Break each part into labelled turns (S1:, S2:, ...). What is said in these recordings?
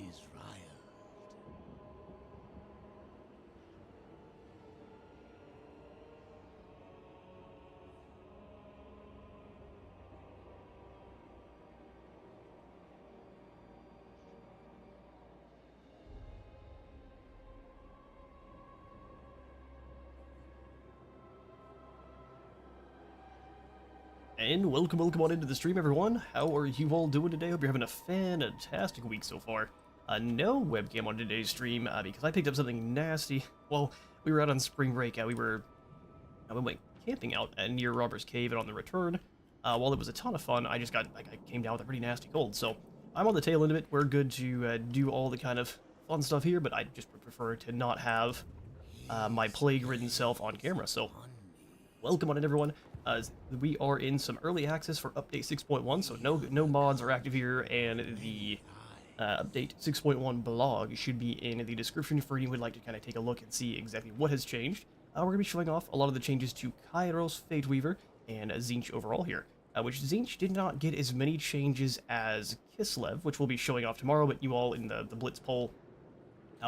S1: is riled.
S2: And welcome on into the stream, everyone. How are you all doing today? Hope you're having a fantastic week so far. No webcam on today's stream because I picked up something nasty. Well, we were out on spring break. We went camping out near Robber's Cave, and on the return, while it was a ton of fun, I came down with a pretty nasty cold. So I'm on the tail end of it. We're good to do all the kind of fun stuff here, but I just would prefer to not have my plague-ridden self on camera. So welcome on in, everyone. We are in some early access for update 6.1, so no mods are active here, and the update 6.1 blog should be in the description for anyone who would like to kind of take a look and see exactly what has changed. We're going to be showing off a lot of the changes to Kairos, Fate Weaver, and Tzeentch overall here, which Tzeentch did not get as many changes as Kislev, which we'll be showing off tomorrow, but you all in the Blitz poll,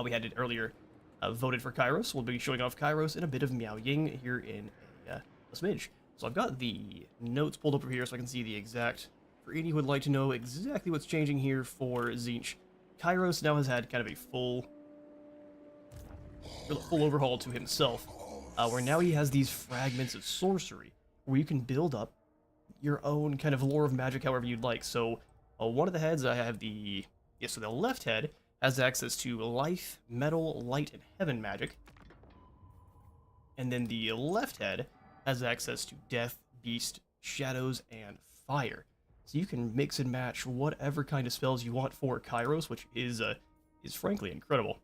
S2: we had it earlier, voted for Kairos. We'll be showing off Kairos and a bit of Miao Ying here in a smidge. So I've got the notes pulled up over here so I can see the exact, for any who would like to know exactly what's changing here for Tzeentch. Kairos now has had kind of a full overhaul to himself, where now he has these fragments of sorcery, where you can build up your own kind of lore of magic however you'd like. So one of the heads, I have so the left head has access to life, metal, light, and heaven magic. And then the left head has access to death, beast, shadows, and fire. So you can mix and match whatever kind of spells you want for Kairos, which is frankly incredible.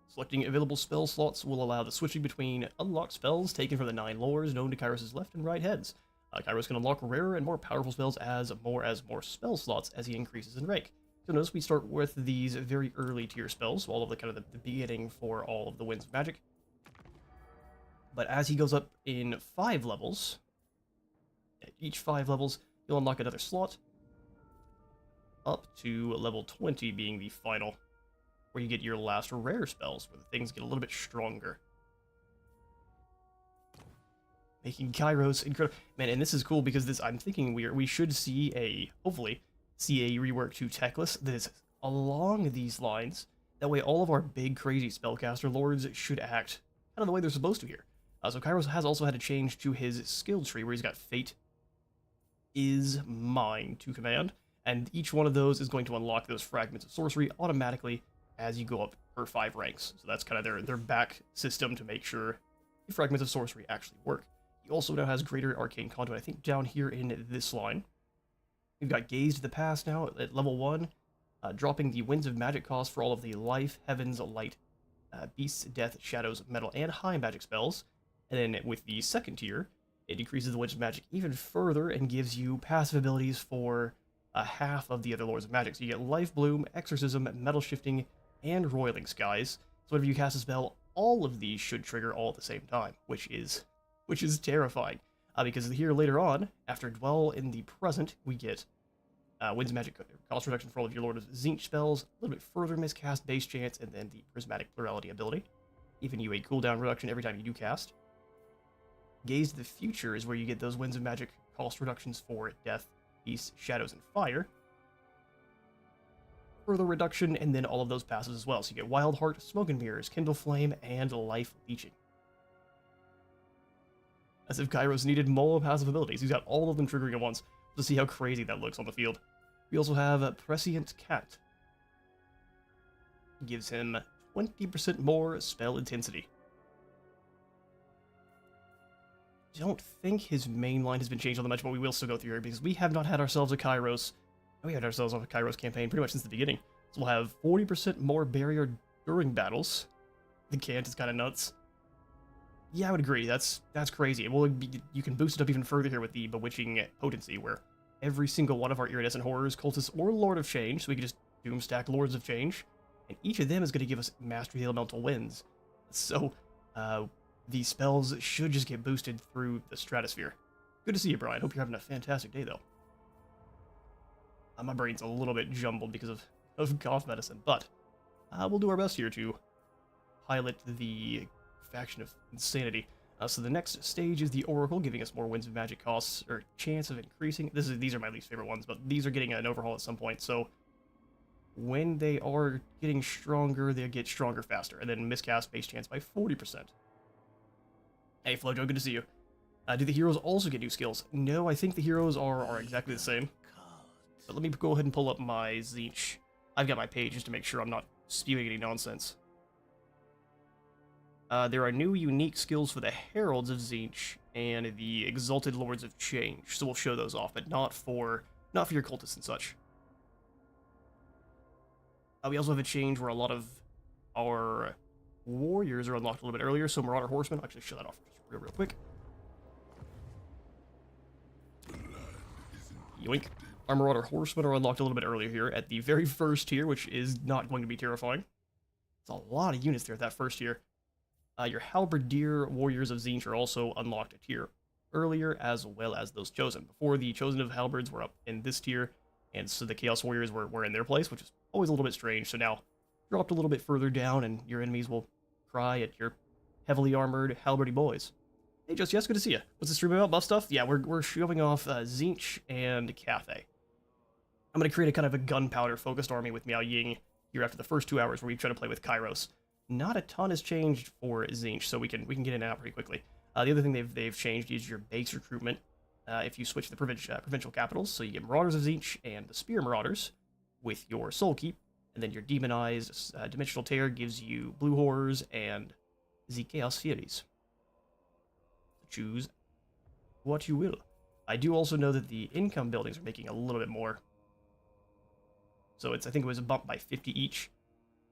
S2: Selecting available spell slots will allow the switching between unlocked spells taken from the 9 lores known to Kairos' left and right heads. Kairos can unlock rarer and more powerful spells as more spell slots as he increases in rank. So notice we start with these very early tier spells, all of the kind of the beginning for all of the Winds of Magic. But as he goes up in 5 levels, at each 5 levels, you'll unlock another slot, up to level 20 being the final, where you get your last rare spells, where the things get a little bit stronger. Making Kairos incredible. Man, and this is cool because I'm thinking we should see hopefully, see a rework to Techless that is along these lines. That way all of our big, crazy spellcaster lords should act kind of the way they're supposed to here. So Kairos has also had a change to his skill tree, where he's got Fate is Mine to command, and each one of those is going to unlock those fragments of sorcery automatically as you go up per 5 ranks. So that's kind of their back system to make sure the fragments of sorcery actually work. He also now has Greater Arcane Conduit, I think down here in this line. We've got Gaze to the Past now at level 1, dropping the Winds of Magic cost for all of the Life, Heavens, Light, Beasts, Death, Shadows, Metal, and High Magic spells. And then with the second tier, it decreases the Winds of Magic even further and gives you passive abilities for half of the other Lords of Magic. So you get Life Bloom, Exorcism, Metal Shifting, and Roiling Skies. So whenever you cast a spell, all of these should trigger all at the same time, which is terrifying. Because here later on, after Dwell in the Present, we get Winds of Magic cost reduction for all of your Lord of Tzeentch spells, a little bit further miscast base chance, and then the Prismatic Plurality ability, giving you a cooldown reduction every time you do cast. Gaze to the Future is where you get those Winds of Magic cost reductions for Death, Beast, Shadows, and Fire. Further reduction, and then all of those passives as well. So you get Wild Heart, Smoke and Mirrors, Kindle Flame, and Life Leeching. As if Kairos needed more passive abilities. He's got all of them triggering at once. To see how crazy that looks on the field. We also have Prescient Cat. Gives him 20% more spell intensity. Don't think his main line has been changed all that much, but we will still go through here because we have not had ourselves a Kairos. We had ourselves on a Kairos campaign pretty much since the beginning. So we'll have 40% more barrier during battles. The cant is kind of nuts. Yeah, I would agree. That's crazy. You can boost it up even further here with the Bewitching Potency, where every single one of our Iridescent Horrors, Cultists, or Lord of Change, so we can just doomstack Lords of Change, and each of them is going to give us Mastery of the Elemental Winds. So, these spells should just get boosted through the stratosphere. Good to see you, Brian. Hope you're having a fantastic day, though. My brain's a little bit jumbled because of of cough medicine, but we'll do our best here to pilot the faction of insanity. So the next stage is the Oracle, giving us more Winds of Magic costs, or chance of increasing. These are my least favorite ones, but these are getting an overhaul at some point, so when they are getting stronger, they get stronger faster, and then miscast base chance by 40%. Hey Flojo, good to see you. Do the heroes also get new skills? No, I think the heroes are exactly the same. But let me go ahead and pull up my Tzeentch. I've got my page just to make sure I'm not spewing any nonsense. There are new unique skills for the Heralds of Tzeentch and the Exalted Lords of Change, so we'll show those off, but not for your cultists and such. We also have a change where a lot of our warriors are unlocked a little bit earlier, so Marauder Horsemen, I'll actually show that off real quick. Yoink. Our Marauder Horsemen are unlocked a little bit earlier here at the very first tier, which is not going to be terrifying. It's a lot of units there at that first tier. Your Halberdier Warriors of Tzeentch are also unlocked a tier earlier, as well as those Chosen. Before, the Chosen of Halberds were up in this tier, and so the Chaos Warriors were in their place, which is always a little bit strange. So now, dropped a little bit further down, and your enemies will cry at your heavily armored Halberdy boys. Hey, Just Yes, good to see you. What's the stream about? Buff stuff? Yeah, we're showing off Tzeentch and Cathay. I'm going to create a kind of a gunpowder-focused army with Miao Ying here after the first 2 hours where we try to play with Kairos. Not a ton has changed for Tzeentch, so we can get in and out pretty quickly. The other thing they've changed is your base recruitment. If you switch the provincial capitals, so you get Marauders of Tzeentch and the Spear Marauders with your Soul Keep, and then your Demonized Dimensional Tear gives you Blue Horrors and the Chaos Furies. Choose what you will. I do also know that the income buildings are making a little bit more. So I think it was a bump by 50 each.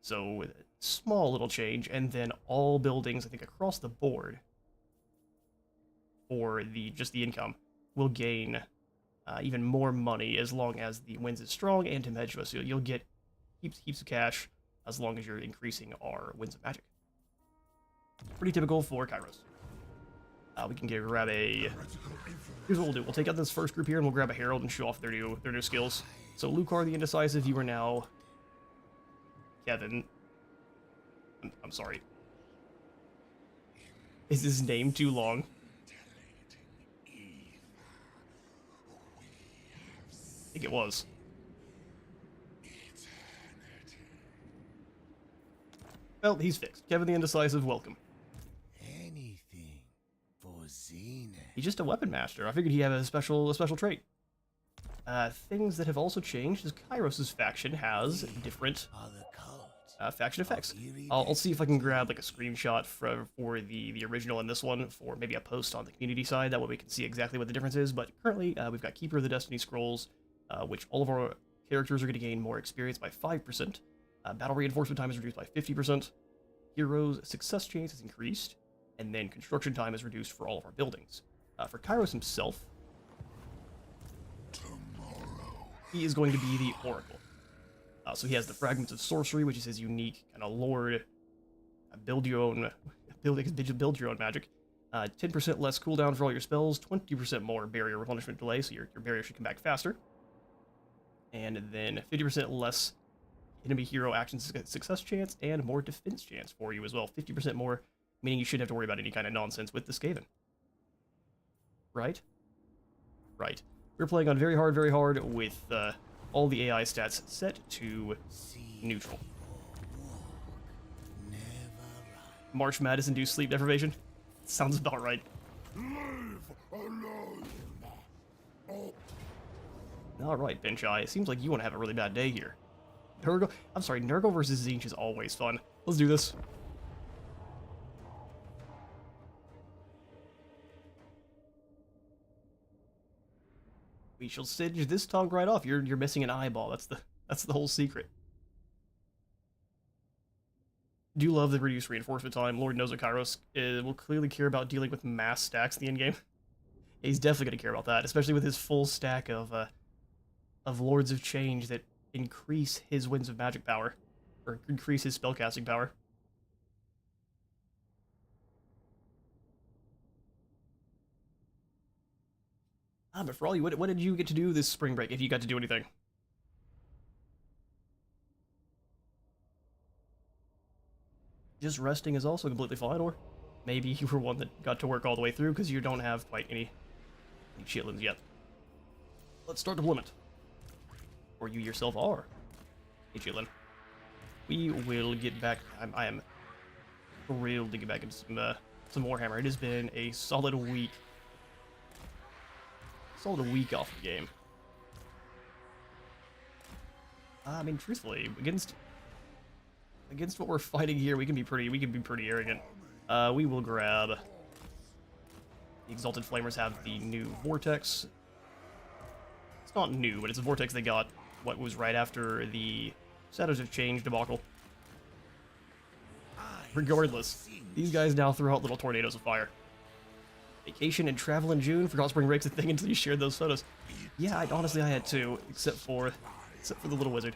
S2: So small little change, and then all buildings, I think across the board, for just the income, will gain even more money as long as the Winds is strong and tempestuous. So you'll get heaps of cash as long as you're increasing our Winds of Magic. Pretty typical for Kairos. We can grab a... Here's what we'll do. We'll take out this first group here, and we'll grab a Herald and show off their new skills. So Lucar the Indecisive, you are now... Kevin. I'm sorry. Is his name too long? I think it was. Well, he's fixed. Kevin the Indecisive, welcome.
S1: Anything for Zenith.
S2: He's just a weapon master. I figured he had a special trait. Things that have also changed is Kairos' faction has different faction effects. I'll see if I can grab like a screenshot for the original and this one for maybe a post on the community side. That way we can see exactly what the difference is. But currently we've got Keeper of the Destiny Scrolls, which all of our characters are going to gain more experience by 5%. Battle reinforcement time is reduced by 50%. Heroes' success chance is increased, and then construction time is reduced for all of our buildings. For Kairos himself, he is going to be the Oracle. So he has the Fragments of Sorcery, which is his unique kind of lord, build your own magic. 10% less cooldown for all your spells, 20% more barrier replenishment delay, so your barrier should come back faster. And then 50% less enemy hero action success chance, and more defense chance for you as well. 50% more, meaning you shouldn't have to worry about any kind of nonsense with the Skaven. Right? Right. We're playing on very hard with all the AI stats set to neutral. March Madness induced sleep deprivation? Sounds about right. Alright, Benchai, it seems like you want to have a really bad day here. Nurgle versus Tzeentch is always fun. Let's do this. We shall singe this tongue right off. You're missing an eyeball. That's the whole secret. Do love the reduced reinforcement time. Lord knows that Kairos will clearly care about dealing with mass stacks in the endgame. He's definitely going to care about that, especially with his full stack of Lords of Change that increase his Winds of Magic power, or increase his spellcasting power. But for all you, what did you get to do this spring break, if you got to do anything? just resting is also completely fine, or maybe you were one that got to work all the way through because you don't have quite any chitlins yet. Let's start deployment. Or you yourself are a chitlin. We will get back. I am thrilled to get back into some Warhammer. It has been a solid week. Solid week off the game. I mean, truthfully, against what we're fighting here, we can be pretty arrogant. We will grab the Exalted Flamers. Have the new Vortex. It's not new, but it's a Vortex they got what was right after the Shadows of Change debacle. Regardless, these guys now throw out little tornadoes of fire. Vacation and travel in June. Forgot spring break's a thing until you shared those photos. Yeah, honestly I had two, except for the little wizard.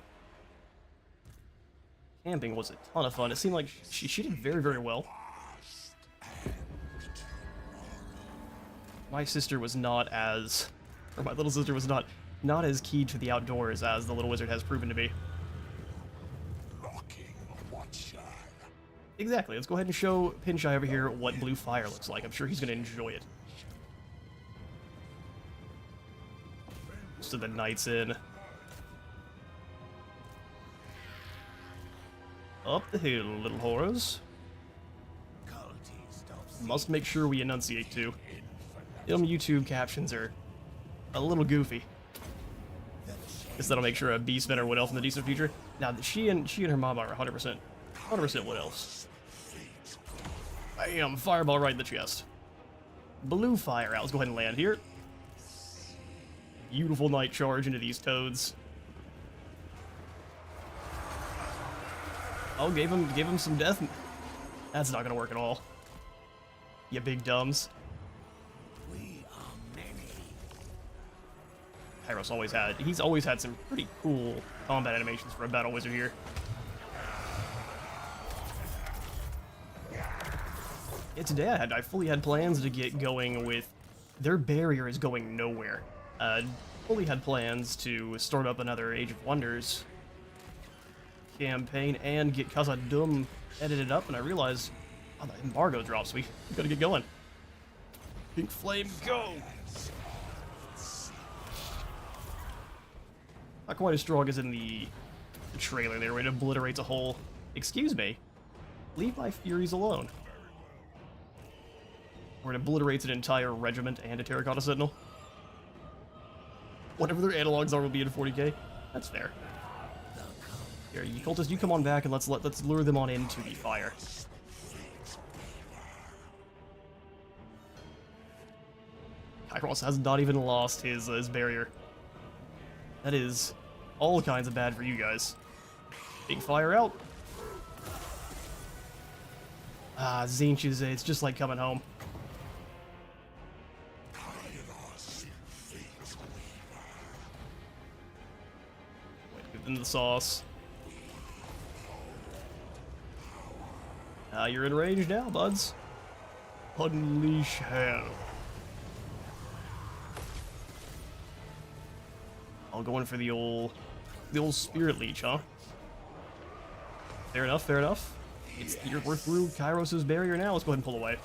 S2: Camping was a ton of fun. It seemed like she did very, very well. My sister was not as, or my little sister was not as key to the outdoors as the little wizard has proven to be. Exactly. Let's go ahead and show Pinchai over here what blue fire looks like. I'm sure he's going to enjoy it. So the knights in. Up the hill, little horrors. Must make sure we enunciate too. Them YouTube captions are a little goofy. Guess that'll make sure a beastman or what else in the decent future. Now she and her mom are 100% what else. Bam! Fireball right in the chest. Blue fire out. Let's go ahead and land here. Beautiful night charge into these toads. Oh, gave him some death. That's not gonna work at all. You big dumbs.
S1: We are many.
S2: Kairos he's always had some pretty cool combat animations for a battle wizard here. Yeah, today I fully had plans to get going with their barrier is going nowhere. Fully had plans to start up another Age of Wonders campaign and get Khazad-dûm edited up, and I realized, oh, the embargo drops. We gotta get going. Pink flame, go! Not quite as strong as in the trailer there, where it obliterates a whole. Excuse me. Leave my Furies alone. Where it obliterates an entire regiment and a Terracotta Sentinel. Whatever their analogs are will be in 40k. That's fair. Here, you cultists, you come on back and let's lure them on into the fire. Kairos has not even lost his barrier. That is all kinds of bad for you guys. Big fire out. Ah, Tzeentch is it's just like coming home. Wait, give them the sauce. You're in range now, buds. Unleash hell. I'll go in for the old spirit leech, huh? Fair enough, fair enough. We're through Kairos' barrier now. Let's go ahead and pull away.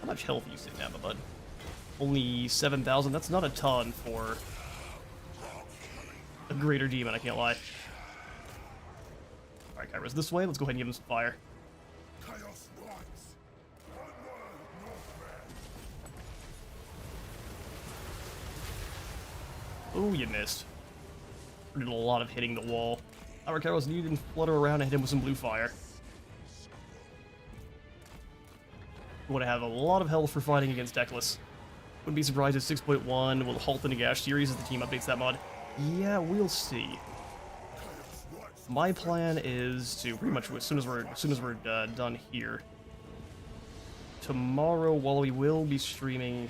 S2: How much health are you sitting at, my bud? Only 7,000. That's not a ton for a greater demon, I can't lie. Alright, Kairos, this way. Let's go ahead and give him some fire. Oh, you missed. We did a lot of hitting the wall. Alright, Kairos, you can flutter around and hit him with some blue fire. We want to have a lot of health for fighting against Tzeentch. Wouldn't be surprised if 6.1 will halt the Nagash series as the team updates that mod. Yeah, we'll see. My plan is to pretty much as soon as we're done here. Tomorrow, while we will be streaming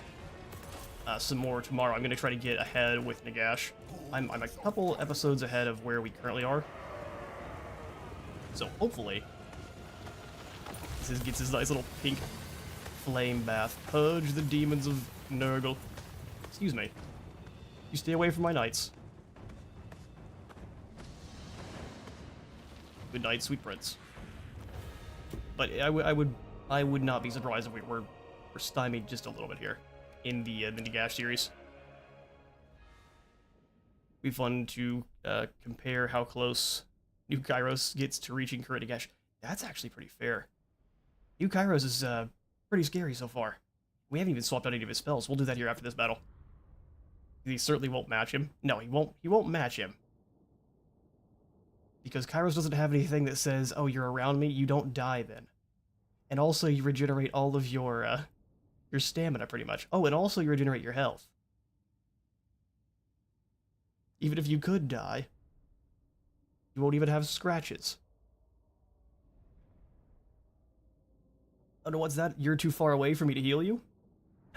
S2: some more tomorrow, I'm going to try to get ahead with Nagash. I'm a couple episodes ahead of where we currently are. So hopefully, this gets his nice little pink flame bath. Purge the demons of Nurgle. Excuse me. You stay away from my knights. Good night, sweet prince. But I would not be surprised if we're stymied just a little bit here in the Nagash series. Be fun to compare how close New Kairos gets to reaching current Nagash. That's actually pretty fair. New Kairos is pretty scary so far. We haven't even swapped out any of his spells. We'll do that here after this battle. He certainly won't match him. No, he won't. He won't match him. Because Kairos doesn't have anything that says, "Oh, you're around me. You don't die then." And also, you regenerate all of your stamina pretty much. Oh, and also you regenerate your health. Even if you could die, you won't even have scratches. Oh no, what's that? You're too far away for me to heal you?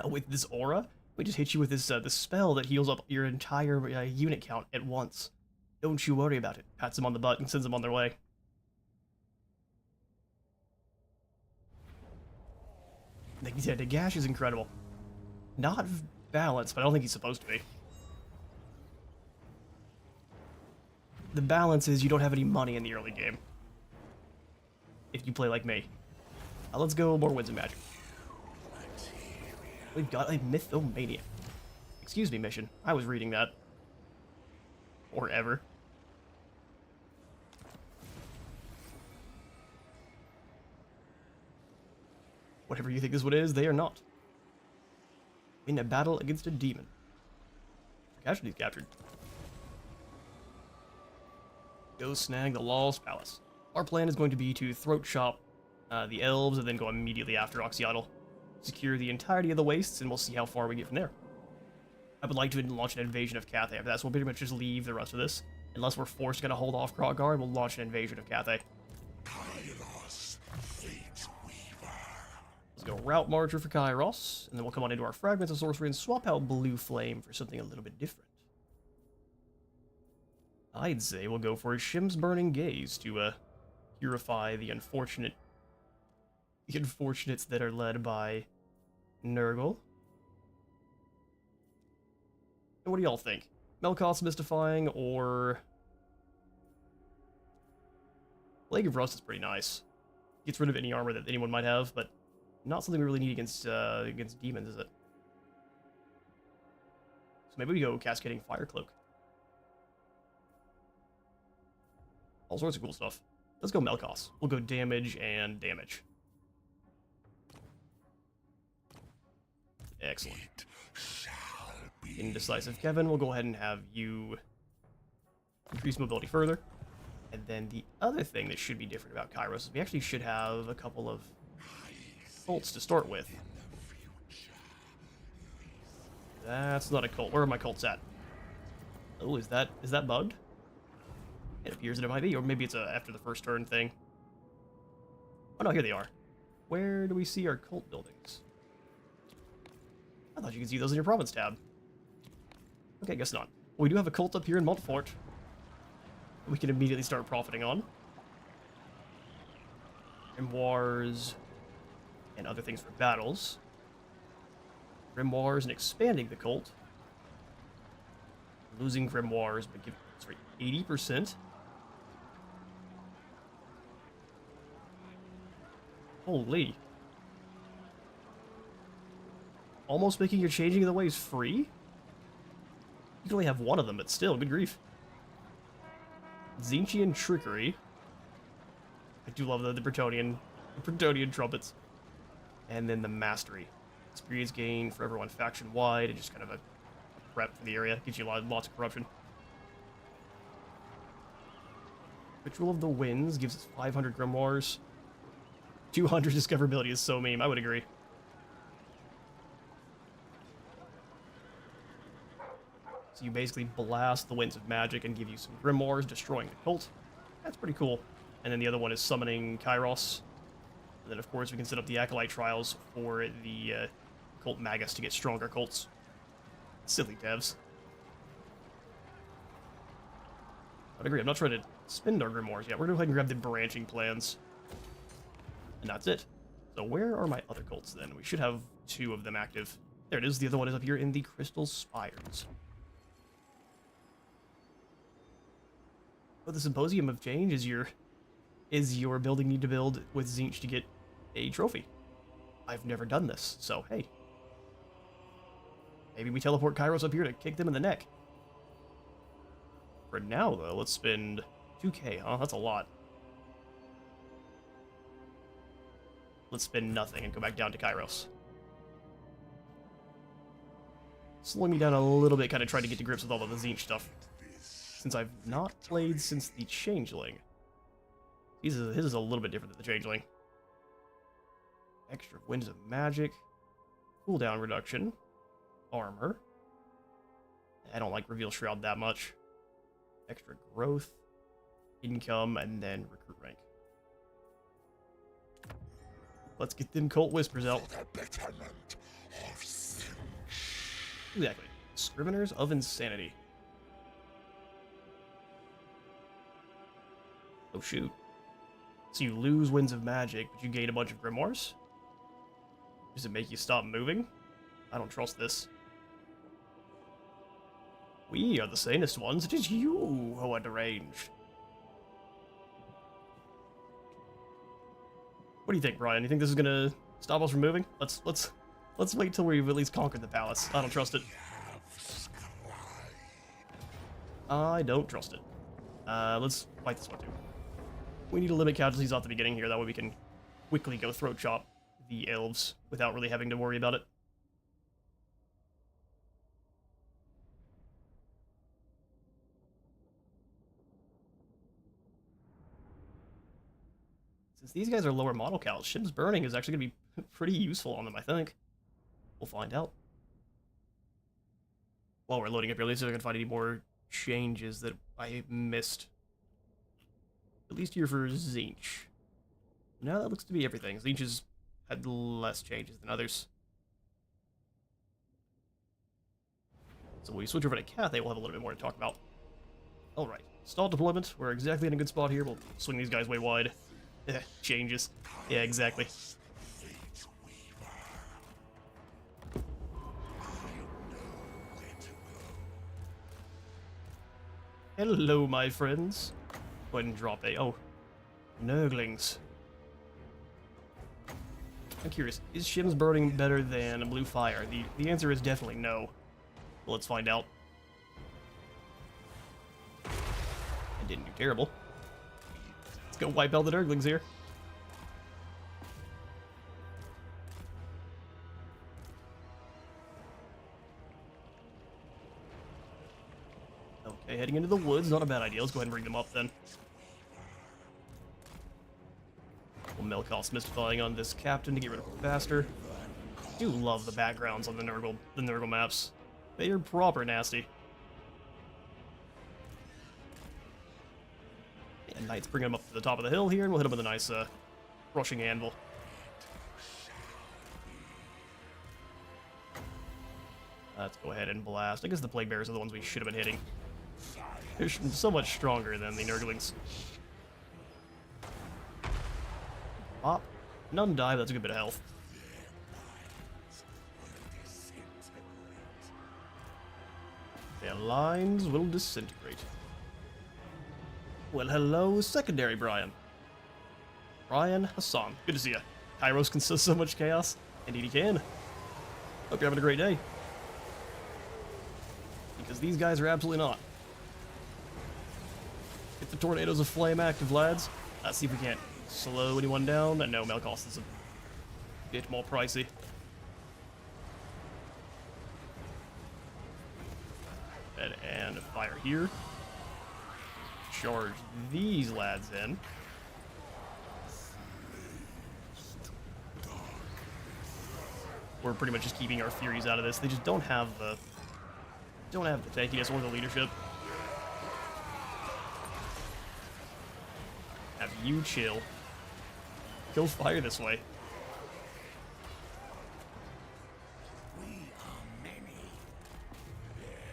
S2: With this aura? We just hit you with this spell that heals up your entire unit count at once. Don't you worry about it. Pats them on the butt and sends them on their way. Yeah, Nagash is incredible. Not balanced, but I don't think he's supposed to be. The balance is you don't have any money in the early game. If you play like me. Let's go more Winds of Magic. We've got a Mythomania. Excuse me, mission. I was reading that. Or ever. Whatever you think this one is, they are not. In a battle against a demon. Casualties captured. Go snag the Lost Palace. Our plan is going to be to throat chop the elves and then go immediately after Oxyotl. Secure the entirety of the wastes and we'll see how far we get from there. I would like to launch an invasion of Cathay after that, so we'll pretty much just leave the rest of this. Unless we're forced to hold off Grogguard, we'll launch an invasion of Cathay.
S1: Kairos, fate weaver.
S2: Let's go Route Marcher for Kairos, and then we'll come on into our Fragments of Sorcery and swap out Blue Flame for something a little bit different. I'd say we'll go for Shim's Burning Gaze to purify the unfortunates that are led by Nurgle. And what do y'all think? Melkoth's Mystifying or Plague of Rust is pretty nice. Gets rid of any armor that anyone might have, but not something we really need against demons, is it? So maybe we go Cascading Fire Cloak. All sorts of cool stuff. Let's go Melkoth. We'll go damage and damage. Excellent. Indecisive Kevin, we'll go ahead and have you increase mobility further. And then the other thing that should be different about Kairos is we actually should have a couple of cults to start with. That's not a cult. Where are my cults at? Oh, is that bugged? It appears that it might be, or maybe it's a after the first turn thing. Oh no, here they are. Where do we see our cult buildings? I thought you could see those in your province tab. Okay, guess not. Well, we do have a cult up here in Montfort. We can immediately start profiting on. Grimoires and other things for battles. Grimoires and expanding the cult. Losing Grimoires, but giving, sorry, 80%. Holy. Almost making your changing of the ways free? You can only have one of them, but still, good grief. Tzeentchian Trickery. I do love the Bretonian trumpets. And then the Mastery. Experience gain for everyone faction-wide, and just kind of a prep for the area. Gives you lots of corruption. Ritual of the Winds gives us 500 Grimoires. 200 discoverability is so meme, I would agree. So you basically blast the Winds of Magic and give you some Grimoires, destroying the cult. That's pretty cool. And then the other one is summoning Kairos. And then of course we can set up the Acolyte Trials for the Cult Magus to get stronger cults. Silly devs. I'd agree, I'm not trying to spend our Grimoires yet. We're gonna go ahead and grab the branching plans. And that's it. So where are my other cults then? We should have 2 of them active. There it is, the other one is up here in the Crystal Spires. But the Symposium of Change is your is your building need to build with Tzeentch to get a trophy? I've never done this, so hey. Maybe we teleport Kairos up here to kick them in the neck. For now, though, let's spend 2k, huh? That's a lot. Let's spend nothing and go back down to Kairos. Slowing me down a little bit, kind of trying to get to grips with all of the Tzeentch stuff. Since I've not played since the Changeling. His is a little bit different than the Changeling. Extra Winds of Magic. Cooldown reduction. Armor. I don't like Reveal Shroud that much. Extra growth. Income, and then recruit rank. Let's get them Cult Whispers out. Exactly. Scriveners of Insanity. Oh shoot. So you lose Winds of Magic, but you gain a bunch of Grimoires? Does it make you stop moving? I don't trust this. We are the sanest ones. It is you who are deranged. What do you think, Brian? You think this is gonna stop us from moving? Let's wait till we've at least conquered the palace. I don't trust it. I don't trust it. Let's fight this one too. We need to limit casualties off the beginning here, that way we can quickly go throat chop the elves without really having to worry about it. Since these guys are lower model counts, Shim's Burning is actually going to be pretty useful on them, I think. We'll find out. While we're loading up here, let's see if I can find any more changes that I missed. At least here for Tzeentch. Now that looks to be everything. Tzeentch has had less changes than others. So when we switch over to Cathay, we'll have a little bit more to talk about. Alright, stall deployment. We're exactly in a good spot here. We'll swing these guys way wide. Changes. Yeah, exactly. Hello, my friends. Go ahead and drop a... Oh. Nurglings. I'm curious, is Shim's Burning better than Blue Fire? The answer is definitely no. Well, let's find out. It didn't do terrible. Let's go wipe out the Nurglings here. Okay, heading into the woods, not a bad idea. Let's go ahead and bring them up then. Well, Melkoth's mystifying on this captain to get rid of him faster. I do love the backgrounds on the Nurgle maps. They are proper nasty. And Knight's bringing him up to the top of the hill here, and we'll hit him with a nice rushing anvil. Let's go ahead and blast. I guess the Plague Bearers are the ones we should have been hitting. They're so much stronger than the Nurglings. Pop. None die, that's a good bit of health. Their lines will disintegrate. Well, hello, secondary Brian. Brian Hassan. Good to see you. Kairos can sow so much chaos. Indeed he can. Hope you're having a great day. Because these guys are absolutely not. Get the tornadoes of flame active, lads. Let's see if we can't slow anyone down. No, Melkoth is a bit more pricey. And fire here. Charge these lads in. We're pretty much just keeping our Furies out of this. They just don't have the tankiness or the leadership. Have you chill. Go fire this way.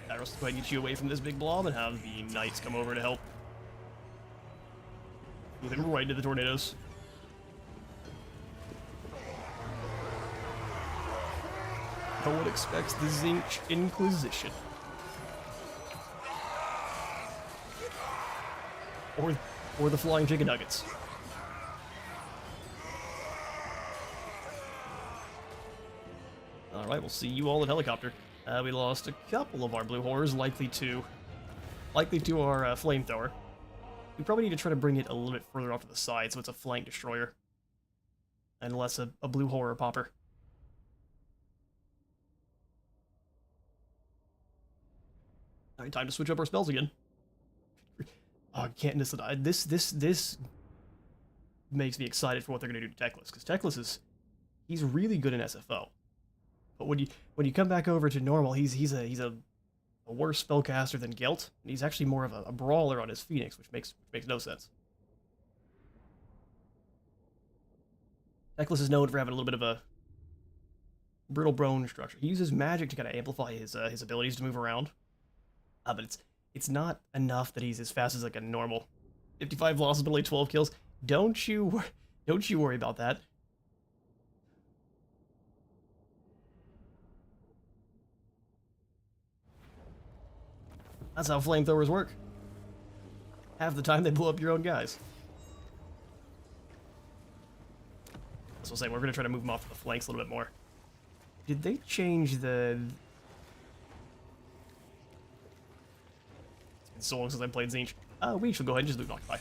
S2: Kairos, go ahead and get you away from this big blob and have the Knights come over to help. Move him right into the tornadoes. No one expects the Tzeentch Inquisition. Or the Flying Chicken Nuggets. Alright, we'll see you all in helicopter. We lost a couple of our blue horrors, likely to our flamethrower. We probably need to try to bring it a little bit further off to the side so it's a flank destroyer. And less a blue horror popper. Alright, time to switch up our spells again. Oh, Katniss, this makes me excited for what they're going to do to Teclis, because Teclis he's really good in SFO. But when you come back over to normal, he's a worse spellcaster than Gelt, and he's actually more of a brawler on his Phoenix, which makes no sense. Teclis is known for having a little bit of a brittle bone structure. He uses magic to kind of amplify his abilities to move around, but it's not enough that he's as fast as like a normal 55 losses, but only 12 kills. Don't you worry about that. That's how flamethrowers work. Half the time they blow up your own guys. That's what I'm saying. We're going to try to move them off to the flanks a little bit more. Did they change the... It's been so long since I played Tzeentch. We should go ahead and just loot Occupy.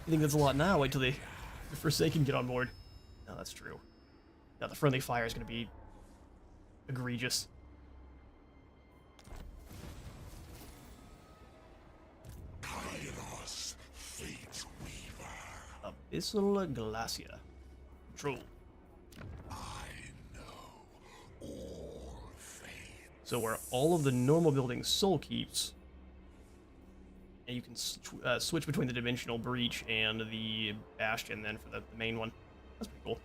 S2: You think that's a lot now? Wait till the Forsaken get on board. No, that's true. Now the friendly fire is going to be egregious.
S1: Kairos, fate weaver.
S2: Abyssal Glacia. Control.
S1: I know all fate.
S2: So where all of the normal buildings soul keeps, and you can switch between the Dimensional Breach and the Bastion then for the main one. That's pretty cool.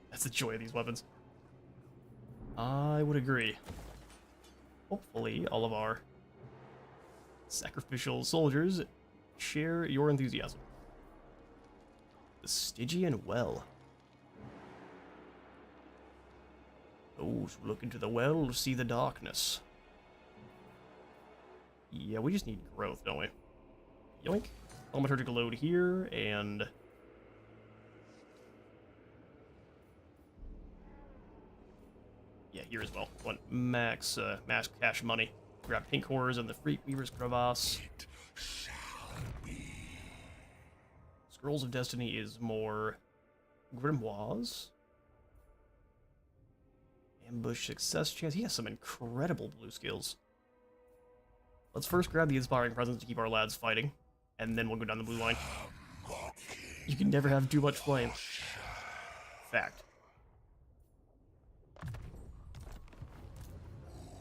S2: That's the joy of these weapons. I would agree. Hopefully all of our sacrificial soldiers share your enthusiasm. The Stygian Well. Those who look into the well see the darkness. Yeah, we just need growth, don't we? Yoink. Thaumaturgical load here, and... yeah, here as well. Want max cash money. Grab Pink Horrors and the Freak Weaver's Crevasse.
S1: It shall be.
S2: Scrolls of Destiny is more grimoires. Ambush success chance. He has some incredible blue skills. Let's first grab the Inspiring Presence to keep our lads fighting, and then we'll go down the blue line. You can never have too much flame. Fact.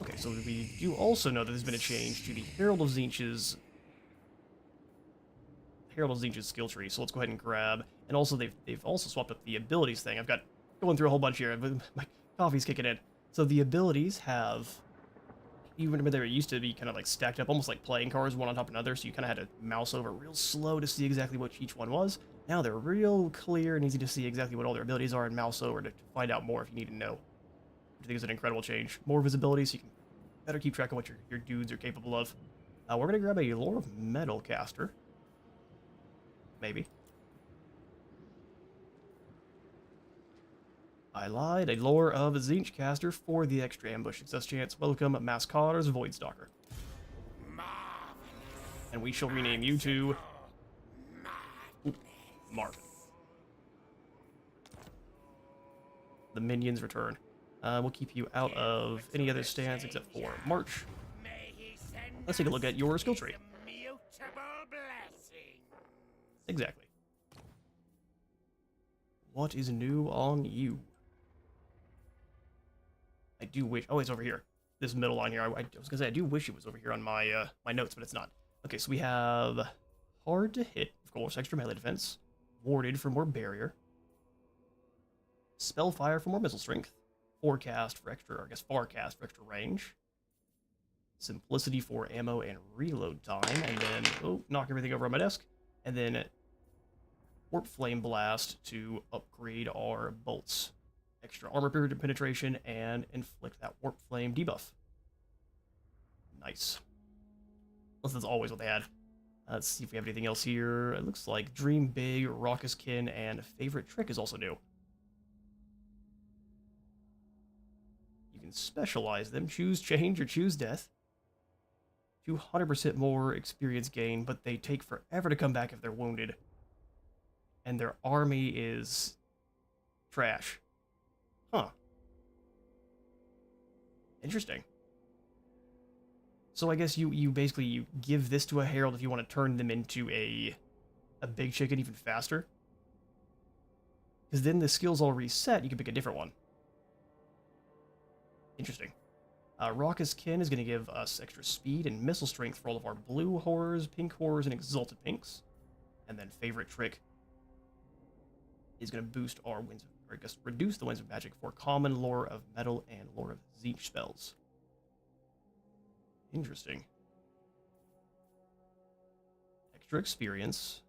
S2: Okay, so we do also know that there's been a change to the Herald of Tzeentch's skill tree, so let's go ahead and grab. And also they've also swapped up the abilities thing. I've got going through a whole bunch here, but my coffee's kicking in. So the abilities have, you remember they used to be kind of like stacked up, almost like playing cards, one on top of another, so you kind of had to mouse over real slow to see exactly what each one was. Now they're real clear and easy to see exactly what all their abilities are and mouse over to find out more if you need to know. I think it's an incredible change. More visibility so you can better keep track of what your dudes are capable of. We're going to grab a Lore of Metal caster. Maybe. I lied. A Lore of Tzeentch caster for the extra ambush success chance. Welcome, Mascar's Voidstalker. And we shall rename you to... Marvin. The minions return. We'll keep you out of any other stands except for March. Let's take a look at your skill tree. Exactly. What is new on you? I do wish... oh, it's over here. This middle line here. I was gonna say, I do wish it was over here on my my notes, but it's not. Okay, so we have hard to hit, of course, extra melee defense. Warded for more barrier. Spellfire for more missile strength. Forecast for extra, or I guess Farcast for extra range. Simplicity for ammo and reload time. And then, oh, knock everything over on my desk. And then Warp Flame Blast to upgrade our bolts. Extra armor penetration and inflict that Warp Flame debuff. Nice. Unless that's always what they had. Let's see if we have anything else here. It looks like Dream Big, Raucous Kin, and Favorite Trick is also new. can specialize them, choose change or choose death. 200% more experience gain, but they take forever to come back if they're wounded. And their army is trash. Huh. Interesting. So I guess you basically you give this to a herald if you want to turn them into a big chicken even faster. Because then the skills all reset, you can pick a different one. Interesting. Raucous Kin is going to give us extra speed and missile strength for all of our blue horrors, pink horrors, and exalted pinks. And then Favorite Trick is going to boost our winds, or I guess reduce the winds of magic for common, lore of metal, and lore of Tzeentch spells. Interesting. Extra experience.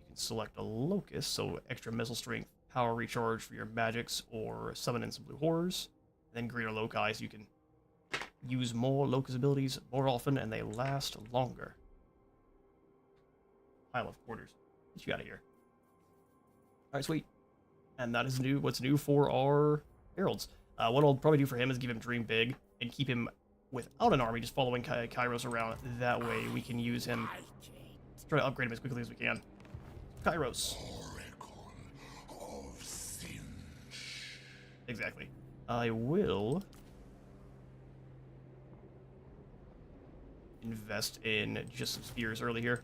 S2: You can select a locus, so extra missile strength, power recharge for your magics, or summon in some blue horrors. And then greater loci, so you can use more locus abilities more often, and they last longer. Pile of quarters. Get you out of here. Alright, sweet. And that is new. What's new for our heralds. What I'll probably do for him is give him Dream Big and keep him without an army, just following Kairos around. That way we can use him. Try to upgrade him as quickly as we can. Kairos.
S1: Oracle of Tzeentch.
S2: Exactly. I will invest in just some spears early here.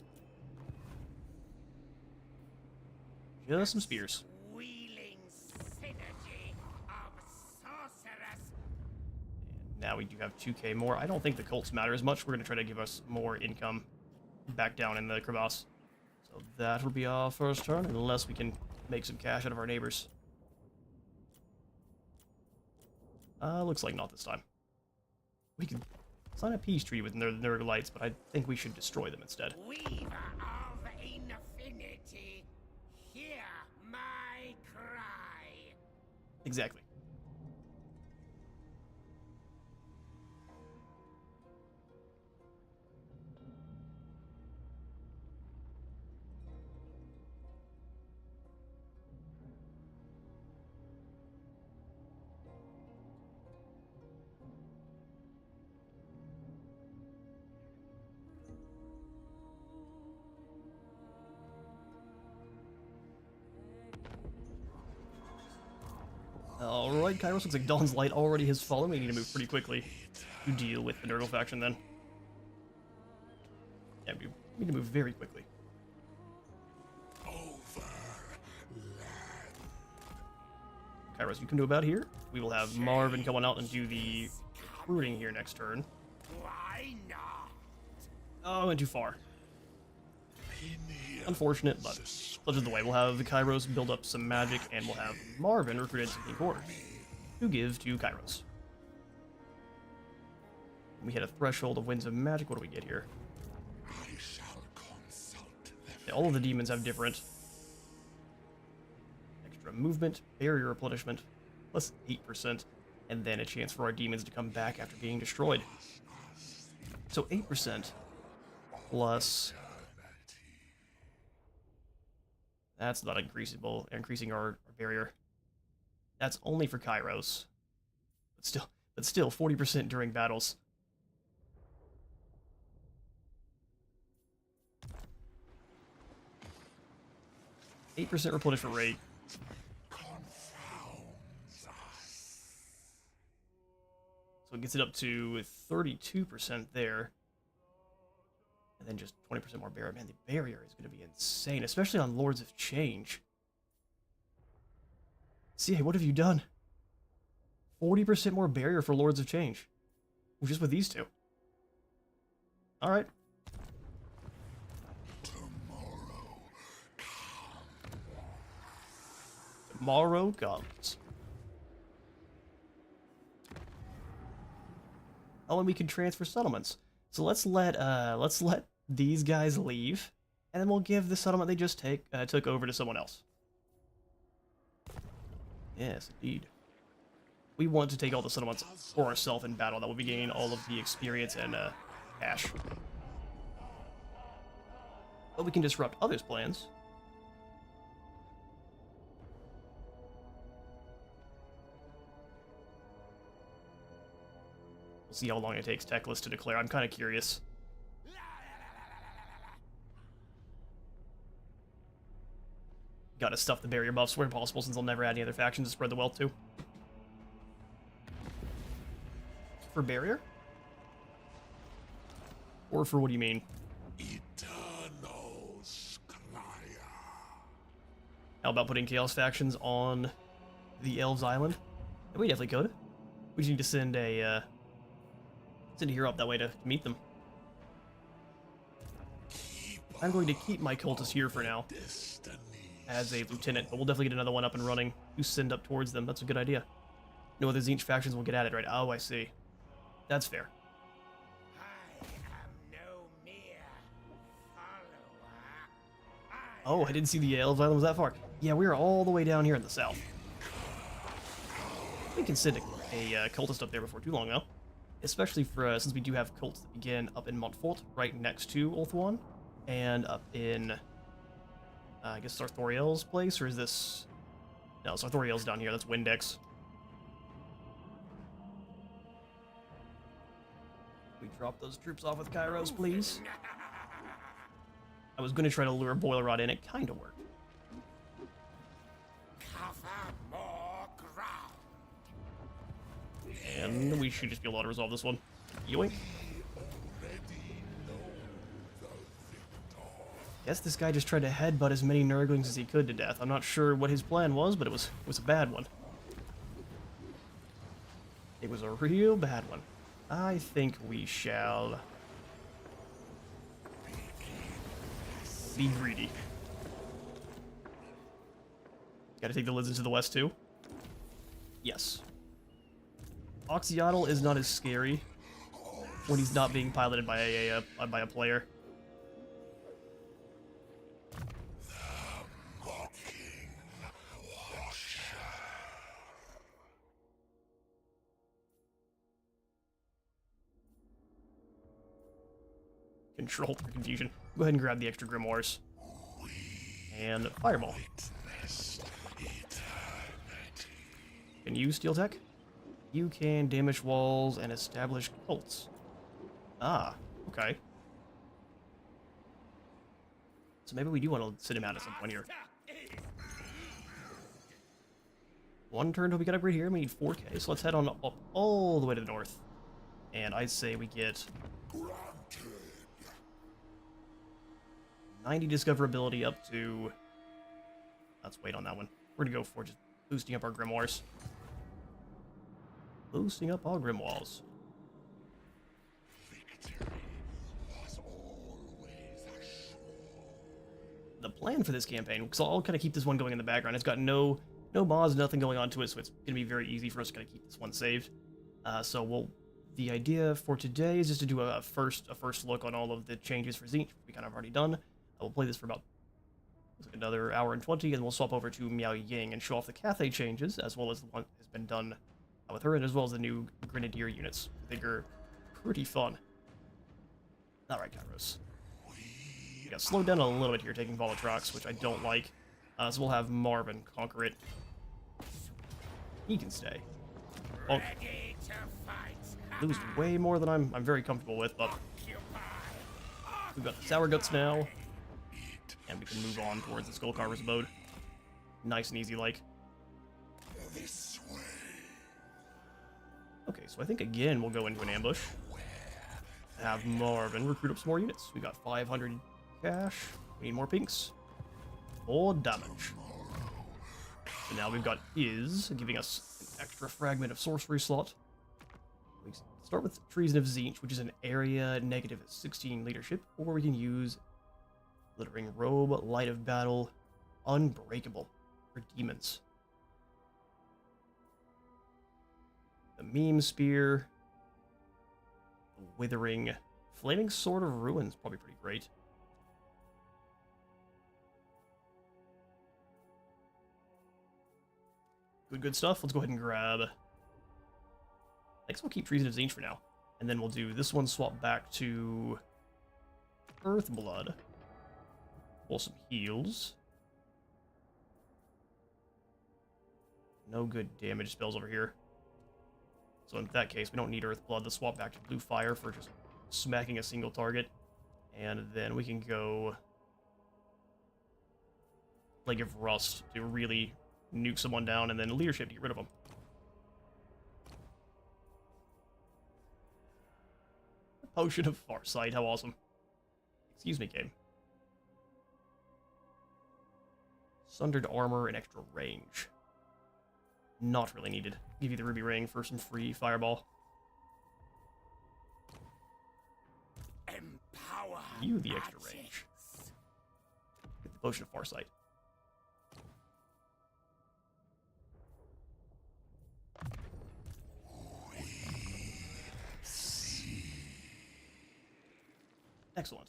S2: Just some spears. Now we do have 2k more. I don't think the Colts matter as much. We're going to try to give us more income back down in the crevasse. So that will be our first turn, unless we can make some cash out of our neighbors. Looks like not this time. We can sign a peace treaty with Nurglites, but I think we should destroy them instead.
S3: Weaver of Infinity, hear my cry.
S2: Exactly. Alright, Kairos looks like Dawn's Light already has fallen. We need to move pretty quickly to deal with the Nurgle faction then. Yeah, we need to move very quickly. Kairos, you can do about here. We will have Marvin coming out and do the recruiting here next turn.
S3: Why not?
S2: Oh, I went too far. Unfortunate, but such is the way. We'll have the Kairos build up some magic, and we'll have Marvin recruited some pink horrors to give to Kairos. We hit a threshold of winds of magic. What do we get here?
S1: I shall consult them.
S2: Yeah, all of the demons have different extra movement, barrier replenishment, plus 8%, and then a chance for our demons to come back after being destroyed. So 8% plus. That's not increasing our barrier. That's only for Kairos. But still 40% during battles. %8 replenishment rate. So it gets it up to 32% there. And then just 20% more barrier. Man, the barrier is going to be insane, especially on Lords of Change. CA, what have you done? 40% more barrier for Lords of Change. Just with these two. Alright. Tomorrow comes. Oh, and we can transfer settlements. So let's let these guys leave, and then we'll give the settlement they just took over to someone else. Yes, indeed. We want to take all the settlements for ourselves in battle. That will be gaining all of the experience and cash. But we can disrupt others' plans. See how long it takes Techless to declare. I'm kind of curious. Gotta stuff the barrier buffs where possible since they'll never add any other factions to spread the wealth to. For barrier? Or for what do you mean?
S1: Eternal Scryer.
S2: How about putting Chaos factions on the Elves Island? And we definitely could. We just need to send a hero up that way to meet them. I'm going to keep my cultist here for now as a lieutenant, but we'll definitely get another one up and running to send up towards them. That's a good idea. No other Tzeentch factions will get at it, right? Oh, I see. That's fair.
S3: I am no mere follower.
S2: Oh, I didn't see the Elves Island was that far. Yeah, we are all the way down here in the south. We can send a cultist up there before too long, though. Especially for since we do have cults that begin up in Montfort, right next to Ulthuan, and up in, I guess, Sarthoriel's place, or is this... No, Sarthoriel's down here. That's Windex. We drop those troops off with Kairos, please. I was going to try to lure Boiler Rod in. It kind of worked.
S3: Cover more ground.
S2: And we should just be able to resolve this one. Yoink. Guess this guy just tried to headbutt as many Nurglings as he could to death. I'm not sure what his plan was, but it was a bad one. It was a real bad one. I think we shall be greedy. Gotta take the lizards to the west too. Yes. Oxyotl is not as scary when he's not being piloted by a player. Control for confusion. Go ahead and grab the extra grimoires. And fireball. Can you steel tech? You can damage walls and establish cults. Ah, okay. So maybe we do want to sit him out at some point here. One turn till we get upgrade here. We need 4K, so let's head on up all the way to the north. And I'd say we get 90 discoverability up to... Let's wait on that one. We're gonna go for just boosting up our grimoires. Boosting up our grimoires. The plan for this campaign, because I'll kind of keep this one going in the background. It's got no mods, nothing going on to it, so it's gonna be very easy for us to kind of keep this one saved. The idea for today is just to do a first look on all of the changes for Tzeentch, we kind of already done. We'll play this for about another hour and 20, and we'll swap over to Miao Ying and show off the Cathay changes, as well as the one that has been done with her, and as well as the new Grenadier units. I think are pretty fun. Alright, Kairos. We got slowed down a little bit here, taking Volatrox, which I don't like. So we'll have Marvin conquer it. He can stay. Well,
S3: Ready to fight.
S2: lose way more than I'm very comfortable with, but we've got the Sour Guts now. And we can move on towards the Skull Carver's abode. Nice and easy, like.
S1: This way.
S2: Okay, so I think again we'll go into an ambush. Have Marvin recruit up some more units. We got 500 cash. We need more pinks. More damage. So now we've got Is giving us an extra fragment of sorcery slot. We start with Treason of Tzeentch, which is an area negative 16 leadership, or we can use Glittering Robe, Light of Battle, Unbreakable for demons. The Meme Spear, the Withering, Flaming Sword of Ruins, probably pretty great. Good stuff. Let's go ahead and grab... I guess we'll keep Treason of Tzeentch for now. And then we'll do this one, swap back to Earthblood. Pull some heals. No good damage spells over here. So in that case, we don't need Earthblood. Let's swap back to Blue Fire for just smacking a single target. And then we can go Plague of Rust to really nuke someone down, and then Leadership to get rid of them. Potion of Farsight, how awesome. Excuse me, game. Sundered Armor and extra range. Not really needed. Give you the Ruby Ring for some free Fireball.
S3: Empower
S2: You the extra
S3: magics.
S2: range. Get the Potion of Farsight. Excellent.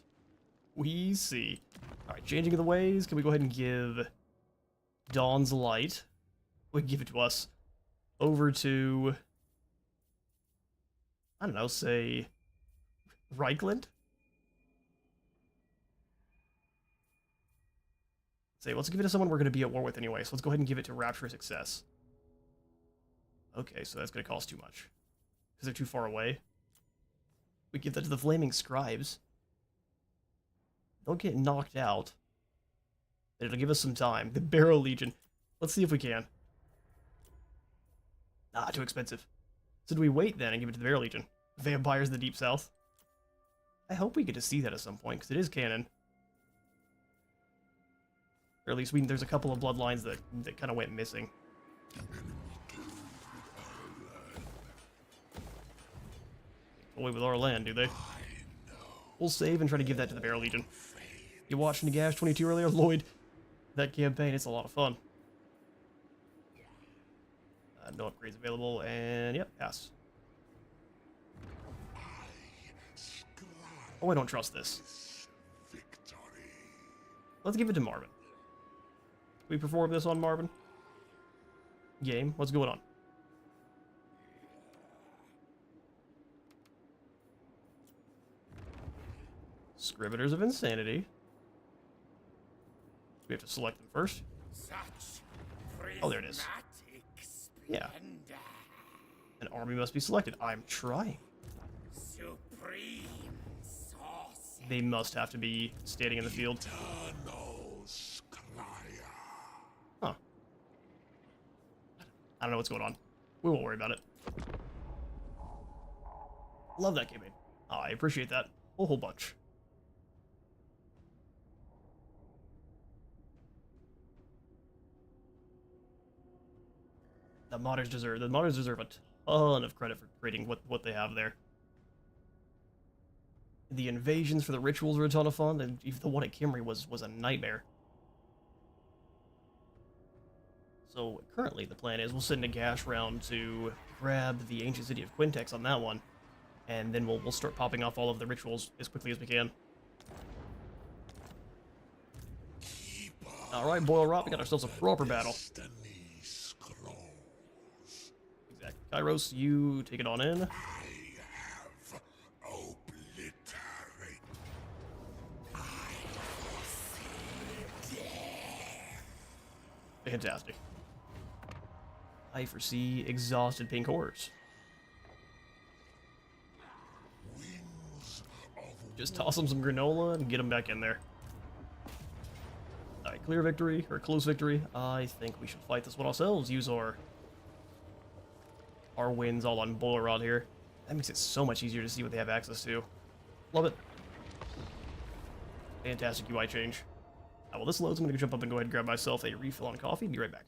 S2: We see. Alright, changing of the ways. Can we go ahead and give Dawn's Light? We can give it to us. Over to, I don't know, say, Reichland? Say, let's give it to someone we're going to be at war with anyway, so let's go ahead and give it to Rapture Success. Okay, so that's going to cost too much. Because they're too far away. We give that to the Flaming Scribes. They'll get knocked out. But it'll give us some time. The Barrow Legion. Let's see if we can. Ah, too expensive. So do we wait then and give it to the Barrow Legion? Vampires of the Deep South? I hope we get to see that at some point, because it is canon. Or at least there's a couple of bloodlines that kind of went missing. Away with our land, do they? We'll save and try to give that to the Barrow Legion. You watched Nagash 22 earlier, Lloyd? That campaign, it's a lot of fun. No upgrades available, and yep, pass. Oh, I don't trust this. Let's give it to Marvin. Can we perform this on Marvin? Game, what's going on? Scriveners of Insanity. We have to select them first. Oh, there it is. Yeah. An army must be selected. I'm trying.
S3: Supreme sauce.
S2: They must have to be standing in the field. Huh. I don't know what's going on. We won't worry about it. Love that campaign. Oh, I appreciate that. A whole bunch. The modders deserve a ton of credit for creating what they have there. The invasions for the rituals were a ton of fun, and even the one at Kimry was a nightmare. So currently the plan is we'll send a Gash round to grab the ancient city of Quintex on that one, and then we'll start popping off all of the rituals as quickly as we can. All right, Boil Rot, we got ourselves a proper battle. Kairos, you take it on in. Fantastic. I foresee exhausted pink horrors. Just toss them some granola and get them back in there. Alright, clear victory, or close victory. I think we should fight this one ourselves. Use our wins all on Boiler Rod here. That makes it so much easier to see what they have access to. Love it. Fantastic UI change. While this loads, I'm going to jump up and go ahead and grab myself a refill on coffee. Be right back.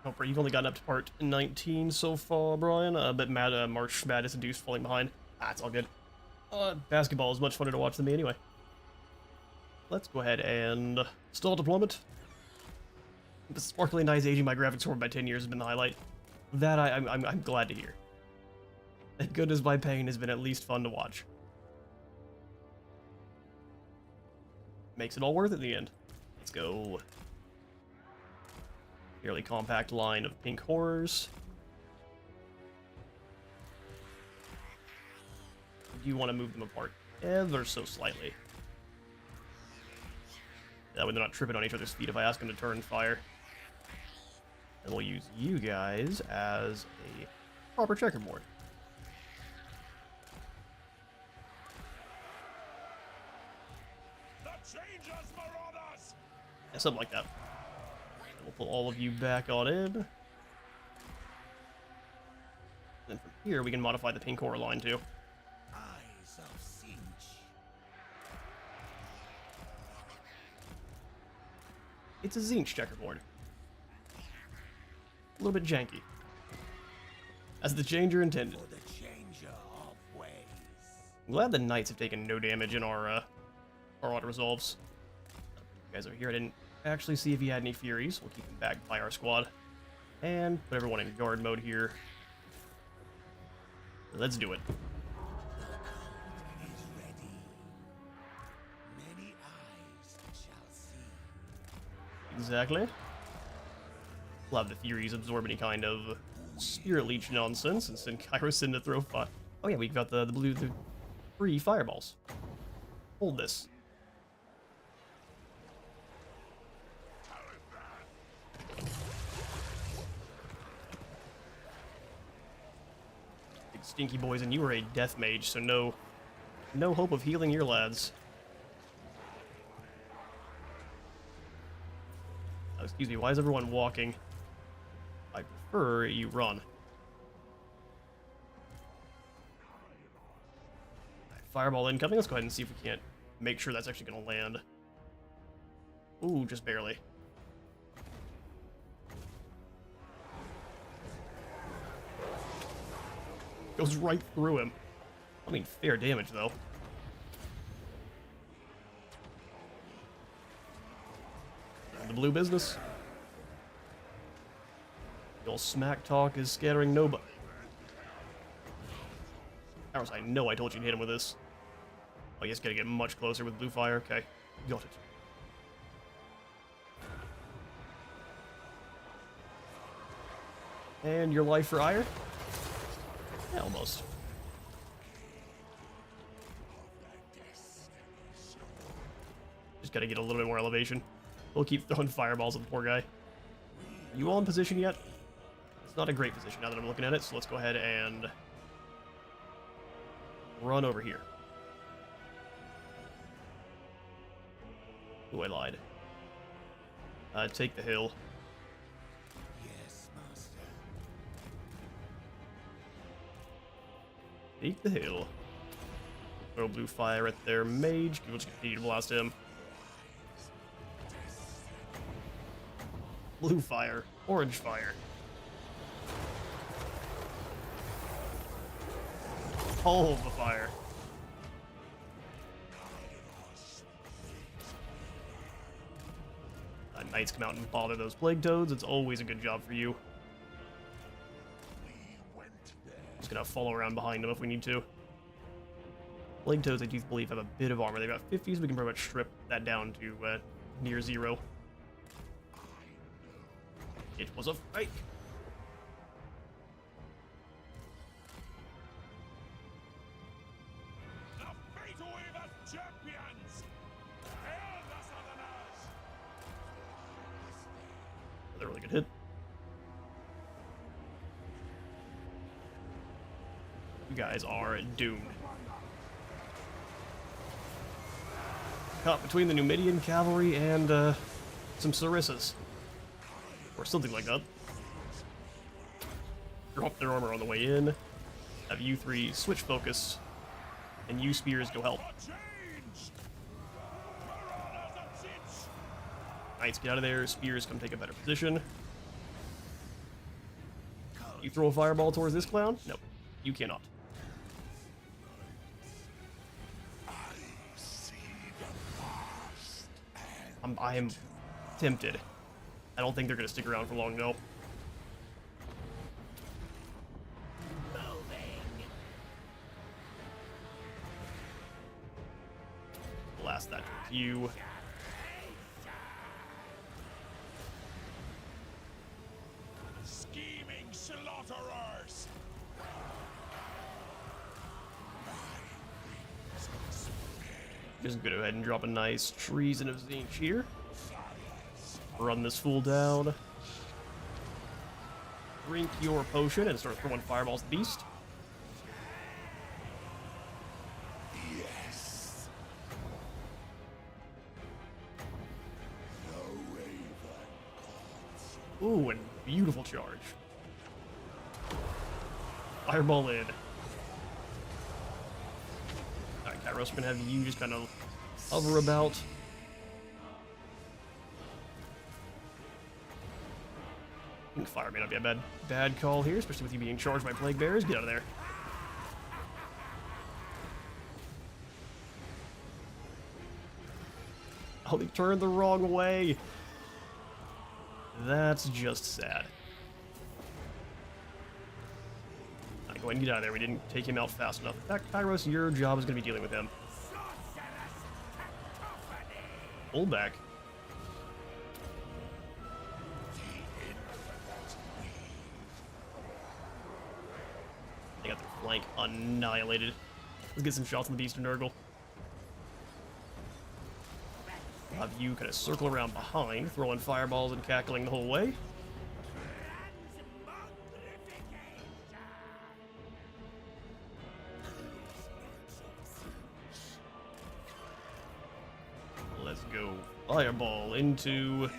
S2: Oh, you've only gotten up to part 19 so far, Brian. A bit mad, March Madness induced falling behind. Ah, it's all good. Basketball is much funner to watch than me anyway. Let's go ahead and stall deployment. The sparkly nice aging my graphics forward by 10 years has been the highlight. That I'm glad to hear. As good as my pain has been at least fun to watch. Makes it all worth it in the end. Let's go. Fairly compact line of pink horrors. Do you want to move them apart ever so slightly? That way they're not tripping on each other's feet if I ask them to turn fire. And we'll use you guys as a proper checkerboard. Yeah, something like that. And we'll pull all of you back on in. And then from here we can modify the pink horror line too.
S3: Eyes of Tzeentch.
S2: It's a Tzeentch checkerboard. A little bit janky. As the changer intended.
S3: For the changer of ways.
S2: I'm glad the knights have taken no damage in our auto resolves. You guys over here, I didn't actually see if he had any Furies. We'll keep him back by our squad. And put everyone in guard mode here. Let's do it.
S3: The cult is ready. Many eyes shall see.
S2: Exactly. We'll have the Furies absorb any kind of Spirit Leech nonsense and send Kairos in to throw fire. Oh yeah, we've got the free fireballs. Hold this. Big stinky boys, and you are a death mage, so no hope of healing your lads. Oh, excuse me, why is everyone walking? I prefer you run. Right, fireball incoming. Let's go ahead and see if we can't make sure that's actually going to land. Ooh, just barely. Goes right through him. I mean, fair damage, though. The blue business. The old smack talk is scattering nobody. Kairos, I know I told you to hit him with this. Oh, you just gotta get much closer with blue fire. Okay, got it. And your life for ire? Yeah, almost. Just gotta get a little bit more elevation. We'll keep throwing fireballs at the poor guy. You all in position yet? It's not a great position now that I'm looking at it, so let's go ahead and run over here. Ooh, I lied. Take the hill.
S3: Yes, master.
S2: Take the hill. Throw blue fire at their mage. We'll just continue to blast him. Blue fire. Orange fire. All of the fire. Knights come out and bother those plague toads. It's always a good job for you. Just gonna follow around behind them if we need to. Plague toads, I do believe, have a bit of armor. They've got 50, so we can pretty much strip that down to near zero. It was a fake.
S3: The Fate Weavers champions! Hail the Southerners!
S2: That's a really good hit. You guys are doomed. Caught between the Numidian cavalry and some Sarissas. Or something like that. Drop their armor on the way in. Have you three switch focus. And you spears go help. Knights get out of there. Spears come take a better position. you throw a fireball towards this clown? Nope, you cannot.
S1: I see the past and
S2: I am tempted. I don't think they're gonna stick around for long, though. Blast that towards you.
S3: Scheming slaughterers!
S2: Just go ahead and drop a nice treason of Tzeentch here. Run this fool down. Drink your potion and start throwing fireballs at the beast.
S1: yes. The raven gods.
S2: Ooh, and beautiful charge. Fireball in. Alright, Kairos, gonna have you just kind of hover about. I think fire may not be a bad call here, especially with you being charged by plague bears. Get out of there. Oh, they turned the wrong way. That's just sad. Alright, go ahead and get out of there. We didn't take him out fast enough. In fact, Kairos, your job is going to be dealing with him. Pull back. They got their flank annihilated. Let's get some shots on the beast and Nurgle. Have you kind of circle around behind, throwing fireballs and cackling the whole way. Let's go fireball into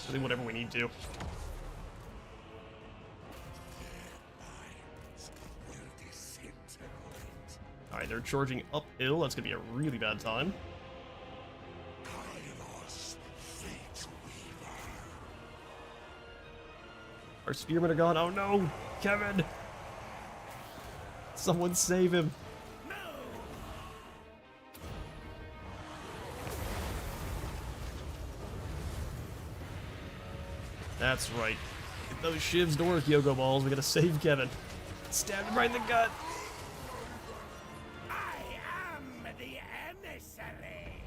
S2: really whatever we need to. Alright, they're charging uphill. That's gonna be a really bad time.
S1: Kairos, fate weaver.
S2: Our spearmen are gone. Oh no! Kevin! Someone save him! That's right. Get those shivs to work, Yogo Balls. We gotta save Kevin. Stab him right in the gut!
S3: I am the emissary!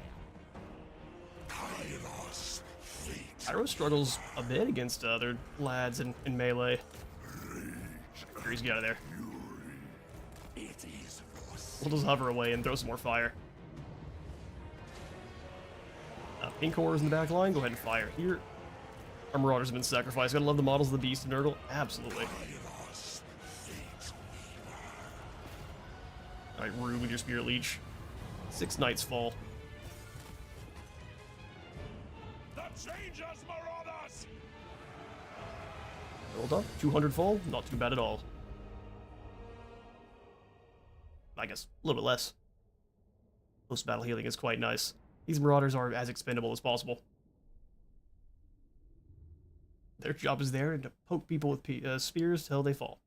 S1: Kairos, fate.
S2: Kairos struggles a bit against other lads in melee. Please get out of there.
S1: It is for
S2: We'll just hover away and throw some more fire. Pink horrors in the back line. Go ahead and fire here. Our marauders have been sacrificed. Gotta love the models of the beast and Nurgle. Absolutely.
S1: Kairos, fate weaver.
S2: Alright, Rube with your Spirit Leech. 6 knights fall.
S3: The Changers, marauders!
S2: Hold up. 200 fall. Not too bad at all. I guess a little bit less. Post-battle healing is quite nice. These marauders are as expendable as possible. Their job is there to poke people with spears till they fall.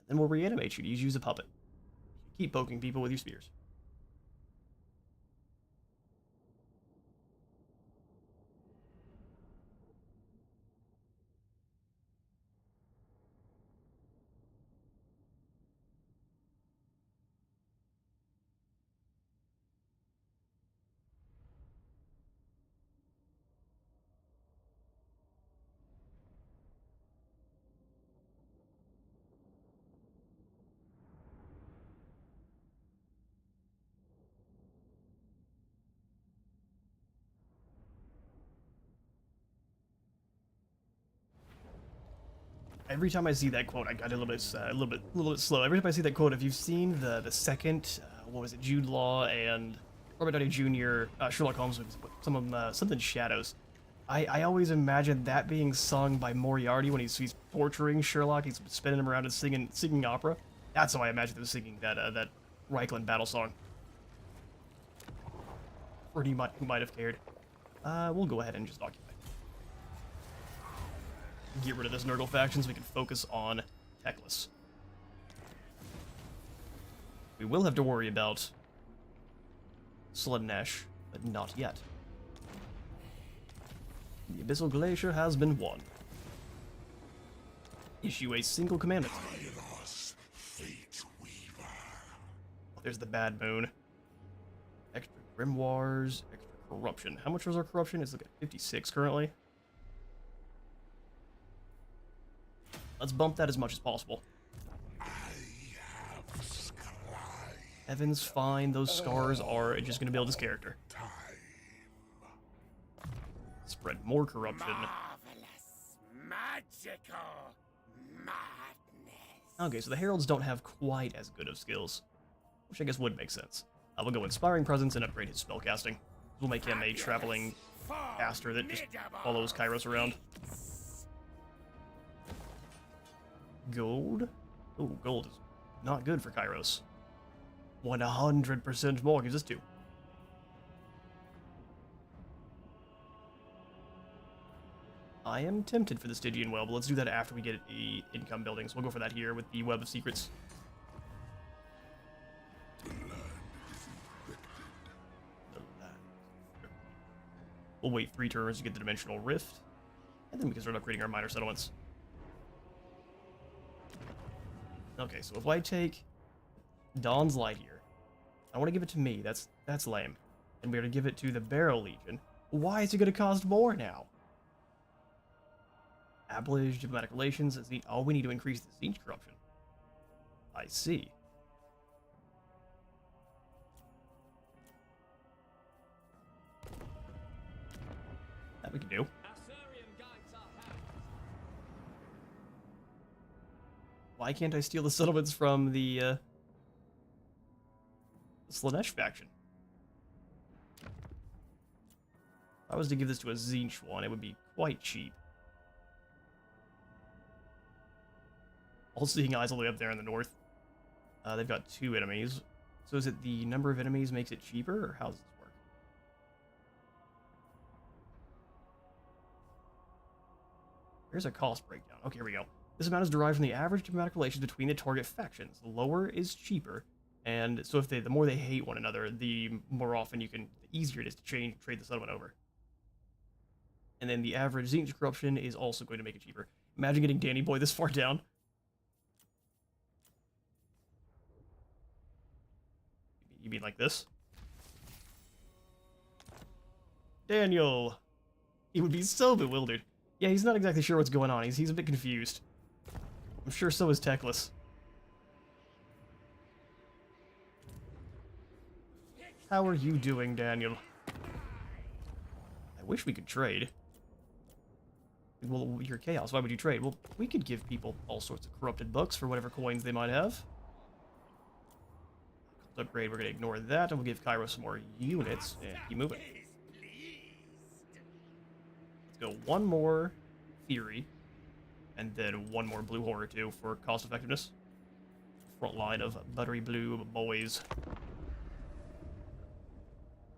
S2: And then we'll reanimate you to use a puppet. Keep poking people with your spears. Every time I see that quote, I got a little bit slow. Every time I see that quote, if you've seen the second, what was it, Jude Law and Robert Downey Jr., Sherlock Holmes with some of them, something Shadows. I always imagine that being sung by Moriarty when he's torturing Sherlock. He's spinning him around and singing opera. That's how I imagine them singing that Reichland battle song. For who might have cared. We'll go ahead and just occupy. get rid of this Nurgle faction so we can focus on Teclis. We will have to worry about Slaanesh, but not yet. The Abyssal Glacier has been won. Issue a single commandment.
S1: Kairos, fate weaver.
S2: Oh, there's the Bad Moon. Extra Grimoires, extra Corruption. How much was our Corruption? It's like at 56 currently. Let's bump that as much as possible.
S1: I have scribed
S2: Evan's fine. Those scars are just going to build his character.
S1: time.
S2: Spread more corruption.
S3: Marvelous, magical madness.
S2: Okay, so the Heralds don't have quite as good of skills, which I guess would make sense. We'll go Inspiring Presence and upgrade his spellcasting. We'll make him a traveling caster that just follows Kairos around. Gold? Oh, gold is not good for Kairos. 100% more gives us 2. I am tempted for the Stygian Well, but let's do that after we get the income buildings. We'll go for that here with the Web of Secrets. We'll wait 3 turns to get the Dimensional Rift, and then we can start upgrading our minor settlements. Okay, so if I take Dawn's Light here, I want to give it to me. That's lame. And we're going to give it to the Barrow Legion. Why is it going to cost more now? Ablage, diplomatic relations. Oh, we need to increase the Tzeentch corruption. I see. That we can do. Why can't I steal the settlements from the Slaanesh faction? If I was to give this to a Tzeentch one, it would be quite cheap. All-Seeing Eyes all the way up there in the north. They've got 2 enemies. So is it the number of enemies makes it cheaper, or how does this work? Here's a cost breakdown. Okay, here we go. This amount is derived from the average diplomatic relations between the target factions. The lower is cheaper, and so if the more they hate one another, the more often the easier it is to trade the settlement over. And then the average Tzeentch corruption is also going to make it cheaper. Imagine getting Danny Boy this far down. You mean like this? Daniel! He would be so bewildered. Yeah, he's not exactly sure what's going on. He's a bit confused. I'm sure so is Teclis. How are you doing, Daniel? I wish we could trade. Well, you're Chaos. Why would you trade? Well, we could give people all sorts of corrupted books for whatever coins they might have. Upgrade, we're going to ignore that, and we'll give Kairos some more units, and keep moving. Let's go 1 more Theory, and then 1 more Blue Horror, too, for cost effectiveness. Front line of buttery blue boys.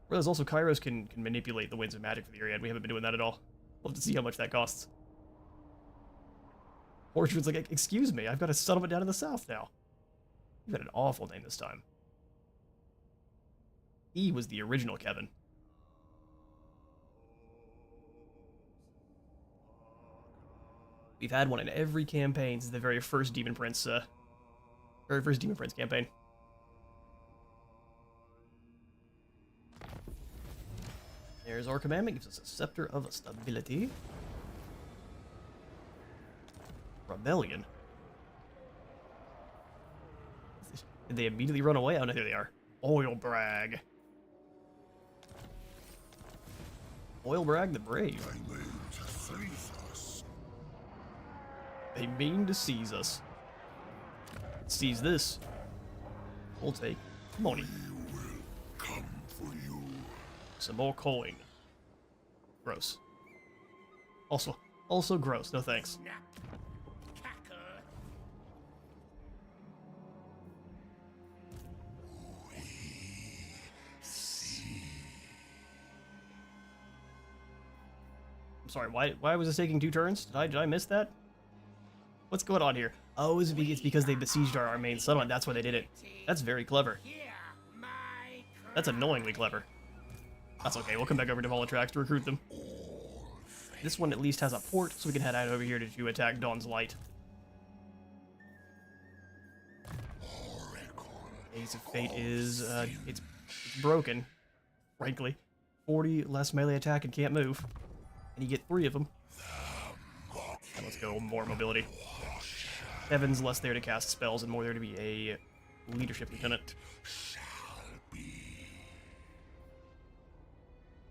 S2: Whereas also Kairos can manipulate the winds of magic for the area, and we haven't been doing that at all. We'll have to see how much that costs. Orchard's like, excuse me, I've got a settlement down in the south now. You've got an awful name this time. He was the original Kevin. We've had one in every campaign since the very first Demon Prince, campaign. There's our commandment, gives us a Scepter of Stability. Rebellion. Did they immediately run away? Oh no, here they are. Oil Brag. Oil Brag the Brave.
S1: They mean to seize us.
S2: They mean to seize us. Seize this. We'll take money.
S1: We will come for you.
S2: Some more coin. Gross. Also gross. No thanks.
S3: Snap. Cackle.
S2: I'm sorry, why was this taking 2 turns? Did I miss that? What's going on here? Oh, it's because they besieged our main settlement. That's why they did it. That's very clever. That's annoyingly clever. That's okay. We'll come back over to Volatrax to recruit them. This one at least has a port, so we can head out over here to attack Dawn's Light. Ace of Fate is, it's broken, frankly. 40 less melee attack and can't move. And you get 3 of them. And let's go, more mobility. Evan's less there to cast spells and more there to be a leadership lieutenant.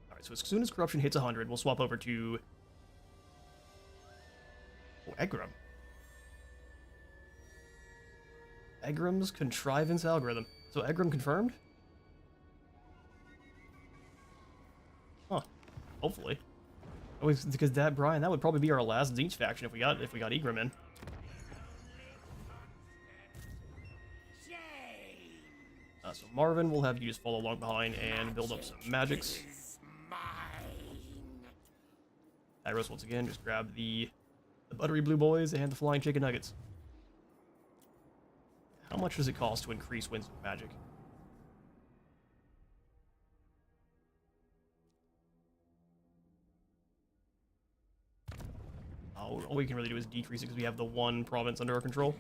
S2: Alright, so as soon as corruption hits 100, we'll swap over to... Oh, Egram. Egram's contrivance algorithm. So Egram confirmed? Huh. Hopefully. Because that, Brian, that would probably be our last Tzeentch faction if we got Egram in. So Marvin will have you just follow along behind and build up some magics. Kairos once again, just grab the buttery blue boys and the flying chicken nuggets. How much does it cost to increase winds of magic? All we can really do is decrease it because we have the 1 province under our control.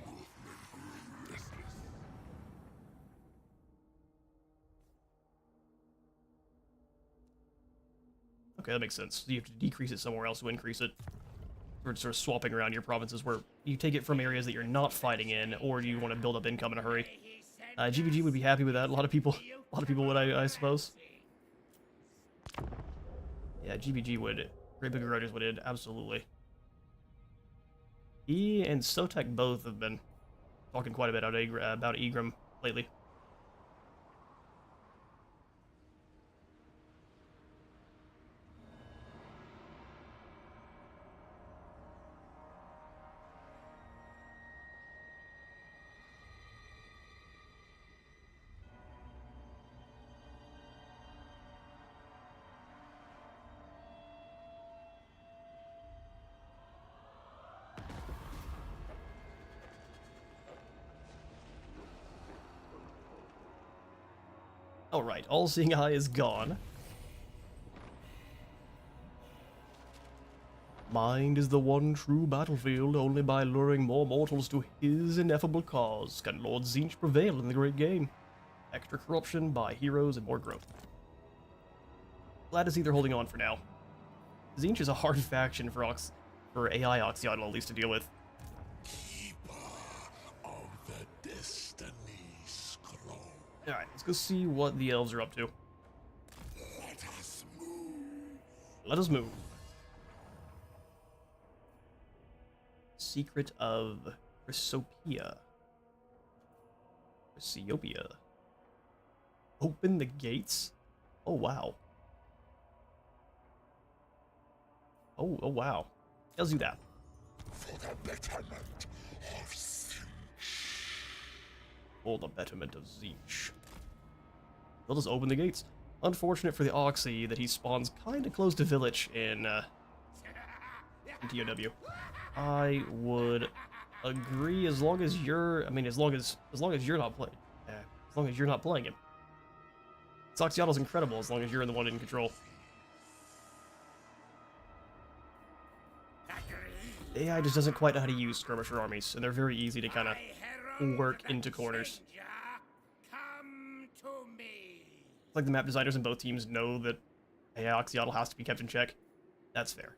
S2: Okay, that makes sense. So you have to decrease it somewhere else to increase it. Or sort of swapping around your provinces where you take it from areas that you're not fighting in, or do you want to build up income in a hurry? GVG would be happy with that. A lot of people would, I suppose. Yeah, GVG would. Great Big Grenadiers would, absolutely. He and Sotek both have been talking quite a bit about Egram lately. Alright, All-Seeing Eye is gone. Mind is the one true battlefield. Only by luring more mortals to his ineffable cause can Lord Tzeentch prevail in the great game. Extra corruption by heroes and more growth. Glad to see they're holding on for now. Tzeentch is a hard faction for AI Oxyotl at least to deal with. Alright, let's go see what the elves are up to.
S1: Let us move.
S2: Let us move. Secret of Chrysopia. Chrysopia. Open the gates? Oh, wow. Oh, wow. Let's do that.
S1: For the betterment of Tzeentch.
S2: For the betterment of Tzeentch. They'll just open the gates. Unfortunate for the Oxy that he spawns kind of close to Village in TOW. I would agree as long as you're, as long as you're not playing, as long as you're not playing him. Oxyottl's incredible as long as you're the one in control. AI just doesn't quite know how to use skirmisher armies, and they're very easy to kind of work into corners. It's like the map designers in both teams know that AI Oxyotl has to be kept in check. That's fair.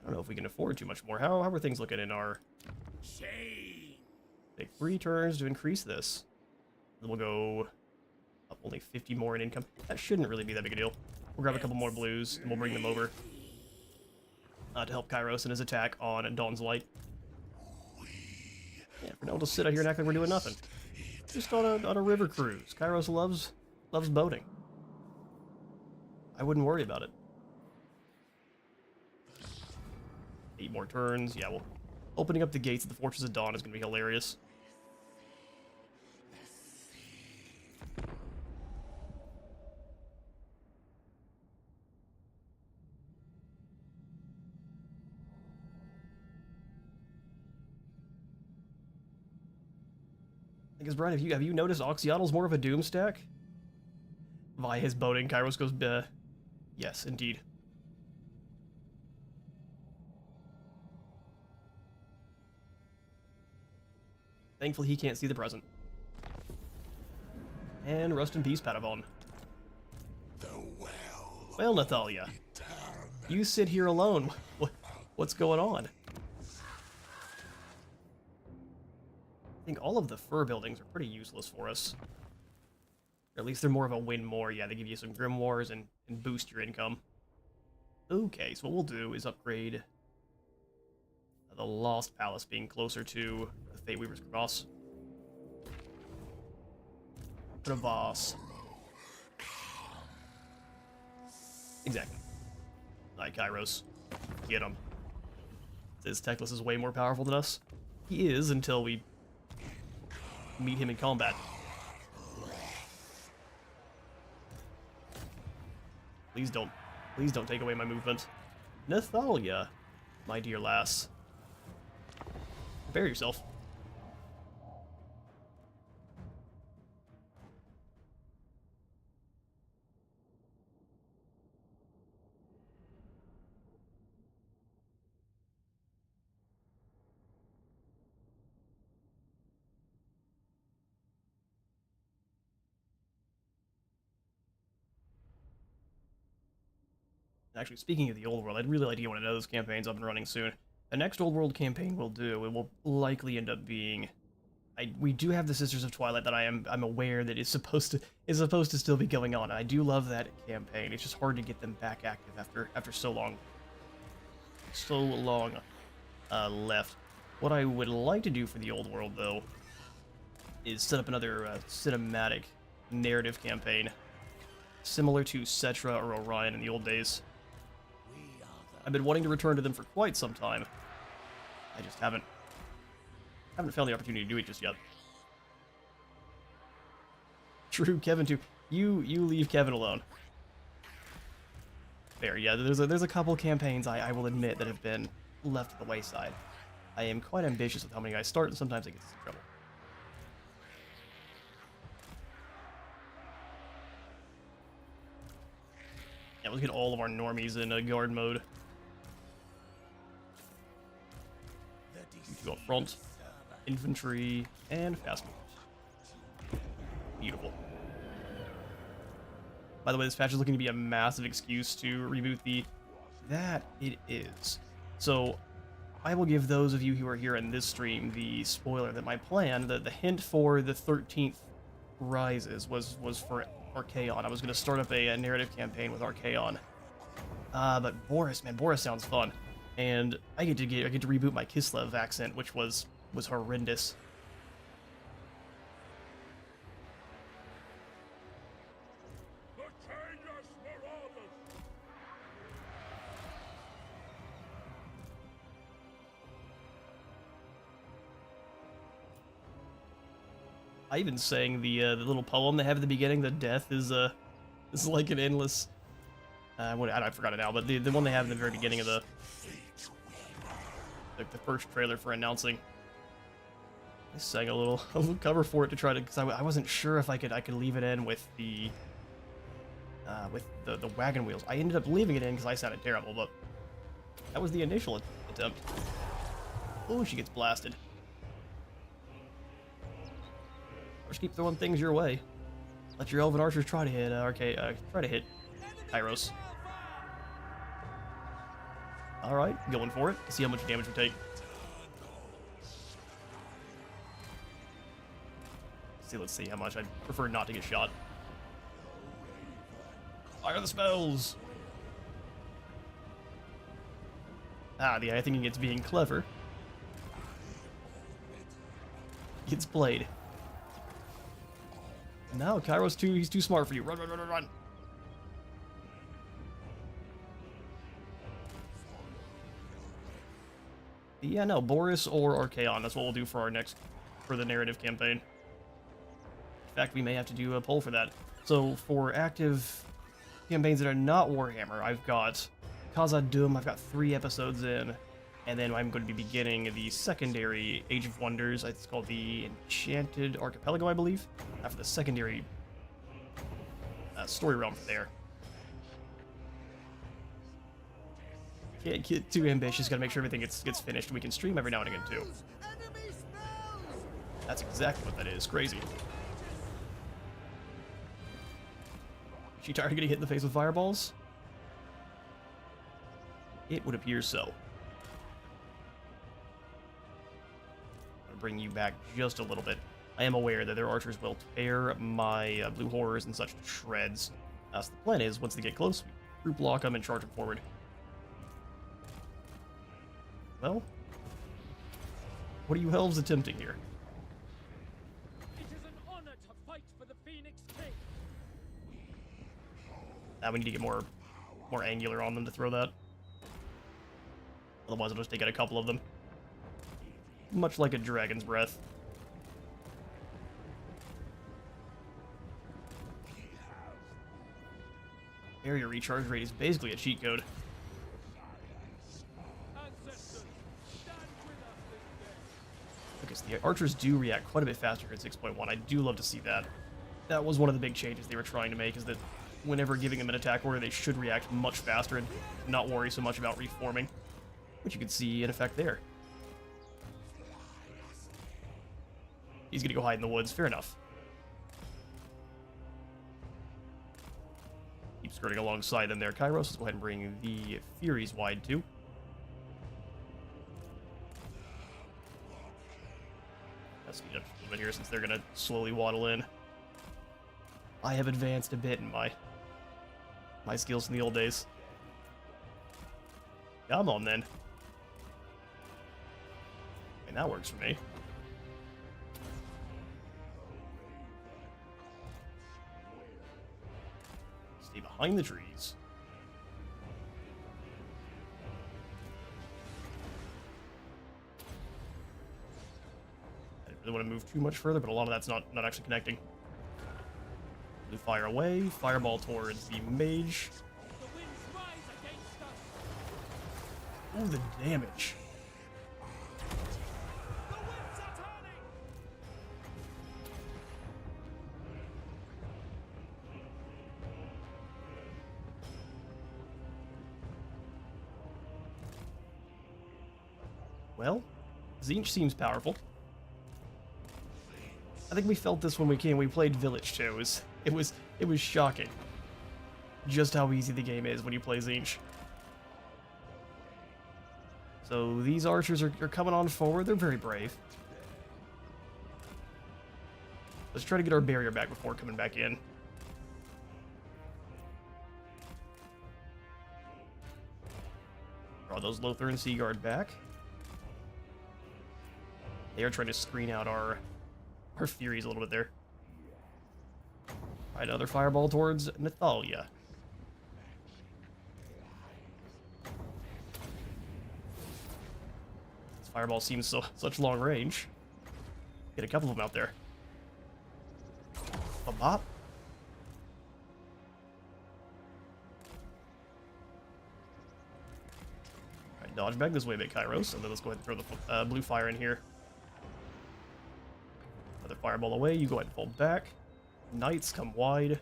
S2: I don't know if we can afford too much more. How are things looking in our... Take 3 turns to increase this. Then we'll go up only 50 more in income. That shouldn't really be that big a deal. We'll grab a couple more blues, and we'll bring them over to help Kairos in his attack on Dawn's Light. Yeah, for now we'll just sit out here and act like we're doing nothing. Just on a river cruise. Kairos loves boating. I wouldn't worry about it. 8 more turns. Yeah, well, opening up the gates of the Fortress of Dawn is going to be hilarious. Because Brian, have you noticed Oxyonal's more of a doom stack? Via his boating, Kairos goes, yes, indeed. Thankfully, he can't see the present. And rest in peace, Patavon. Well, Nathalia, you sit here alone. What's going on? I think all of the fur buildings are pretty useless for us. Or at least they're more of a win more. Yeah, they give you some grimoires and boost your income. Okay, so what we'll do is upgrade the Lost Palace being closer to the Fate Weaver's Crevasse. Crevasse. Exactly. Like Kairos. Get him. This Teclis is way more powerful than us. He is until we meet him in combat. Please don't take away my movement. Nathalia, my dear lass. Prepare yourself. Actually, speaking of the old world, I'd really like to get one of those campaigns up and running soon. The next old world campaign we'll do, it will likely end up being. We do have the Sisters of Twilight that I'm aware that is supposed to still be going on. I do love that campaign. It's just hard to get them back active after so long left. What I would like to do for the old world though is set up another cinematic narrative campaign similar to Cetra or Orion in the old days. I've been wanting to return to them for quite some time. I just haven't found the opportunity to do it just yet. True, Kevin too. You leave Kevin alone. Fair, yeah. There's a couple campaigns I will admit that have been left to the wayside. I am quite ambitious with how many I start, and sometimes it gets in trouble. Yeah, let's get all of our normies in guard mode. Go up front, infantry, and fast movers. Beautiful. By the way, this patch is looking to be a massive excuse to reboot the... That it is. So, I will give those of you who are here in this stream the spoiler that my plan, the hint for the 13th Rises was for Archaon. I was going to start up a narrative campaign with Archaon. But Boris, man, Boris sounds fun. And I get to reboot my Kislev accent, which was horrendous. I even sang the little poem they have at the beginning. The death is like an endless. I forgot it now, but the one they have in the very beginning of the first trailer for announcing. I sang a little cover for it to try to, because I wasn't sure if I could leave it in with the wagon wheels. I ended up leaving it in because I sounded terrible, but that was the initial attempt. Oh, she gets blasted. Just keep throwing things your way. Let your elven archers try to hit Kairos. All right, going for it. See how much damage we take. Let's see how much. I'd prefer not to get shot. Fire the spells. I think it's being clever. Gets played. No, Kairos he's too smart for you. Run, run, run, run, run. Yeah, no, Boris or Archaon. That's what we'll do for the narrative campaign. In fact, we may have to do a poll for that. So, for active campaigns that are not Warhammer, I've got Khazad Dûm, I've got 3 episodes in, And then I'm going to be beginning the secondary Age of Wonders. It's called the Enchanted Archipelago, I believe. After the secondary story realm from there. Can't get too ambitious. Gotta make sure everything gets finished. We can stream every now and again too. That's exactly what that is. Crazy. Is she tired of getting hit in the face with fireballs? It would appear so. I'm gonna bring you back just a little bit. I am aware that their archers will tear my blue horrors and such to shreds. So the plan is, once they get close, we group lock them and charge them forward. Well, what are you elves attempting here?
S3: It is an honor to fight for the Phoenix King.
S2: We need to get more angular on them to throw that. Otherwise, I'll just take out a couple of them. Much like a dragon's breath. Area recharge rate is basically a cheat code. Okay, so the archers do react quite a bit faster at 6.1. I do love to see that. That was one of the big changes they were trying to make, is that whenever giving them an attack order, they should react much faster and not worry so much about reforming. Which you can see in effect there. He's gonna go hide in the woods, fair enough. Keep skirting alongside them there, Kairos. Let's go ahead and bring the Furies wide too. Let's speed up a little bit here since they're gonna slowly waddle in. I have advanced a bit in my skills from the old days. Come on then. I mean, that works for me. Stay behind the trees. I didn't really want to move too much further, but a lot of that's not actually connecting. Blue fire away, fireball towards the mage.
S3: The winds rise against us.
S2: Oh, the damage.
S3: The winds are turning.
S2: Well, Tzeentch seems powerful. I think we felt this when we played Village too. It was shocking just how easy the game is when you play Tzeentch. So these archers are coming on forward. They're very brave. Let's try to get our barrier back before coming back in. Draw those Lothar and Seaguard back. They are trying to screen out our Furies a little bit there. Alright, another fireball towards Nathalia. This fireball seems such long range. Get a couple of them out there. A bop. Alright, dodge back this way a bit, Kairos, and then let's go ahead and throw the blue fire in here. Another fireball away, you go ahead and fall back. Knights come wide.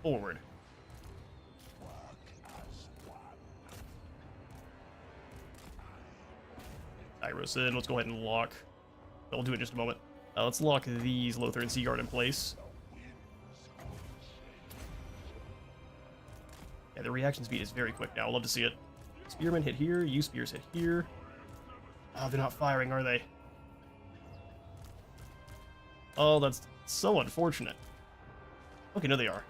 S2: Forward. Kairos in, let's go ahead and lock. I'll do it in just a moment. Let's lock these Lothar and Seaguard in place. Yeah, the reaction speed is very quick now. I love to see it. Spearmen hit here, you spears hit here. Oh, they're not firing, are they? Oh, that's so unfortunate. Okay, no, they are.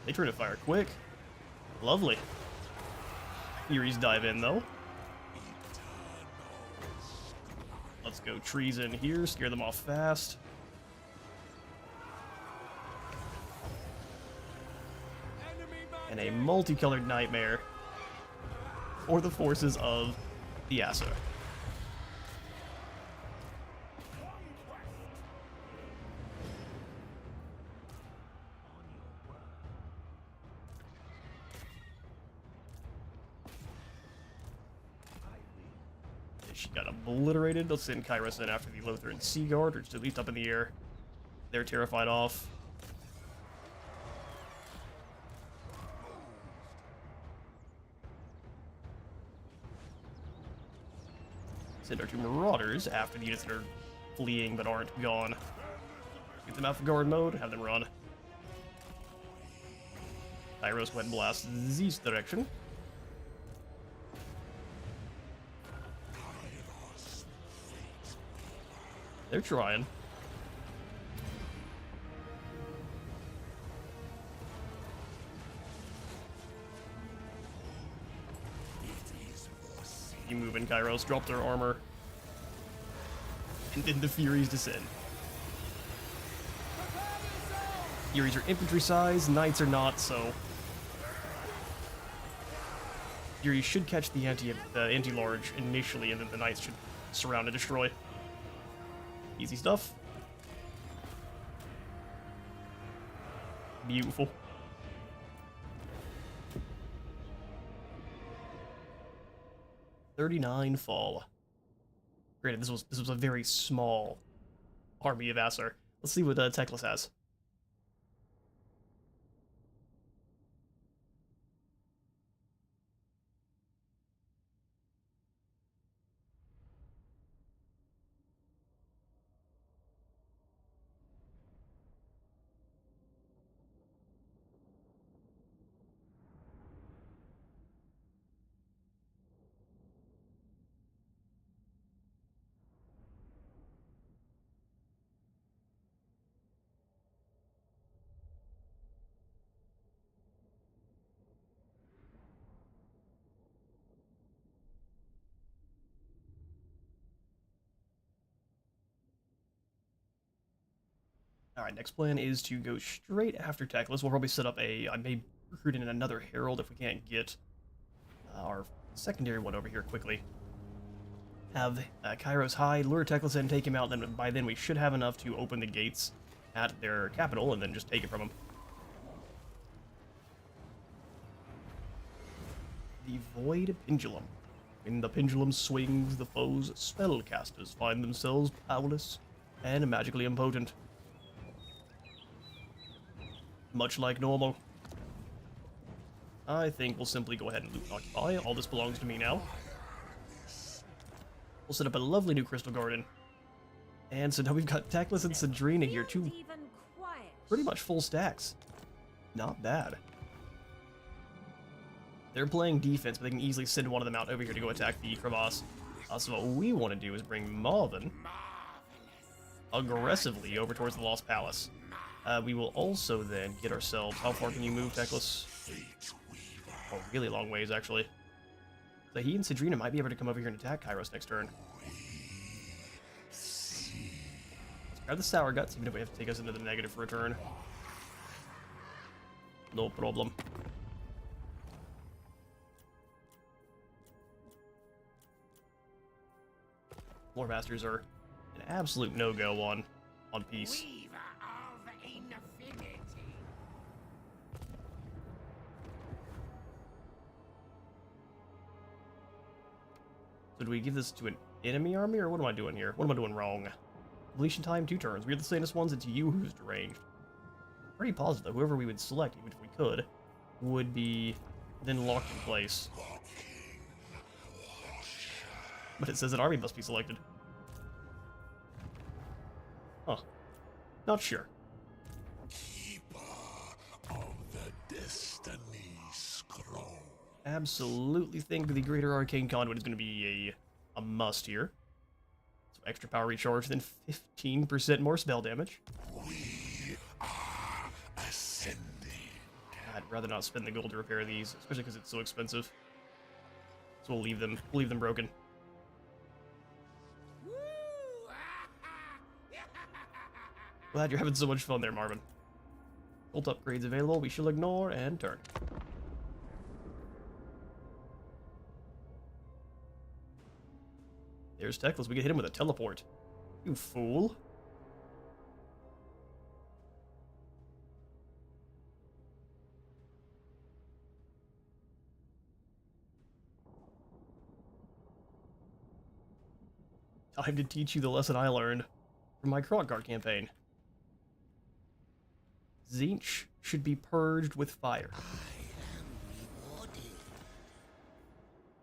S2: They try to fire quick. Lovely. Furies dive in, though. Let's go trees in here, scare them off fast. And a multicolored nightmare for the forces of the Asa. She got obliterated. Let's send Kairos in after the Lothar Sea Guard, or just at least up in the air. They're terrified off. Send our 2 Marauders after the units that are fleeing but aren't gone. Get them out for guard mode, have them run. Kairos went and blast this direction. They're trying. You move in, Kairos. Drop their armor. And then the Furies descend. Furies are infantry size, Knights are not, so... Furies should catch the anti-large initially, and then the Knights should surround and destroy. Easy stuff. Beautiful. $39 fall. Granted, this was a very small army of Asar. Let's see what Teclis has. Alright, next plan is to go straight after Teclis. We'll probably set up I may recruit in another Herald if we can't get our secondary one over here quickly. Have Kairos hide, lure Teclis in, take him out, then by then we should have enough to open the gates at their capital and then just take it from them. The Void Pendulum. When the pendulum swings, the foe's spellcasters find themselves powerless and magically impotent. Much like normal. I think we'll simply go ahead and loot and occupy. All this belongs to me now. We'll set up a lovely new crystal garden. And so now we've got Teclis and Sandrina here, 2 pretty much full stacks. Not bad. They're playing defense, but they can easily send one of them out over here to go attack the crevasse. So what we want to do is bring Marvin aggressively over towards the Lost Palace. We will also then get ourselves... How far can you move, Teclis? Oh, really long ways, actually. So he and Sandrina might be able to come over here and attack Kairos next turn. Let's grab the Sour Guts, even if we have to take us into the negative for a turn. No problem. War Masters are an absolute no-go on peace. So do we give this to an enemy army, or what am I doing here? What am I doing wrong? Completion time, 2 turns. We're the sanest ones, it's you who's deranged. Pretty positive, whoever we would select, even if we could, would be then locked in place. But it says an army must be selected. Huh. Not sure.
S1: Keeper of the Destiny Scroll.
S2: Absolutely think the Greater Arcane Conduit is going to be a must here. So extra power recharge, then 15% more spell damage.
S1: We are ascending.
S2: I'd rather not spend the gold to repair these, especially because it's so expensive. So we'll leave them broken. Glad you're having so much fun there, Marvin. Bolt upgrades available, we shall ignore and turn. There's Teclis, we can hit him with a teleport. You fool. Time to teach you the lesson I learned from my Krogguard campaign. Tzeentch should be purged with fire.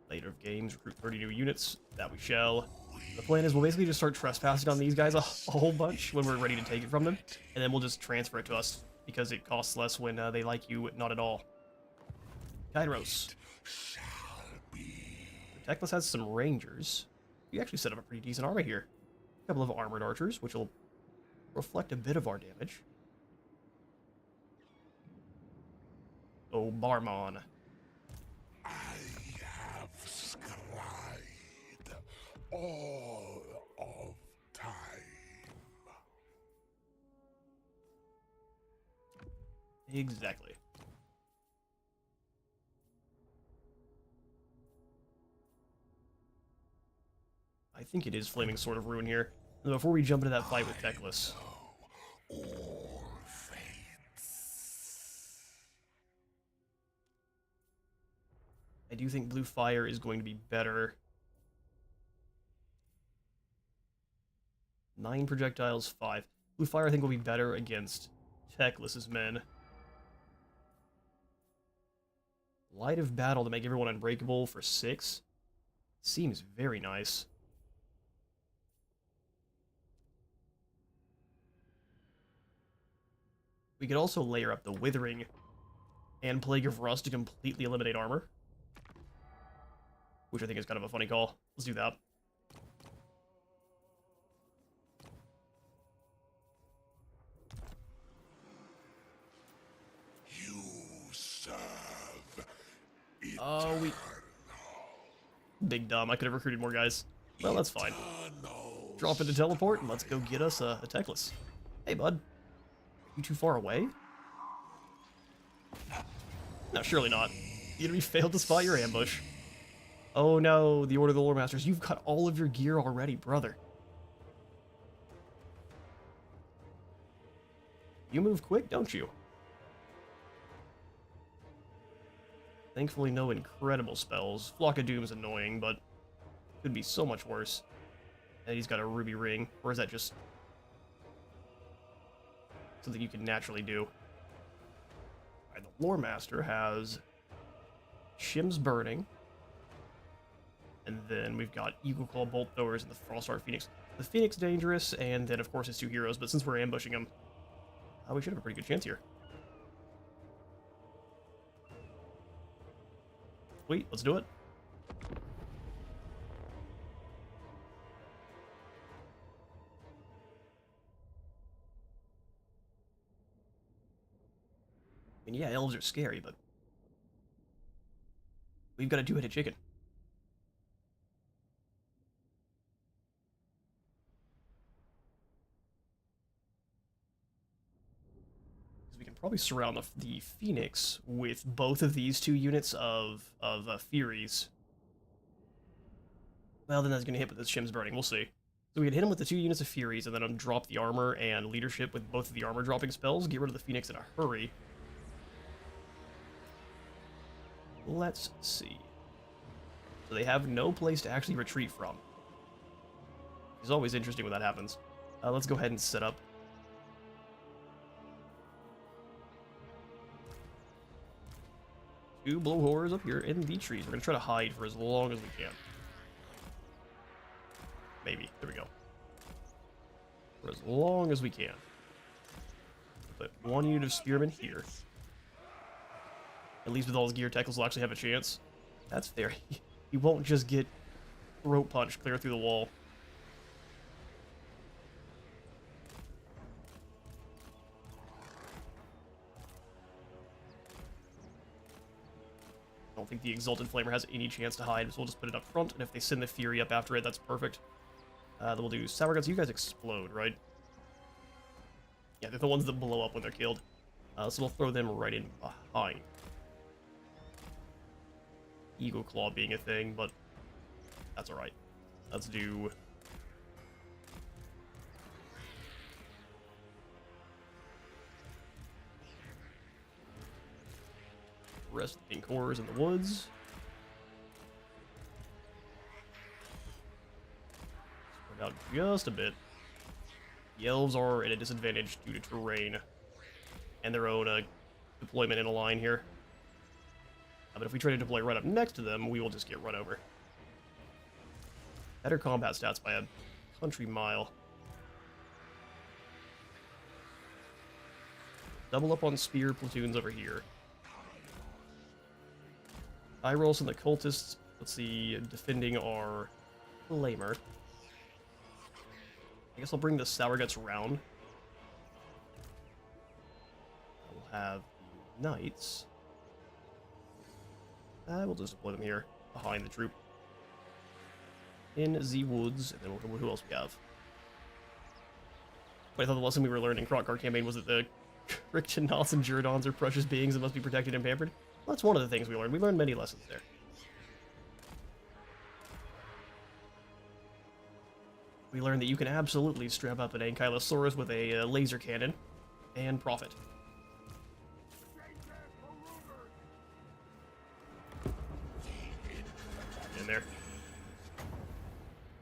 S2: Later of games, recruit 30 new units. That we shall. The plan is we'll basically just start trespassing on these guys a whole bunch when we're ready to take it from them, and then we'll just transfer it to us, because it costs less when they like you not at all. Kairos. Teclis has some rangers. We actually set up a pretty decent army here. A couple of armored archers, which will reflect a bit of our damage. Oh, Barmon.
S1: I have scried all of time.
S2: Exactly. I think it is Flaming Sword of Ruin here. And before we jump into that fight with Teclis.
S1: All fates.
S2: I do think Blue Fire is going to be better. 9 projectiles, 5. Blue Fire I think will be better against Teclis's men. Light of Battle to make everyone unbreakable for 6. Seems very nice. We could also layer up the Withering and Plague of Rust to completely eliminate armor, which I think is kind of a funny call. Let's do that.
S1: You serve
S2: Oh, Big dumb. I could have recruited more guys. Well, that's fine.
S1: eternal.
S2: Drop into teleport and let's go get us a Teclis. Hey, bud. You too far away? No, surely not. The enemy failed to spot your ambush. Oh no, the Order of the Lore Masters. You've got all of your gear already, brother. You move quick, don't you? Thankfully, no incredible spells. Flock of Doom's annoying, but could be so much worse. And he's got a ruby ring. Or is that just something you can naturally do? Alright, the Lore Master has Shim's Burning. And then we've got Eagle Claw Bolt Throwers and the Frostart Phoenix. The Phoenix dangerous, and then of course his 2 heroes, but since we're ambushing them, we should have a pretty good chance here. Wait, let's do it. I mean, yeah, elves are scary, but we've got a 2-headed chicken. Because we can probably surround the Phoenix with both of these 2 units of Furies. Well, then that's going to hit with the Shim's Burning. We'll see. So we can hit him with the 2 units of Furies, and then drop the armor and leadership with both of the armor dropping spells. Get rid of the Phoenix in a hurry. Let's see. So they have no place to actually retreat from. It's always interesting when that happens. Let's go ahead and set up. Two blowhorrors up here in the trees. We're going to try to hide for as long as we can. Maybe. There we go. For as long as we can. Put 1 unit of spearmen here. At least with all his gear, Teclis will actually have a chance. That's fair. He won't just get throat punched clear through the wall. I don't think the Exalted Flamer has any chance to hide, so we'll just put it up front, and if they send the Fury up after it, that's perfect. Then we'll do Sour Guts. You guys explode, right? Yeah, they're the ones that blow up when they're killed. So we'll throw them right in behind. Eagle Claw being a thing, but that's alright. Let's do... rest of the pink horrors in the woods. Spread out just a bit. The elves are at a disadvantage due to terrain and their own deployment in a line here. But if we try to deploy right up next to them, we will just get run over. Better combat stats by a country mile. Double up on spear platoons over here. Kairos and the cultists, let's see, defending our flamer. I guess I'll bring the Sour Guts round. We'll have the knights. We'll just deploy them here, behind the troop. In the woods, and then who else we have? But I thought the lesson we were learning in Krokgar campaign was that the Richten Knots and Juradons are precious beings that must be protected and pampered. Well, that's one of the things we learned. We learned many lessons there. We learned that you can absolutely strap up an Ankylosaurus with a laser cannon and profit. In there.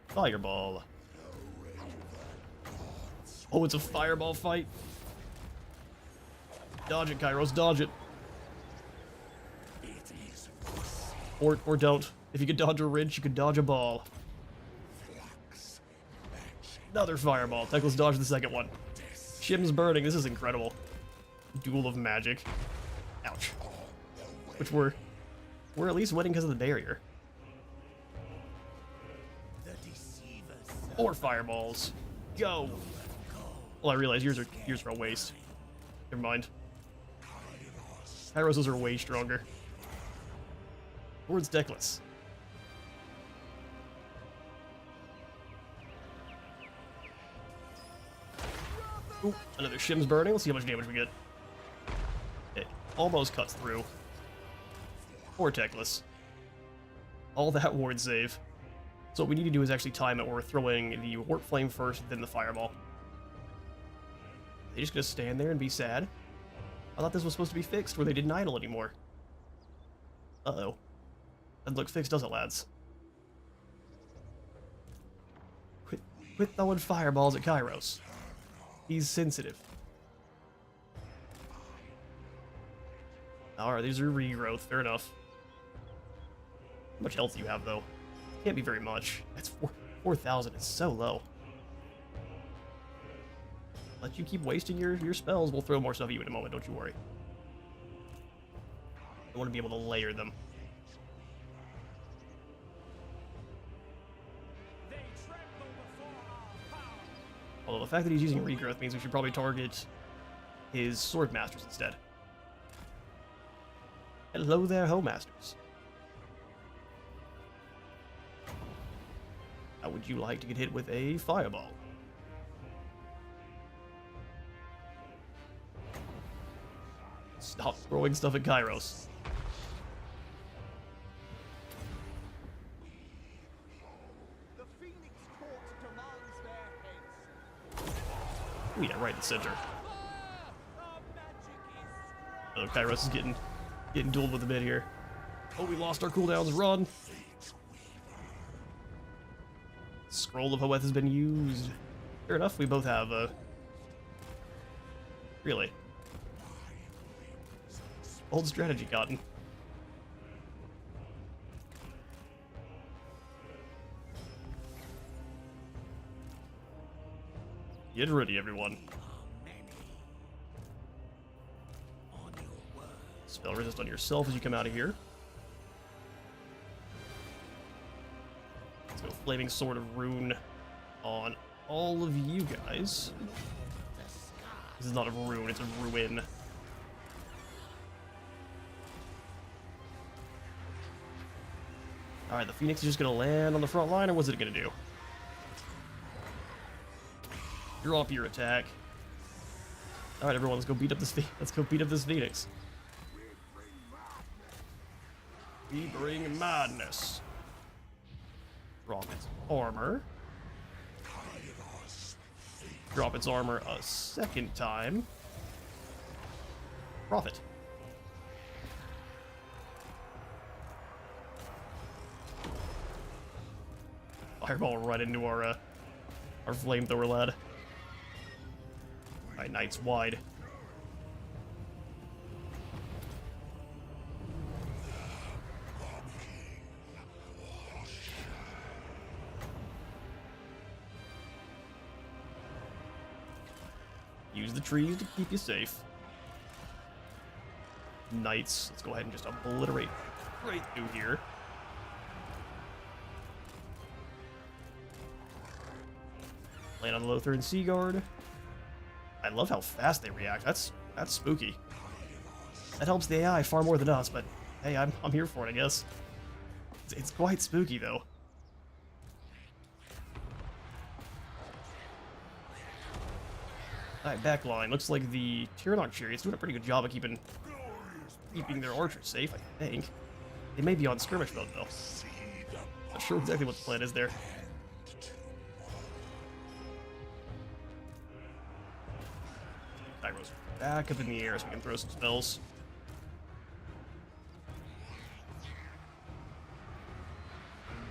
S2: Fireball. Oh, it's a fireball fight. Dodge it, Kairos, dodge it. Or don't. If you could dodge a ridge, you could dodge a ball. Another fireball. Teclis dodge the second one. Shim's burning. This is incredible. Duel of magic. Ouch. Which we're at least winning because of the barrier. Or fireballs. Go. Well, I realize yours are a waste. Never mind. Kairos' are way stronger. Towards Teclis. Ooh, another Shim's burning. Let's see how much damage we get. It almost cuts through. Poor Teclis. All that ward save. So what we need to do is actually time it where we're throwing the Warp Flame first, then the Fireball. They just gonna stand there and be sad? I thought this was supposed to be fixed where they didn't idle anymore. Uh-oh. Doesn't look fixed, does it, lads? Quit throwing fireballs at Kairos. He's sensitive. Alright, these are regrowth, fair enough. How much health do you have, though? Can't be very much. That's 4,000, it's so low. Let you keep wasting your spells, we'll throw more stuff at you in a moment, don't you worry. I want to be able to layer them. Although the fact that he's using regrowth means we should probably target his sword masters instead. Hello there, Ho Masters. How would you like to get hit with a fireball? Stop throwing stuff at Kairos. Oh yeah, right in the center. Oh, Kairos is getting dueled with a bit here. Oh, we lost our cooldowns. Run! Scroll of Hoeth has been used. Fair enough, we both have really. Old strategy, Cotton. Get ready, everyone. Spell resist on yourself as you come out of here. Let's go Flaming Sword of Rune on all of you guys. This is not a rune, it's a ruin. Alright, the Phoenix is just gonna land on the front line, or what's it gonna do? Drop your attack. Alright, everyone, let's go beat up this Phoenix. We bring madness. Drop its armor. Drop its armor a second time. Profit. Fireball right into our Our flamethrower lad. Alright, knights wide. Use the trees to keep you safe. Knights, let's go ahead and just obliterate right through here. Land on the Lothar and Sea Guard. I love how fast they react. That's spooky. That helps the AI far more than us, but hey, I'm here for it, I guess. It's quite spooky though. Alright, backline. Looks like the Tyrannok Chariots doing a pretty good job of keeping their archers safe, I think. They may be on skirmish mode though. Not sure exactly what the plan is there. Kairos back up in the air so we can throw some spells.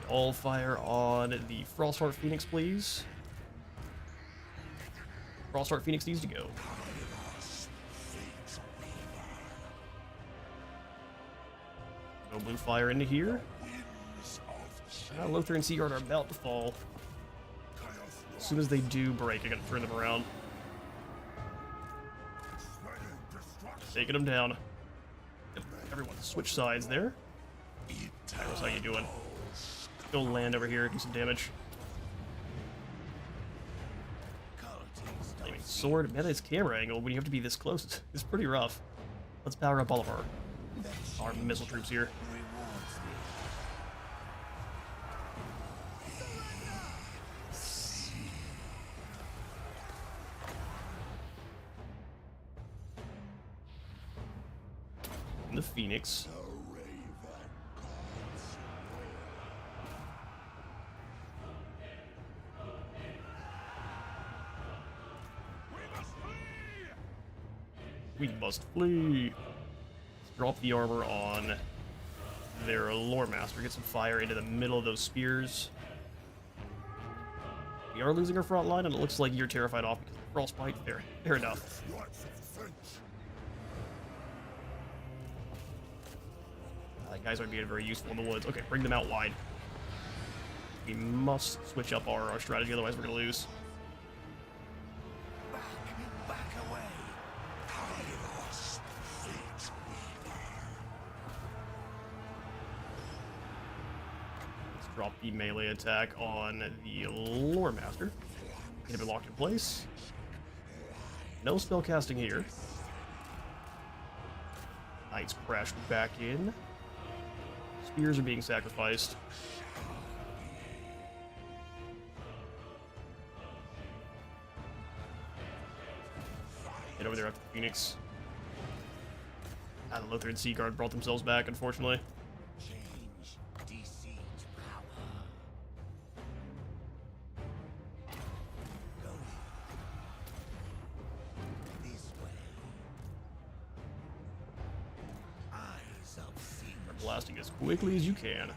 S2: All fire on the Frostheart Phoenix, please. Frostheart Phoenix needs to go. No blue fire into here. Lothar and Sea Guard are about to fall. As soon as they do break, I gotta turn them around. Taking them down. Yep, everyone switch sides there. Kairos, how you doing? Go land over here, do some damage. Flaming sword. Man, this camera angle when you have to be this close is pretty rough. Let's power up all of our missile troops here. And the Phoenix. We must flee. Let's drop the armor on their Lore Master. Get some fire into the middle of those spears. We are losing our front line, and it looks like you're terrified off because of the frostbite. Fair enough. Guys might be very useful in the woods. Okay, bring them out wide. We must switch up our strategy, otherwise we're going to lose.
S1: Back away. Kairos,
S2: Let's drop the melee attack on the Lore Master. Get him locked in place. No spell casting here. Knights crash back in. Spears are being sacrificed. Get over there after the Phoenix. The Lothar and Sea Guard brought themselves back, unfortunately.
S1: Change DC to power. Go this way. Eyes of Tzeentch.
S2: Blasting as quickly as you can.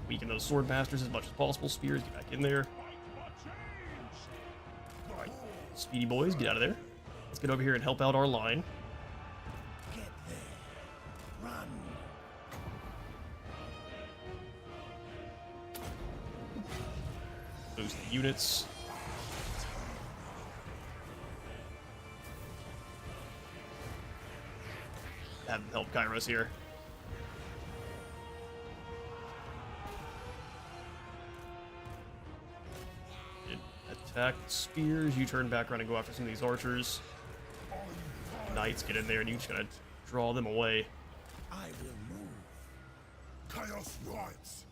S2: Weaken those sword masters as much as possible. Spears, get back in there. Alright, speedy boys, get out of there. Let's get over here and help out our line.
S1: Get there. Run.
S2: Boost the units. Have them help Kairos here. Attack spears. You turn back around and go after some of these archers. Knights, get in there, and you just gotta draw them away.
S1: I will move. Chaos rights.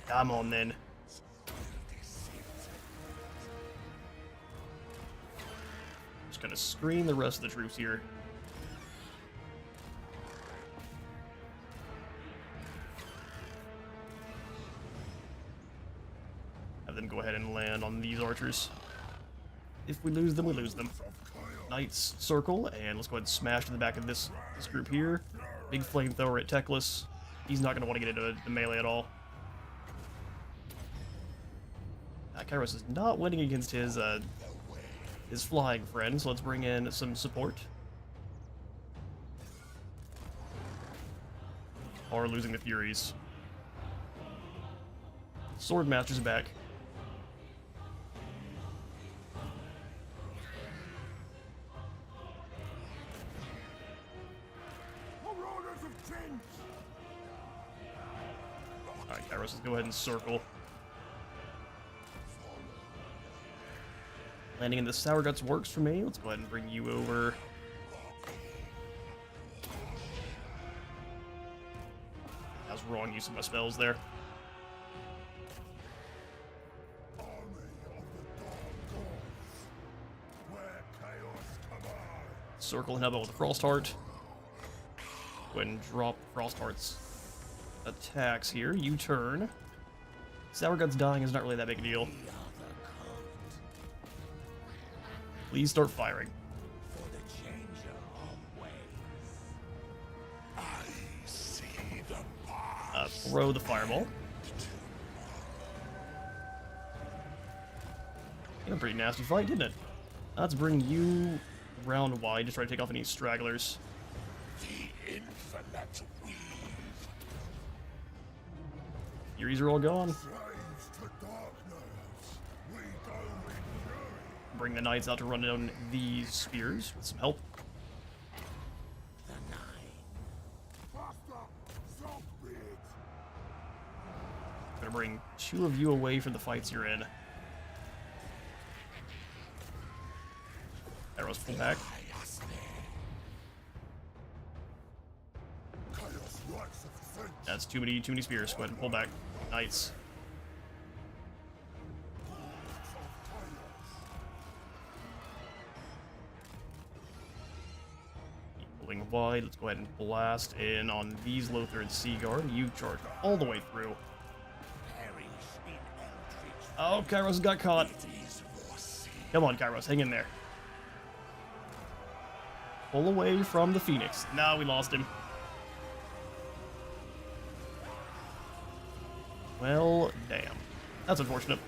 S2: Come on then. Just gonna screen the rest of the troops here. Have them go ahead and land on these archers. If we lose them, we lose them. Knights circle, and let's go ahead and smash to the back of this group here. Big flamethrower at Techless. He's not going to want to get into the melee at all. Kairos is not winning against his flying friend, so let's bring in some support. Are losing the Furies. Swordmaster's back. Alright, Kairos, let's go ahead and circle. Landing in the Sour Guts works for me. Let's go ahead and bring you over. I was wrong use of my spells there. Circle and elbow with the Frostheart. Go ahead and drop Frostheart's attacks here. U-turn. Sour Guts dying is not really that big a deal. Please start firing.
S1: For the changer of ways. I see the path.
S2: Throw the fireball. A pretty nasty fight, didn't it? Let's bring you round wide to try to take off any stragglers.
S1: The infinite weave.
S2: Furies are all gone.
S1: Slaves to darkness. We go in fury.
S2: Bring the knights out to run down these spears with some help.
S1: The nine. Faster. Saltbeard.
S2: Gonna bring two of you away from the fights you're in. Arrows pull back. That's too many spears. Go ahead and pull back. Knights. Keep pulling wide. Let's go ahead and blast in on these Lothar and Seaguard. You charge all the way through. Oh, Kairos got caught. Come on, Kairos, hang in there. Pull away from the Phoenix. Nah, we lost him. Well, damn. That's unfortunate.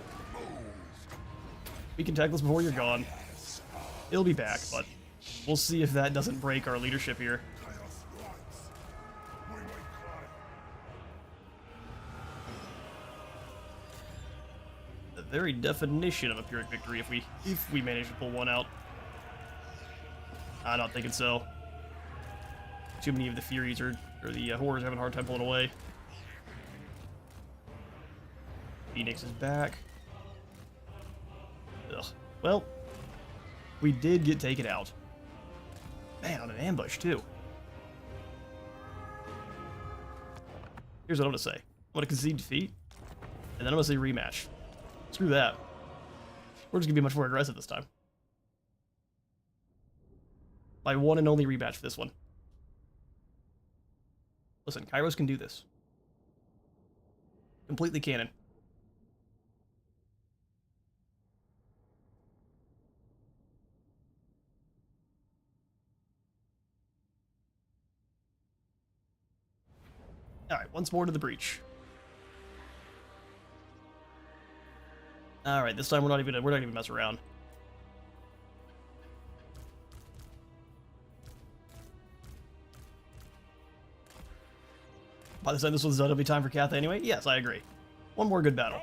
S2: We can tackle this before you're gone. It'll be back, but we'll see if that doesn't break our leadership here. The very definition of a Pyrrhic victory if we manage to pull one out. I'm not thinking so. Too many of the Furies or the Horrors having a hard time pulling away. Phoenix is back. Ugh. Well, we did get taken out. Man, on an ambush, too. Here's what I'm going to say. I'm going to concede defeat, and then I'm going to say rematch. Screw that. We're just going to be much more aggressive this time. My one and only rematch for this one. Listen, Kairos can do this. Completely canon. Alright, once more to the breach. Alright, this time we're not even messing around. By the time this one's done, it'll be time for Cathay anyway? Yes, I agree. One more good battle.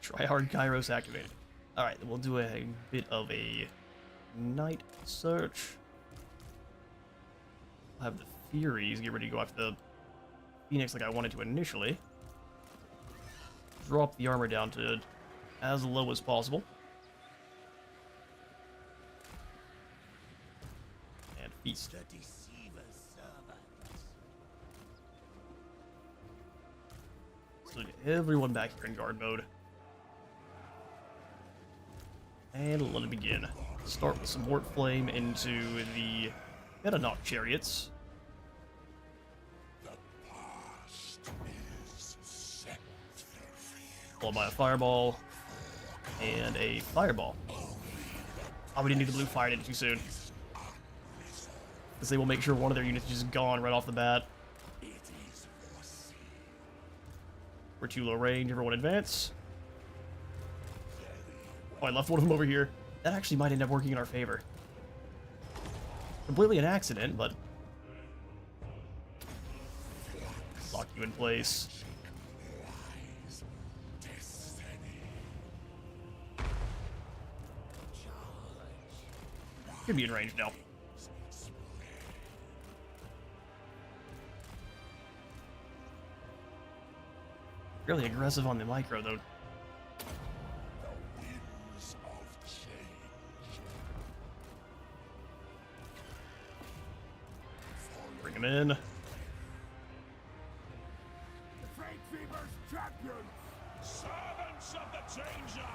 S2: Try hard Kairos activated. Alright, then we'll do a bit of a night search. I'll have the Furies get ready to go after the Phoenix like I wanted to initially. Drop the armor down to as low as possible. And Beast.
S4: The deceiver's servant.
S2: So everyone back here in guard mode. And let it begin. Start with some Wart Flame into the Meta-Knock chariots. Followed by a Fireball and a Fireball. Oh, we didn't need the blue fire in it too soon. Because they will make sure one of their units is just gone right off the bat. We're too low range, everyone advance. Oh, I left one of them over here. That actually might end up working in our favor. Completely an accident, but... Lock you in place. Could be in range now. Really aggressive on the micro, though. Bring him in.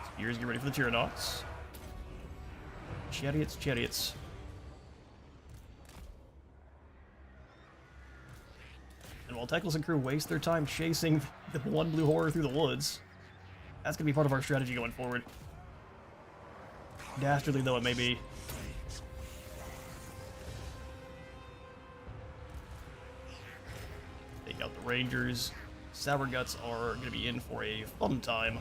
S2: Spears, get ready for the Tyrannauts. Chariots, chariots. And while Teclis and crew waste their time chasing the one blue horror through the woods, that's going to be part of our strategy going forward. Dastardly though it may be. Take out the Rangers. Sour Guts are going to be in for a fun time.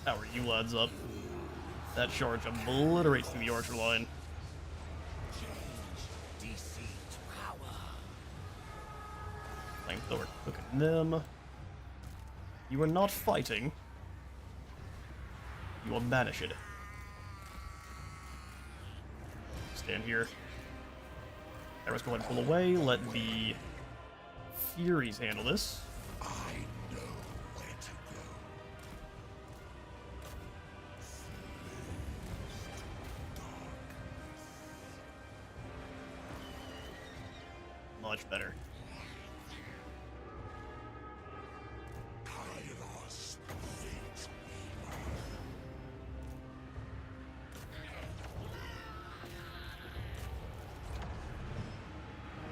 S2: Power you lads up. That charge obliterates through the archer line. Flamethrower cooking them. You are not fighting. You are banished. Stand here. Kairos, go ahead and pull away. Let the Furies handle this. Much better.
S1: Kairos.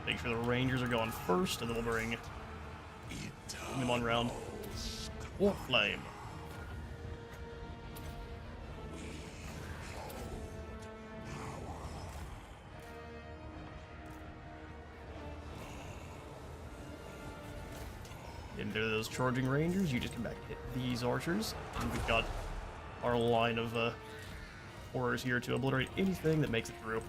S2: Make sure the Rangers are going first, and then we'll bring them on round. Wart Flame. Into those charging Rangers, you just come back and hit these archers, and we've got our line of horrors here to obliterate anything that makes it through.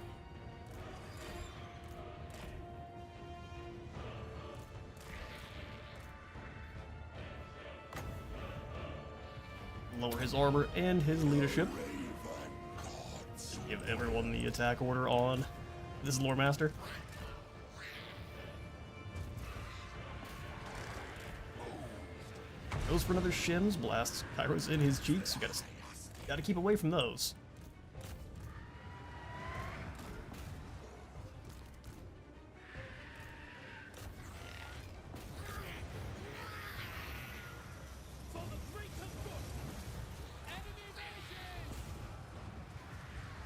S2: Lower his armor and his leadership. Give everyone the attack order on this Lore Master. Goes for another shims, blasts Kairos in his cheeks. You gotta keep away from those.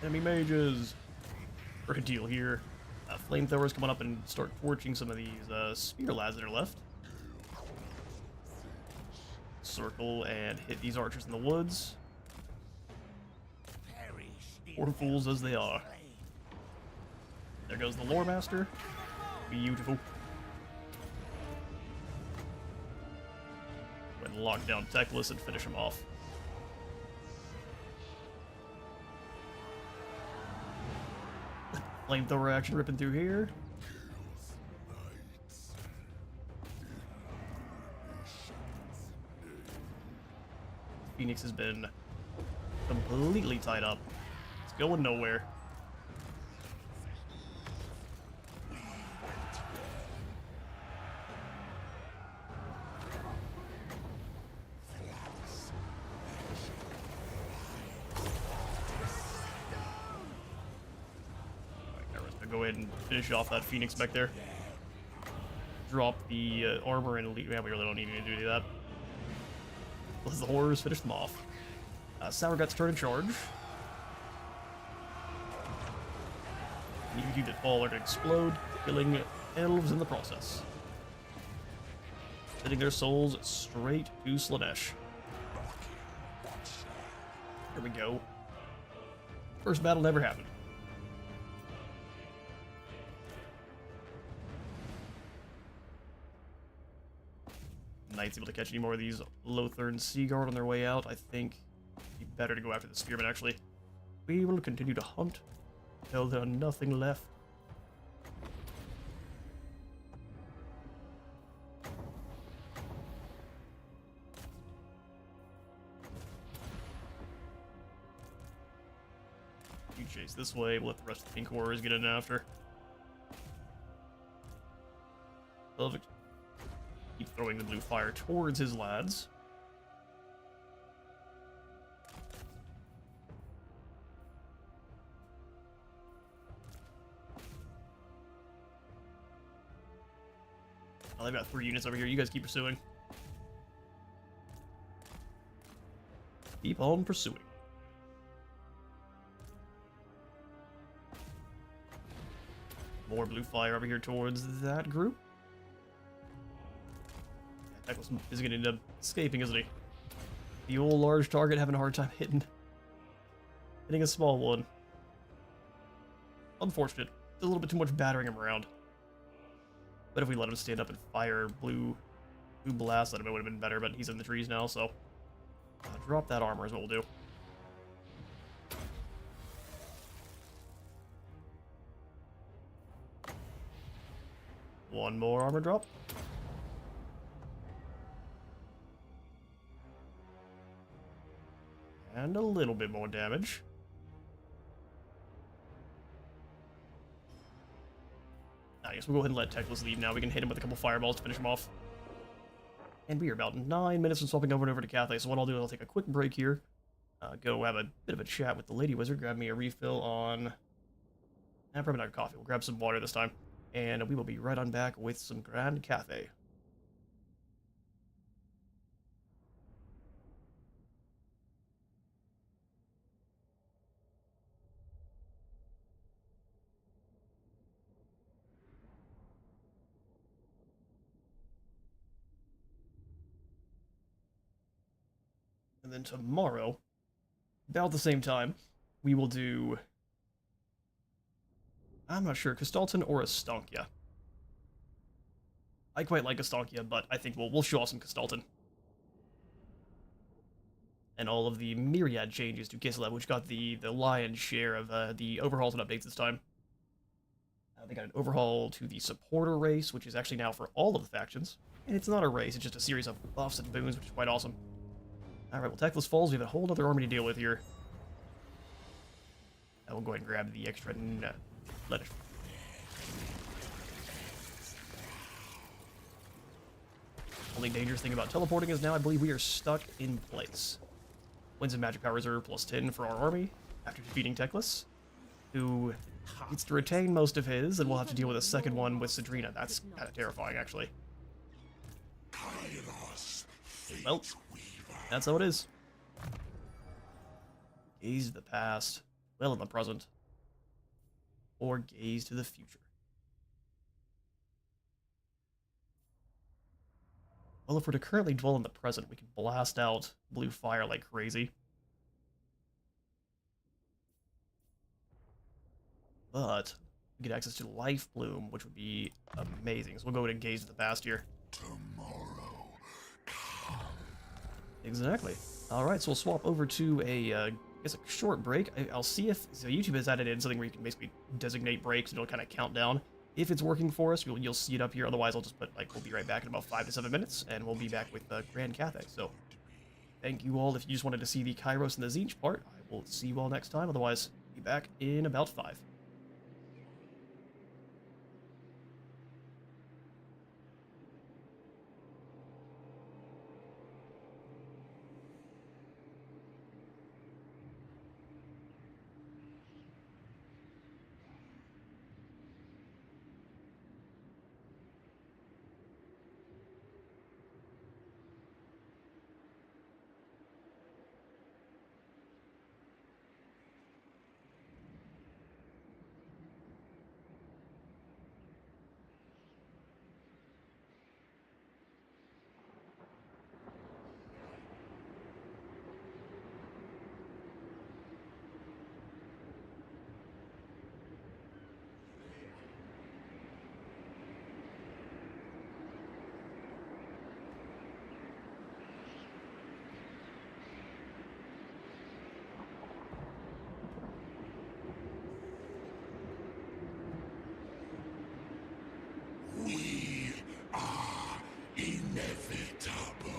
S2: Enemy mages! For a deal here. Flamethrowers coming up and start torching some of these spear lads that are left. Circle and hit these archers in the woods. Poor fools as they are. There goes the Lore Master. Beautiful. Go ahead and lock down Teclis and finish him off. Flamethrower action ripping through here. Phoenix has been completely tied up. It's going nowhere. Go ahead and finish off that Phoenix back there. Drop the armor and elite. Yeah, we really don't need to do that. Let the horrors finish them off. Sourgut's turn in charge. You that fall are to explode, killing elves in the process. Sending their souls straight to Slaanesh. Here we go. First battle never happened. Knight's able to catch any more of these Lothern Seaguard on their way out. I think it'd be better to go after the Spearmen, actually. We will continue to hunt until there are nothing left. You chase this way, we'll let the rest of the Pink Horrors get in after. Perfect. Keep throwing the blue fire towards his lads. Oh, they've got 3 units over here. You guys keep pursuing. Keep on pursuing. More blue fire over here towards that group. Tzeentch is going to end up escaping, isn't he? The old large target having a hard time hitting a small one. Unfortunate. There's a little bit too much battering him around. But if we let him stand up and fire blue blast at him, it would have been better, but he's in the trees now, so... drop that armor is what we'll do. One more armor drop. And a little bit more damage. I guess we'll go ahead and let Tzeentch leave now. We can hit him with a couple fireballs to finish him off. And we are about 9 minutes from swapping over to Cathay, so what I'll do is I'll take a quick break here. Go have a bit of a chat with the Lady Wizard, grab me a refill on... probably not coffee, we'll grab some water this time. And we will be right on back with some Grand Cathay. And then tomorrow, about the same time, we will do... I'm not sure, Kislev or Estancia. I quite like Estancia, but I think we'll show off some Kislev. And all of the myriad changes to Kislev, which got the lion's share of the overhauls and updates this time. They got an overhaul to the supporter race, which is actually now for all of the factions. And it's not a race, it's just a series of buffs and boons, which is quite awesome. Alright, well, Tzeentch falls. We have a whole other army to deal with here. I will go ahead and grab the extra letter. Only dangerous thing about teleporting is now I believe we are stuck in place. Wins and magic power reserve plus 10 for our army after defeating Tzeentch, who gets to retain most of his, and we'll have to deal with a second one with Sadrina. That's kind of terrifying, actually.
S1: Kairos,
S2: Well, that's how it is. Gaze to the past, well in the present, or gaze to the future. Well, if we're to currently dwell in the present, we can blast out blue fire like crazy. But we get access to Life Bloom, which would be amazing. So we'll go ahead and gaze to the past here.
S1: tomorrow come.
S2: Exactly. All right, so we'll swap over to I guess a short break. I'll see if so YouTube has added in something where you can basically designate breaks and it'll kind of count down. If it's working for us, you'll see it up here. Otherwise, I'll just put like we'll be right back in about 5 to 7 minutes, and we'll be back with Grand Cathay. So, thank you all. If you just wanted to see the Kairos and the Tzeentch part, I we'll see you all next time. Otherwise, be back in about 5.
S1: We are inevitable.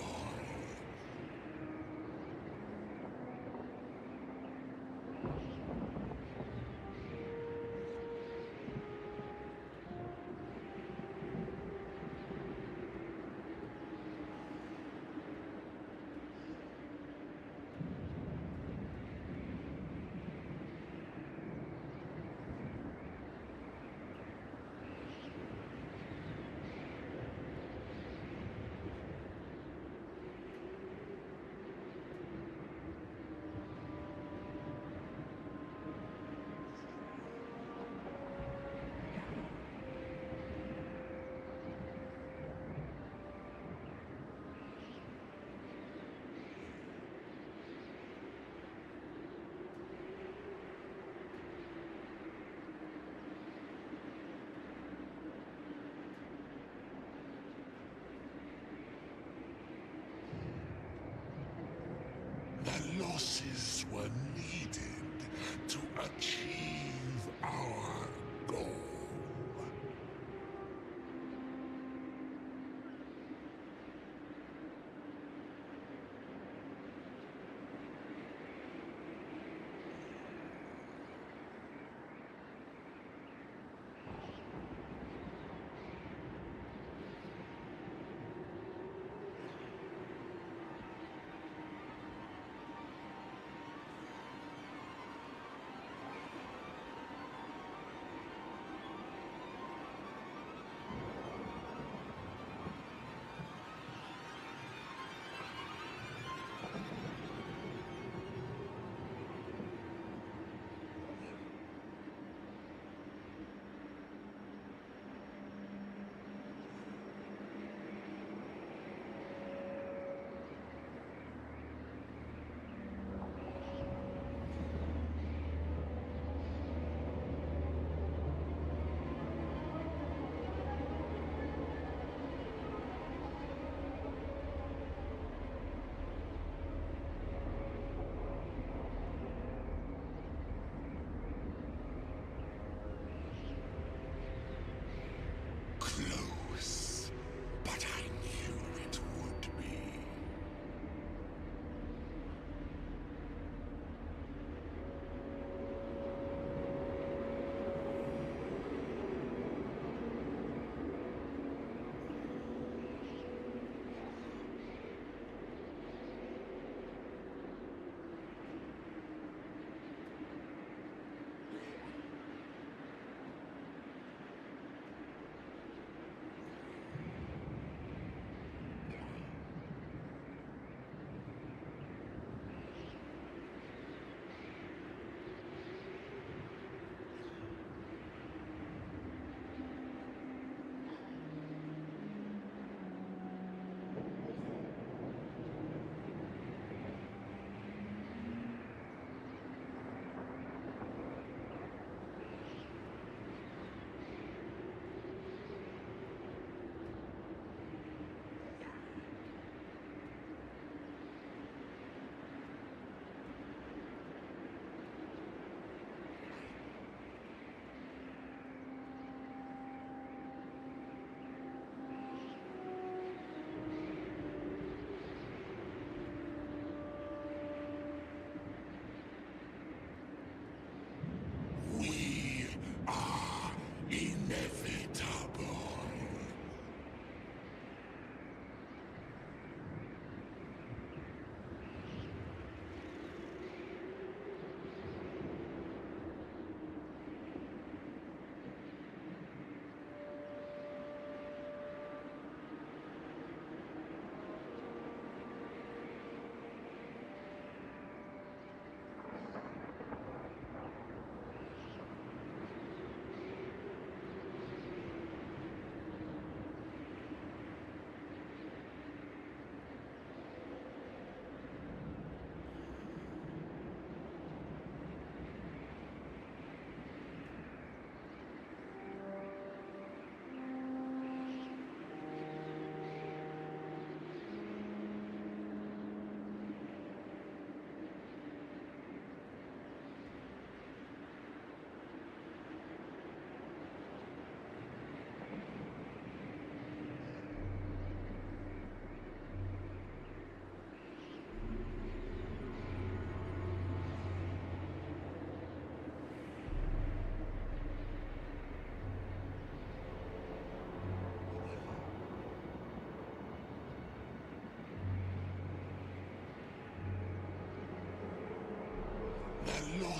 S1: The losses were needed to achieve our goal.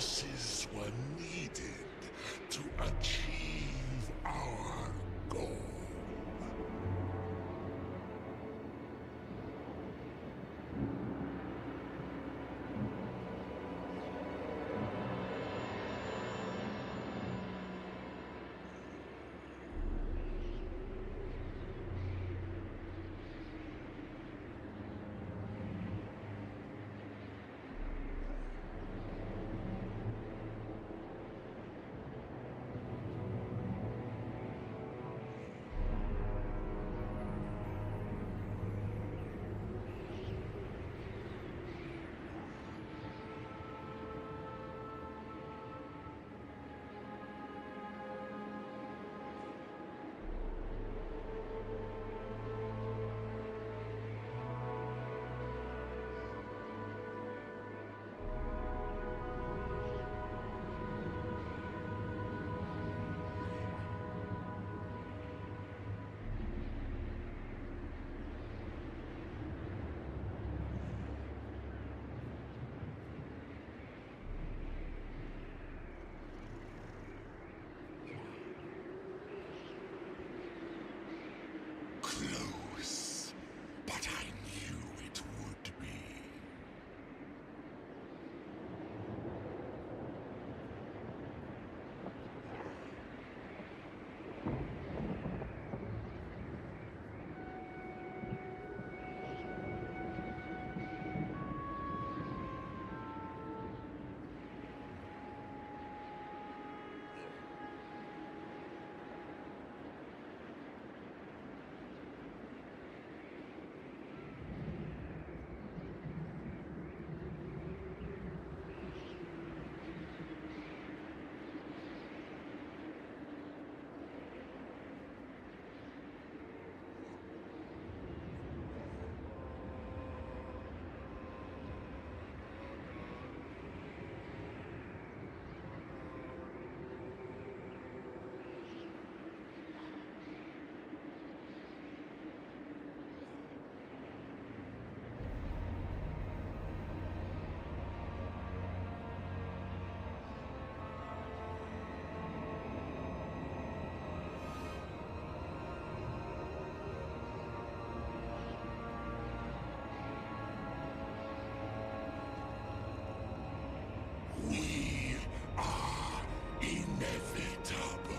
S1: forces were needed to achieve our goal. Close, but I knew it would be. We are inevitable.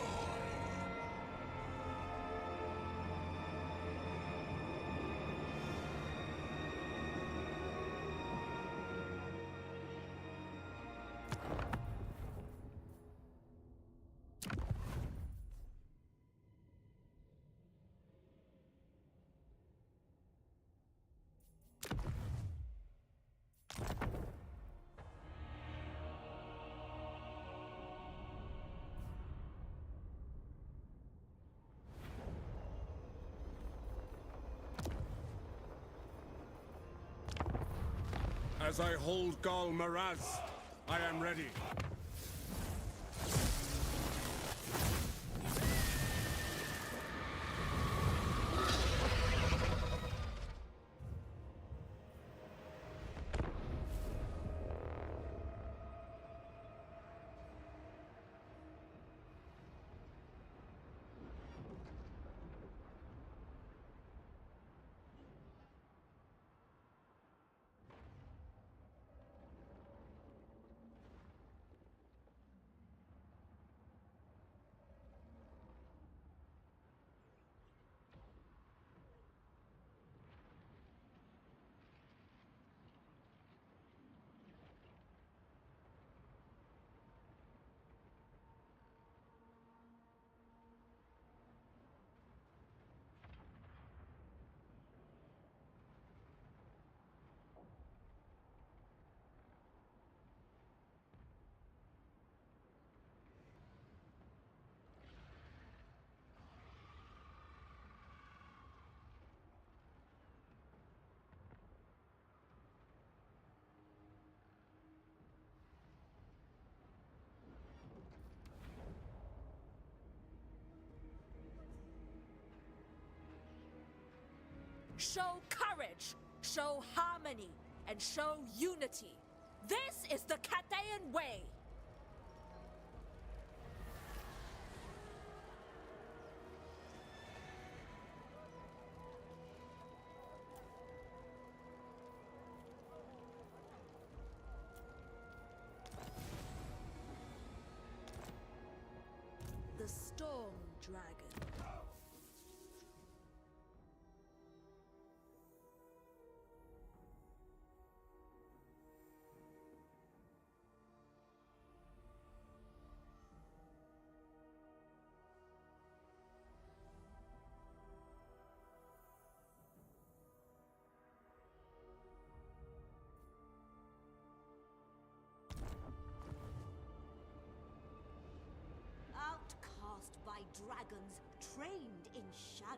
S5: As I hold Gal Maraz, I am ready.
S6: Show courage, show harmony, and show unity. This is the Cathayan way. dragon. Outcast by dragons, trained in shadow.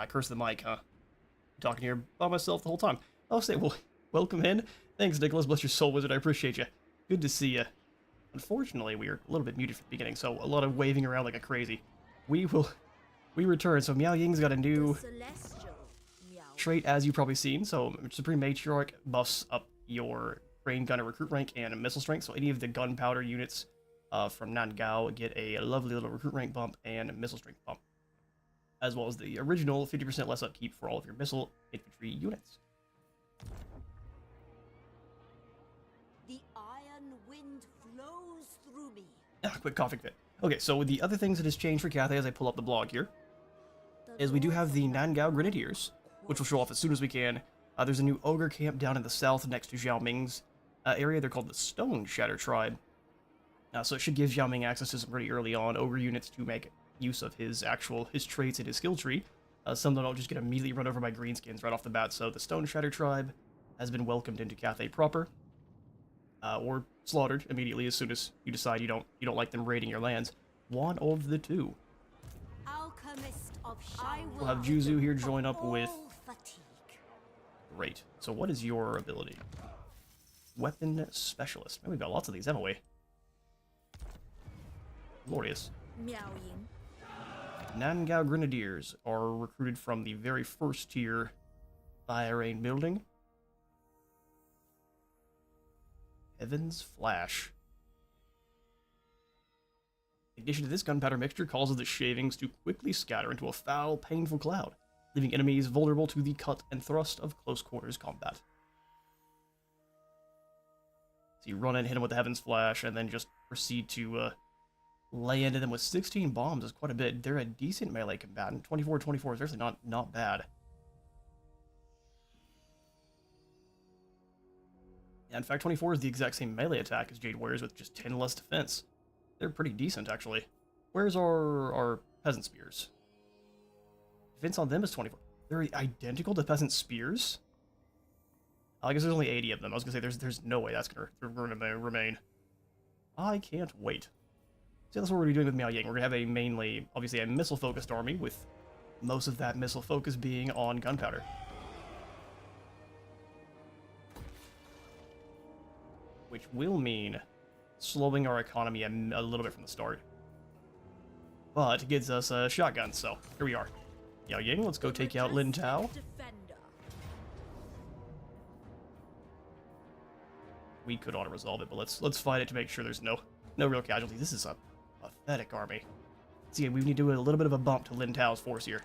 S2: Curse the mic, huh? Talking here by myself the whole time. I'll say, well, welcome in. Thanks, Nicholas. Bless your soul, wizard. I appreciate you. Good to see you. Unfortunately, we were a little bit muted from the beginning, so a lot of waving around like a crazy. We return. So Miao Ying's got a new
S6: Celestial Miao.
S2: trait, as you've probably seen. So Supreme Matriarch buffs up your Rain Gunner recruit rank and missile strength. So any of the gunpowder units from Nangao get a lovely little recruit rank bump and missile strength bump, as well as the original 50% less upkeep for all of your missile infantry units.
S6: The iron wind flows through me.
S2: Quick coughing fit. Okay, so the other things that has changed for Cathay as I pull up the blog here is we do have the Nangao Grenadiers, which will show off as soon as we can. There's a new ogre camp down in the south next to Xiao Ming's area. They're called the Stone Shatter Tribe. So it should give Xiao Ming access to some pretty early on ogre units to make use of his traits and his skill tree. Some that don't just get immediately run over by greenskins right off the bat. So the Stone Shatter Tribe has been welcomed into Cathay proper, or slaughtered immediately as soon as you decide you don't like them raiding your lands. One of the two.
S6: Alchemist of shadow.
S2: We'll have Juzu here join up with.
S6: Fatigue.
S2: Great. So what is your ability? Weapon Specialist. Man, we've got lots of these, haven't we? Glorious.
S6: Miao Ying.
S2: Nangao Grenadiers are recruited from the very first tier Fire Rain building. Heaven's Flash. In addition to this, gunpowder mixture causes the shavings to quickly scatter into a foul, painful cloud, leaving enemies vulnerable to the cut and thrust of close quarters combat. So you run in, hit them with the Heaven's Flash, and then just proceed to lay into them with 16 bombs is quite a bit. They're a decent melee combatant. 24-24 is actually not bad. Yeah, in fact, 24 is the exact same melee attack as Jade Warriors with just 10 less defense. They're pretty decent, actually. Where's our Peasant Spears? Defense on them is 24. They're identical to Peasant Spears? I guess there's only 80 of them. I was going to say, there's no way that's going to remain. I can't wait. So that's what we're going to be doing with Miao Ying. We're going to have obviously a missile-focused army, with most of that missile focus being on gunpowder. Which will mean slowing our economy a little bit from the start. But it gives us a shotgun, so here we are. Miao Ying, let's go take out Lin Tao.
S6: Defender.
S2: We could auto-resolve it, but let's fight it to make sure there's no real casualties. This is a pathetic army. See, we need to do a little bit of a bump to Lin Tao's force here.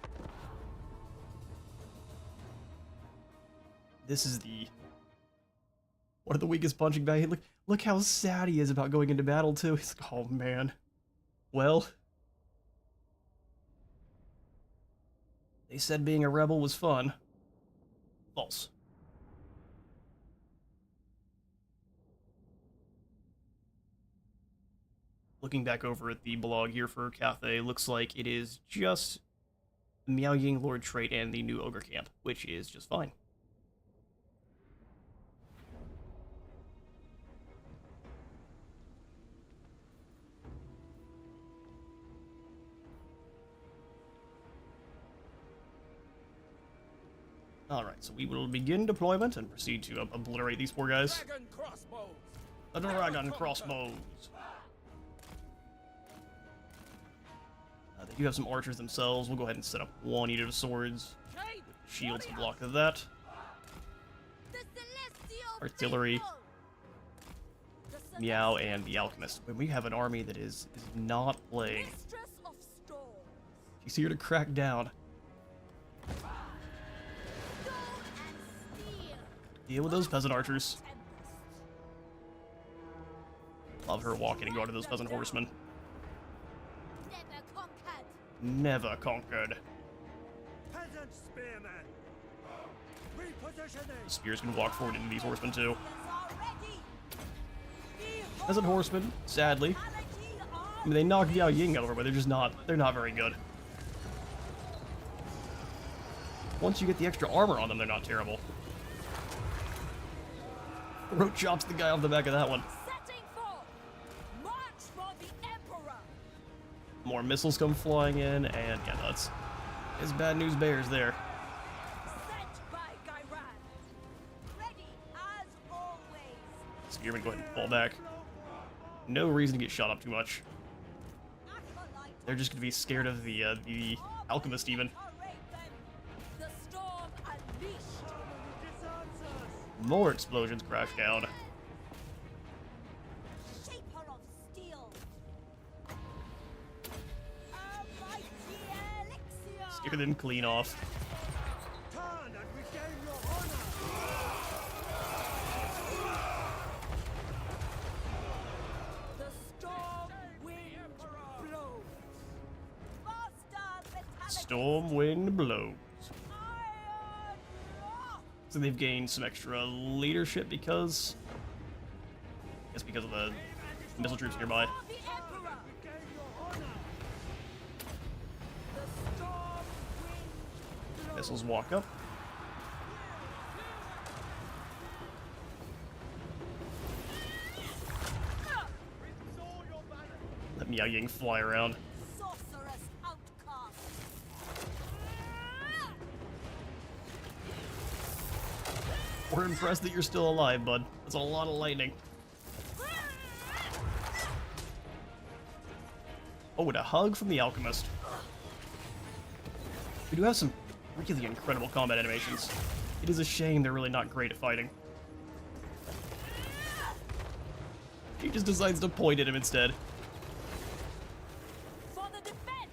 S2: This is one of the weakest punching bag. Look how sad he is about going into battle too. He's like, oh man. Well, they said being a rebel was fun. False. Looking back over at the blog here for Cathay, looks like it is just Miao Ying, Lord Trait, and the new Ogre Camp, which is just fine. Alright, so we will begin deployment and proceed to obliterate these poor guys.
S5: Dragon crossbows.
S2: The Dragon Crossbows! They do have some archers themselves. We'll go ahead and set up one Eater of Swords with shields to block that.
S6: The
S2: artillery, Miao, and the alchemist. When we have an army that is not playing.
S6: Mistress of storm.
S2: She's here to crack down.
S6: Stone and steel.
S2: Deal with those peasant archers.
S6: Tempest.
S2: Love her walking and going to those peasant horsemen.
S6: Never conquered.
S2: Never conquered.
S4: Peasant spearmen! Repositioning!
S2: Spears can walk forward into these horsemen too.
S6: Are ready. Behold
S2: Peasant horsemen, sadly.
S6: Palatine
S2: I mean, they knocked Miao Ying over, but they're not very good. Once you get the extra armor on them, they're not terrible. Roach chops the guy off the back of that one.
S6: setting forth. March for the Emperor.
S2: More missiles come flying in, and yeah, that's bad news bears there.
S6: Sent by Gairan. Ready as always.
S2: Spearmen, go ahead and fall back. No reason to get shot up too much.
S6: Acolyte.
S2: They're just gonna be scared of the alchemist even.
S6: The storm unleashed.
S2: More explosions crash down.
S6: Shaper of steel. A mighty elixir.
S2: Scare them clean off.
S4: Turn and regain your honor!
S6: The storm wind blows. Faster metallic
S2: Storm wind blows.
S6: iron wrath.
S2: So they've gained some extra leadership because, I guess because of the missile troops nearby.
S6: For the Emperor.
S4: Regain your honor!
S6: The storm wind blows.
S2: Missiles walk up. Let Miao Ying fly around.
S6: Sorcerous outcast.
S2: We're impressed that you're still alive, bud. That's a lot of lightning. Oh, and a hug from the alchemist. We do have some really incredible combat animations. It is a shame they're really not great at fighting. He just decides to point at him instead.
S6: For the defense.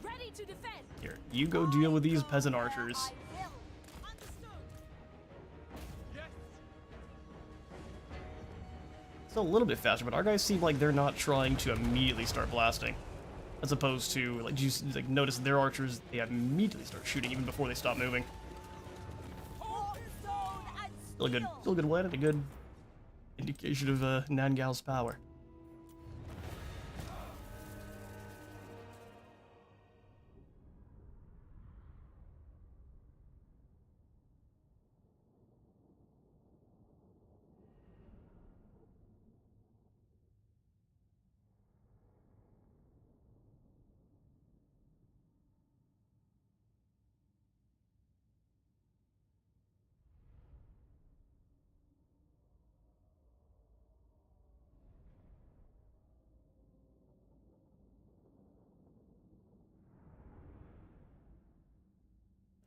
S6: Ready to defend.
S2: Here, you go deal with these peasant archers.
S6: I will. Understood.
S2: It's a little bit faster, but our guys seem like they're not trying to immediately start blasting. As opposed to, like, you like notice their archers, they immediately start shooting even before they stop moving.
S6: Stone and
S2: Still a good win and a good indication of Nangao's power.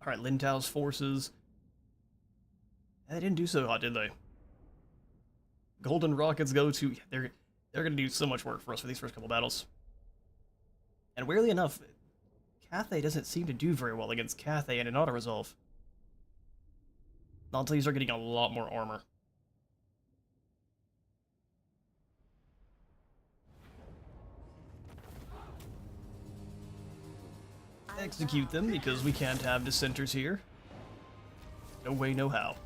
S2: Alright, Lin Tao's forces. They didn't do so hot, did they? Golden rockets go to... They're gonna do so much work for us for these first couple battles. And weirdly enough, Cathay doesn't seem to do very well against Cathay and an auto-resolve. Not until you start getting a lot more armor. Execute them, because we can't have dissenters here. No way, no how.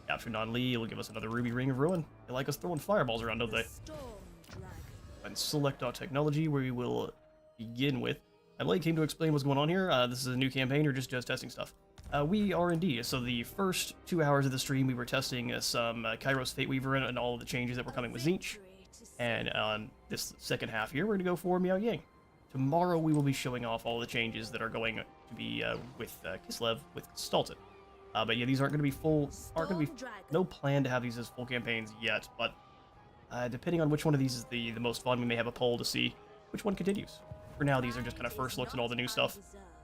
S2: Capture Non Li will give us another Ruby Ring of Ruin. They like us throwing fireballs around, don't they?
S6: Storm dragon.
S2: And select our technology, where we will begin with. I Blake came to explain what's going on here. This is a new campaign, or just testing stuff. We are indeed. So the first 2 hours of the stream, we were testing some Kairos Fate Weaver and all of the changes that were coming with Tzeentch. And on this second half here, we're going to go for Miao Ying. Tomorrow we will be showing off all the changes that are going to be with Kislev, with Stalton. But yeah, these aren't going to be no plan to have these as full campaigns yet, but depending on which one of these is the most fun, we may have a poll to see which one continues. For now, these are just kind of first looks at all the new stuff.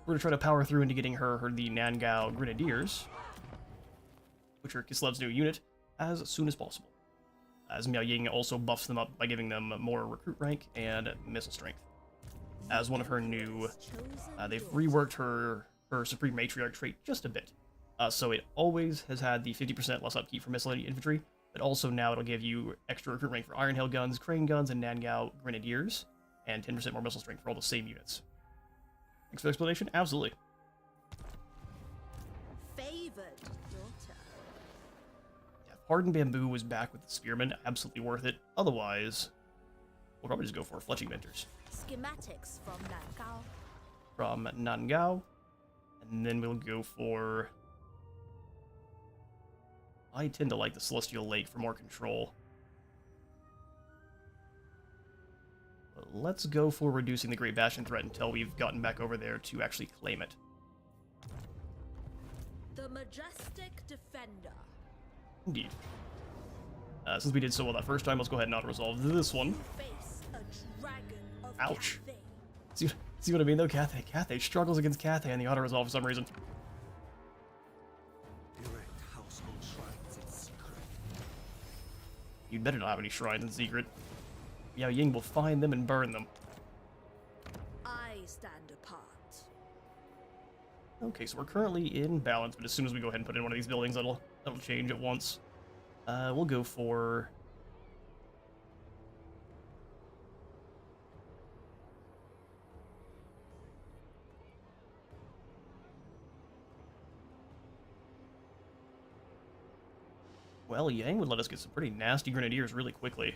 S2: We're going to try to power through into getting her the Nangao Grenadiers, which are Kislev's new unit, as soon as possible. As Miao Ying also buffs them up by giving them more recruit rank and missile strength. As one of her new, they've reworked her Supreme Matriarch trait just a bit. So it always has had the 50% less upkeep for missile infantry, but also now it'll give you extra recruit rank for Iron Hail guns, Crane guns, and Nangao Grenadiers, and 10% more missile strength for all the same units. Thanks for the explanation. Absolutely.
S6: Favored daughter.
S2: Yeah, Hardened Bamboo was back with the Spearmen. Absolutely worth it. Otherwise, we'll probably just go for Fletching Mentors.
S6: Schematics from Nangao.
S2: From Nangao. And then we'll go for... I tend to like the Celestial Lake for more control. But let's go for reducing the Great Bastion threat until we've gotten back over there to actually claim it.
S6: The Majestic Defender.
S2: Indeed. Since we did so well that first time, let's go ahead and auto-resolve this one.
S6: Face a dragon of
S2: Ouch.
S6: Cathay.
S2: See what I mean, though? Cathay struggles against Cathay in the auto-resolve for some reason.
S4: Erect household shrines in secret.
S2: You'd better not have any shrines in secret. Miao Ying will find them and burn them.
S6: I stand apart.
S2: Okay, so we're currently in balance, but as soon as we go ahead and put in one of these buildings, that'll change at once. We'll go for... Well, Yang would let us get some pretty nasty Grenadiers really quickly.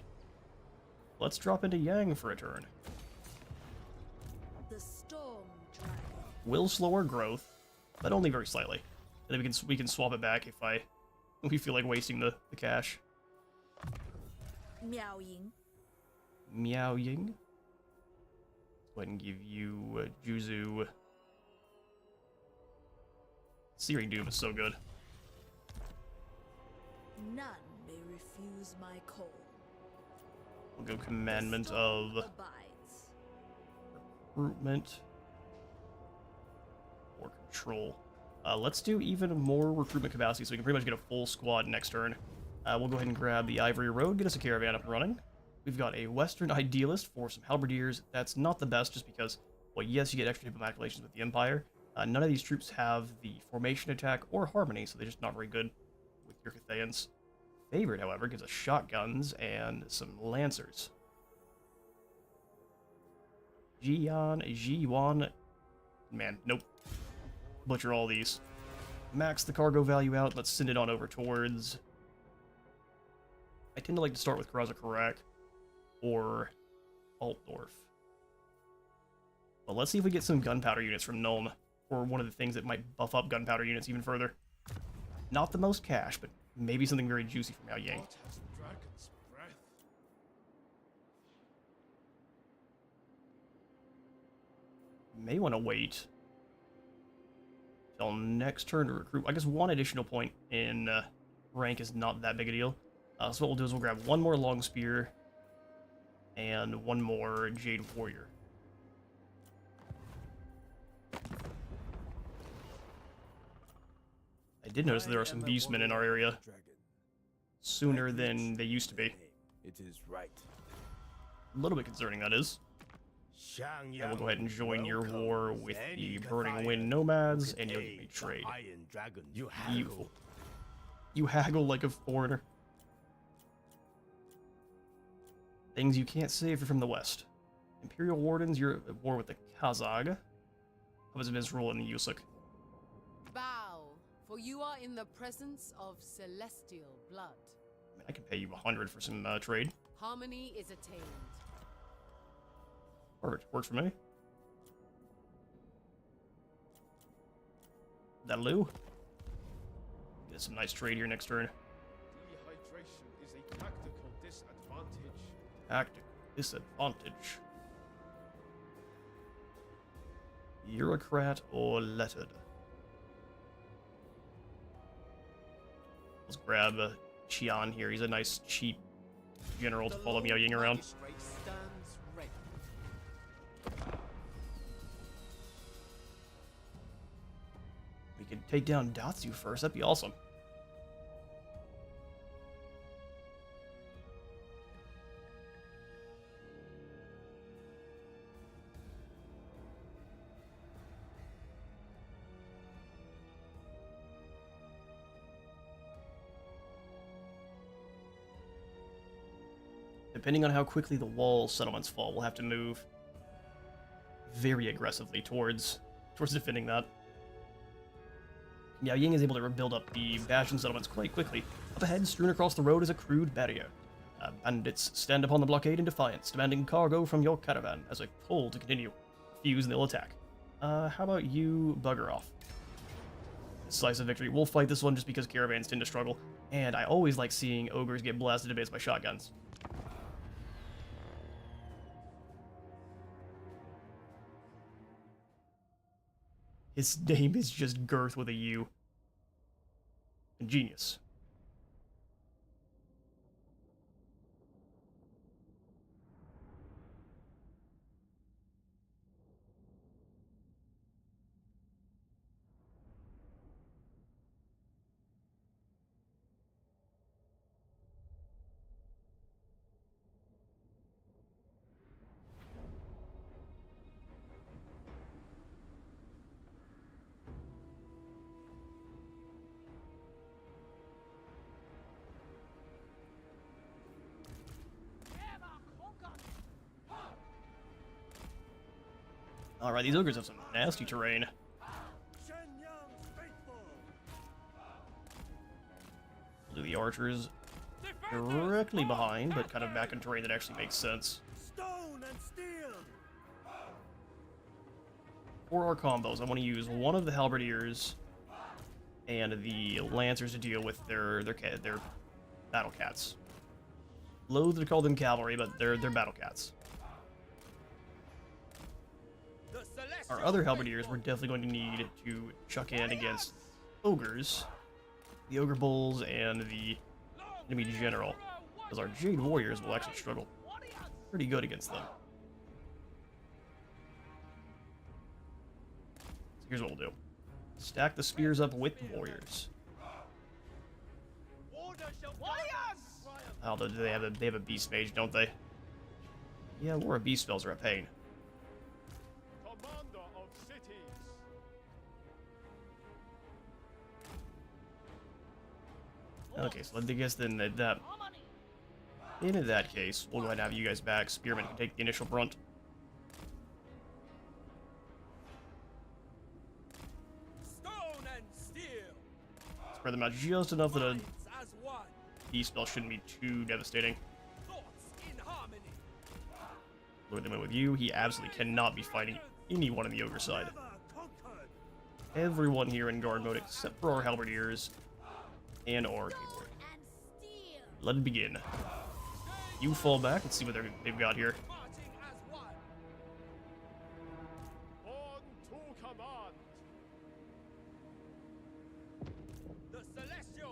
S2: Let's drop into Yang for a turn.
S6: The Storm Dragon.
S2: Will slow our growth, but only very slightly. And then we can swap it back if we feel like wasting the cash.
S6: Miao Ying.
S2: Miao Ying. Let's go ahead and give you Juzu. Searing Doom is so good.
S6: None may refuse my call.
S2: We'll go
S6: The
S2: Commandment
S6: storm
S2: of
S6: abides.
S2: Recruitment or Control. Let's do even more recruitment capacity so we can pretty much get a full squad next turn. We'll go ahead and grab the Ivory Road, get us a caravan up and running. We've got a Western Idealist for some Halberdiers. That's not the best just because, well, yes, you get extra diplomatic relations with the Empire. None of these troops have the formation attack or harmony, so they're just not very good with your Cathayans. Favored, however, gives us shotguns and some lancers. Ji-Yuan. Man, nope. Butcher all these. Max the cargo value out. Let's send it on over towards... I tend to like to start with Karak or Altdorf. But let's see if we get some gunpowder units from Nuln, or one of the things that might buff up gunpowder units even further. Not the most cash, but maybe something very juicy from Miao Ying.
S5: What has dragon's breath?
S2: May want to wait till next turn to recruit. I guess one additional point in rank is not that big a deal. So what we'll do is we'll grab one more long spear and one more Jade Warrior. I did notice there are some beastmen in our area sooner than they used to be.
S4: It is right.
S2: A little bit concerning, that is. And we'll go ahead and join your war with the Burning Wind Nomads, and you'll give me trade.
S4: Iron Dragon.
S2: Beautiful. You haggle like a foreigner. Things you can't say if you're from the West. Imperial Wardens, you're at war with the Kazag. How was his rule in the Yusuk?
S7: Bow, for you are in the presence of celestial blood.
S2: I mean, I can pay you 100 for some trade.
S7: Harmony is attained.
S2: Perfect. Works for me. That'll do. Get some nice trade here next turn.
S5: Dehydration is a tactical disadvantage.
S2: Tactical disadvantage. Bureaucrat or lettered? Let's grab Qian here. He's a nice, cheap general to follow Miao Ying around.
S7: Magistrate stands ready.
S2: We could take down Datsu first. That'd be awesome. depending on how quickly the wall settlements fall, we'll have to move very aggressively towards defending that. Miao Ying is able to build up the bastion settlements quite quickly. Up ahead, strewn across the road is a crude barrier. Bandits stand upon the blockade in defiance, demanding cargo from your caravan as a pull to continue. Refuse and they'll attack. How about you bugger off? Decisive victory. We'll fight this one just because caravans tend to struggle, and I always like seeing ogres get blasted to bits by shotguns. His name is just Girth with a U. Genius. Alright, these ogres have some nasty terrain. We'll do the archers directly behind, but kind of back in terrain that actually makes sense.
S4: Stone and steel.
S2: For our combos, I want to use one of the halberdiers and the lancers to deal with their battle cats. Loathe to call them cavalry, but they're battle cats. Our other halberdiers we're definitely going to need to chuck in against ogres, the ogre bulls, and the enemy general, because our Jade warriors will actually struggle pretty good against them. So here's what we'll do. Stack the spears up with the warriors. Oh, they have a beast mage, don't they? Yeah, war of beast spells are a pain. Okay, so I guess then in that case, we'll go ahead and have you guys back. Spearmen can take the initial brunt.
S4: Stone and steel.
S2: Spread them out just enough that a beast spell shouldn't be too devastating. Lure them in with you. He absolutely cannot be fighting anyone on the ogre side. Everyone here in guard mode except for our halberdiers and our Jade warrior. Let it begin. You fall back and see what they've got here.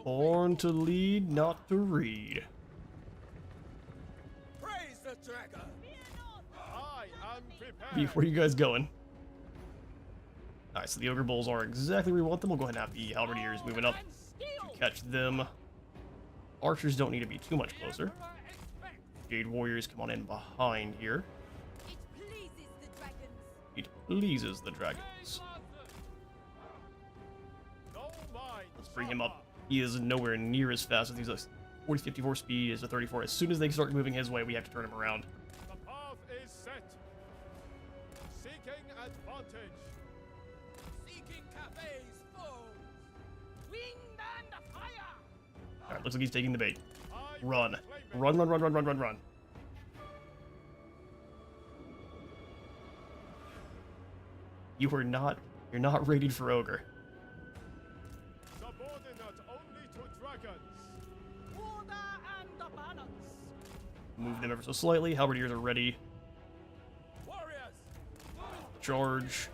S2: Born to lead, not to read.
S4: Praise the dragon.
S2: Where are you guys going? Alright, so the ogre bulls are exactly where we want them. We'll go ahead and have the halberdiers moving up to catch them. Archers don't need to be too much closer. Jade warriors come on in behind here. It pleases the dragons. Let's bring him up. He is nowhere near as fast as he's a 40-54 speed as a 34. As soon as they start moving his way, we have to turn him around.
S5: The path is set. Seeking advantage.
S4: Seeking Cathay's foes. Wind and fire.
S2: Alright, looks like he's taking the bait. Run. Run, run, run, run, run, run, run. You're not rated for ogre.
S5: Subordinate only to dragons.
S3: Order and the balance.
S2: Move them ever so slightly. Halberdiers are ready.
S4: Warriors.
S2: Charge.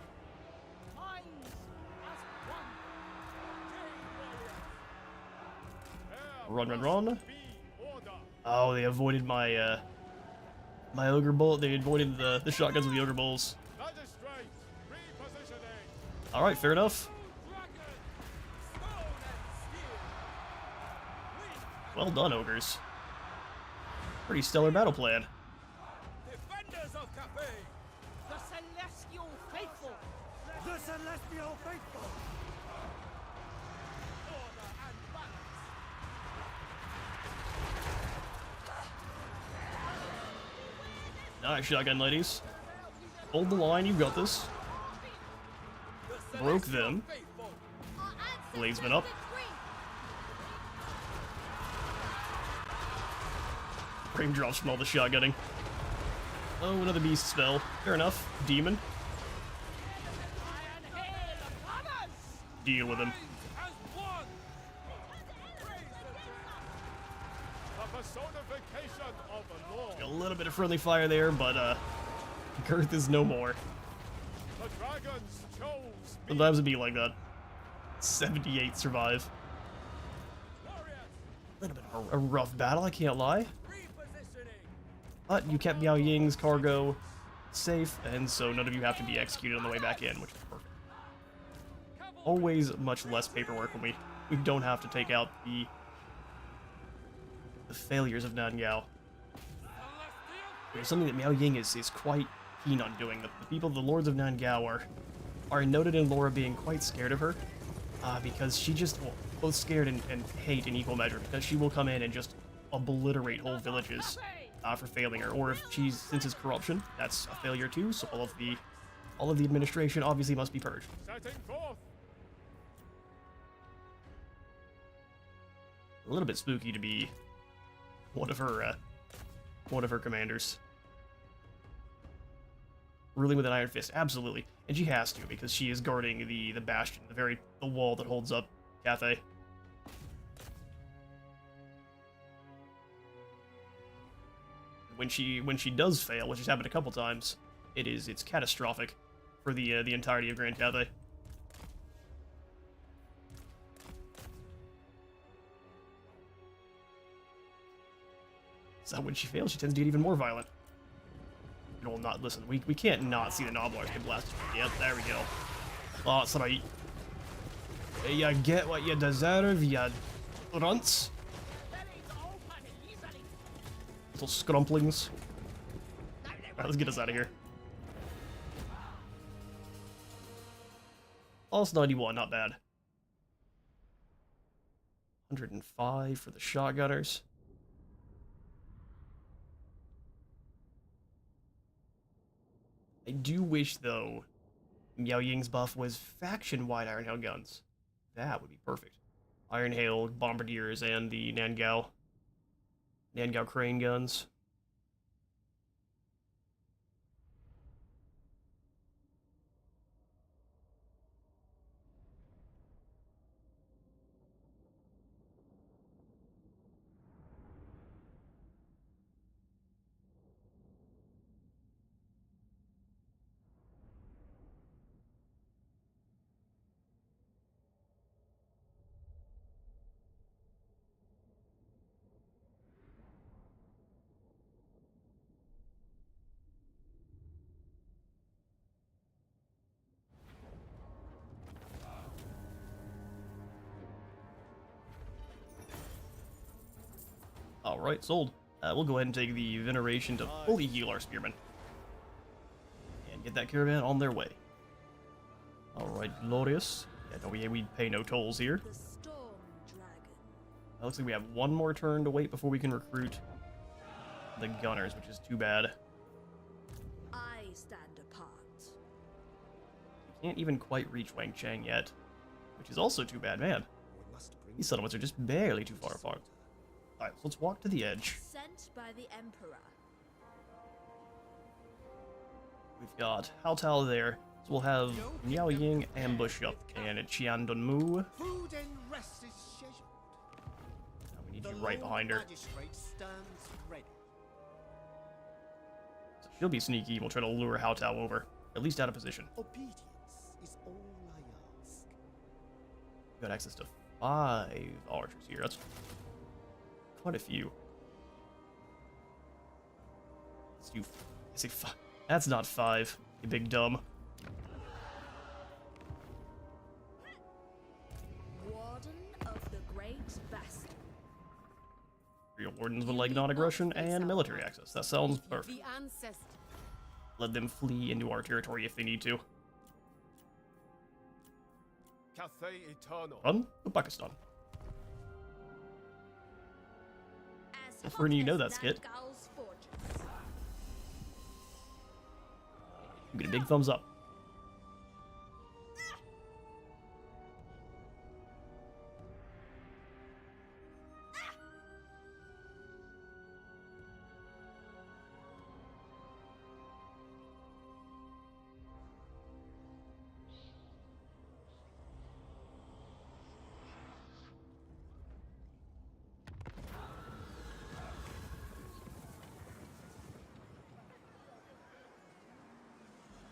S3: Minds as one.
S2: Run, run, run.
S5: Be order.
S2: Oh, they avoided my my ogre bull. They avoided the shotguns of the ogre bulls.
S5: Magistrate, repositioning.
S2: All right, fair enough. Well done, ogres. Pretty stellar battle plan.
S4: Defenders of Cathay.
S3: The celestial faithful.
S4: The celestial faithful. Order and balance.
S2: Nice shotgun, ladies. Hold the line, you've got this. Broke them. Blazesman up. Frame drops from all the shotgunning. Oh, another beast spell. Fair enough. Demon. Deal with him. A little bit of friendly fire there, but Girth is no more. Sometimes it'd be like that. 78 survive. A little bit of a rough battle, I can't lie. But you kept Miao Ying's cargo safe, and so none of you have to be executed on the way back in, which is perfect. Always much less paperwork when we don't have to take out the failures of Nangao. There's something that Miao Ying is quite keen on doing. The people, the Lords of Nangao, are noted in lore being quite scared of her, because she just, well, both scared and hate in equal measure, because she will come in and just obliterate whole villages for failing her, or if she senses corruption, that's a failure too, so all of the administration obviously must be purged. A little bit spooky to be one of her commanders. Ruling with an iron fist, absolutely. And she has to, because she is guarding the bastion, the wall that holds up Cathay. When she does fail, which has happened a couple times, it's catastrophic for the entirety of Grand Cathay. So when she fails, she tends to get even more violent. No, not listen. We can't not see the Noblars get blasted. Yep, there we go. Oh, that's right. You get what you deserve, you runts. Little scrumplings. Alright, let's get us out of here. Loss 91, not bad. 105 for the shotgunners. I do wish, though, Miao Ying's buff was faction-wide Iron Hail guns. That would be perfect. Iron Hail, Bombardiers, and the Nangao crane guns. Alright, sold. We'll go ahead and take the Veneration to fully heal our Spearmen. And get that caravan on their way. Alright, glorious. Yeah, no, we pay no tolls here.
S6: The Storm Dragon.
S2: Looks like we have one more turn to wait before we can recruit the Gunners, which is too bad.
S6: I stand apart.
S2: We can't even quite reach Wang Chang yet, which is also too bad, man. These settlements are just barely too far apart. Alright, so let's walk to the edge.
S6: Sent by the Emperor.
S2: We've got Haotao there, so we'll have Miao Ying ambush up, and Qian Dunmu.
S4: Food and rest is scheduled.
S2: Now we need you right behind her.
S4: Magistrate stands ready.
S2: So she'll be sneaky, we'll try to lure Haotao over, at least out of position.
S4: Obedience is all I ask.
S2: We've got access to 5 archers here, that's quite a few. Let's do, I say 5. That's not 5, you big dumb.
S6: Warden of the Great Bastion.
S2: Real wardens would like non-aggression and military access. That sounds perfect.
S7: The ancestor.
S2: Let them flee into our territory if they need to.
S5: Cathay Eternal.
S2: Run to Pakistan.
S6: As
S2: For you know
S6: hot
S2: that
S6: as
S2: skit.
S6: Nanggao's fortress.
S2: You get a big thumbs up.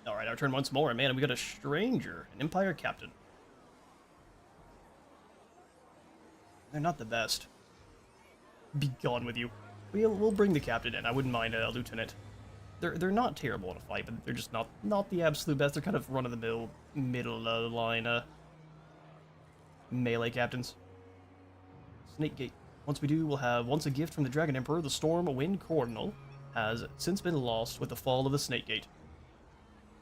S2: Alright, our turn once more, man, and we got a stranger, an Empire captain. They're not the best. Be gone with you. We'll bring the captain in. I wouldn't mind a lieutenant. They're not terrible in a fight, but they're just not the absolute best. They're kind of run-of-the-mill, middle-of-the-line melee captains. Snake Gate. Once we do, we'll have once a gift from the Dragon Emperor. The Storm Wind Cardinal has since been lost with the fall of the Snake Gate,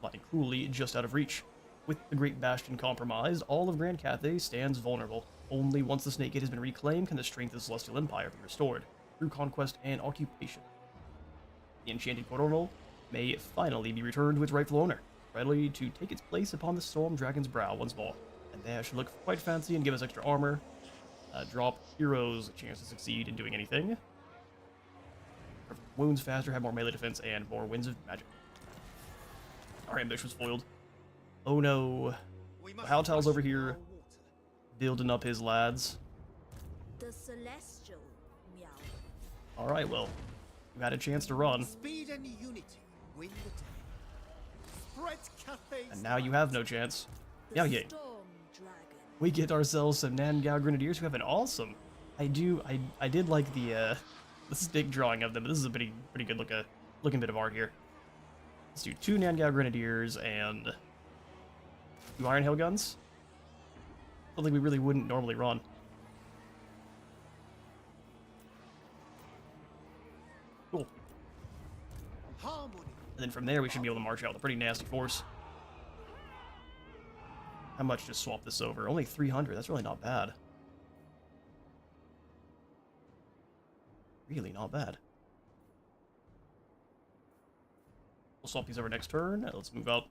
S2: lying cruelly just out of reach. With the Great Bastion compromised, all of Grand Cathay stands vulnerable. Only once the Snake Gate has been reclaimed can the strength of the Celestial Empire be restored, through conquest and occupation. The Enchanted Cardinal may finally be returned to its rightful owner, ready to take its place upon the Storm Dragon's brow once more. And that should look quite fancy and give us extra armor. Drop heroes' chance to succeed in doing anything. Wounds faster, have more melee defense, and more winds of magic. Our ambush was foiled. Oh no. Howtal's over here, building up his lads.
S6: The celestial Miao.
S2: Alright, well, you had a chance to run,
S4: Speed and unity win the day. Spread Cathay's
S2: and now you have no chance.
S6: The
S2: Miao Ying.
S6: storm dragon.
S2: We get ourselves some Nangao Grenadiers who have an awesome. I did like the stick drawing of them, but this is a pretty good looking bit of art here. Let's do 2 Nangao Grenadiers and 2 Iron Hail Guns. Something we really wouldn't normally run. Cool.
S4: harmony.
S2: And then from there we should be able to march out with a pretty nasty force. How much to swap this over? Only 300, that's really not bad. Really not bad. We'll swap these over next turn. Let's move up.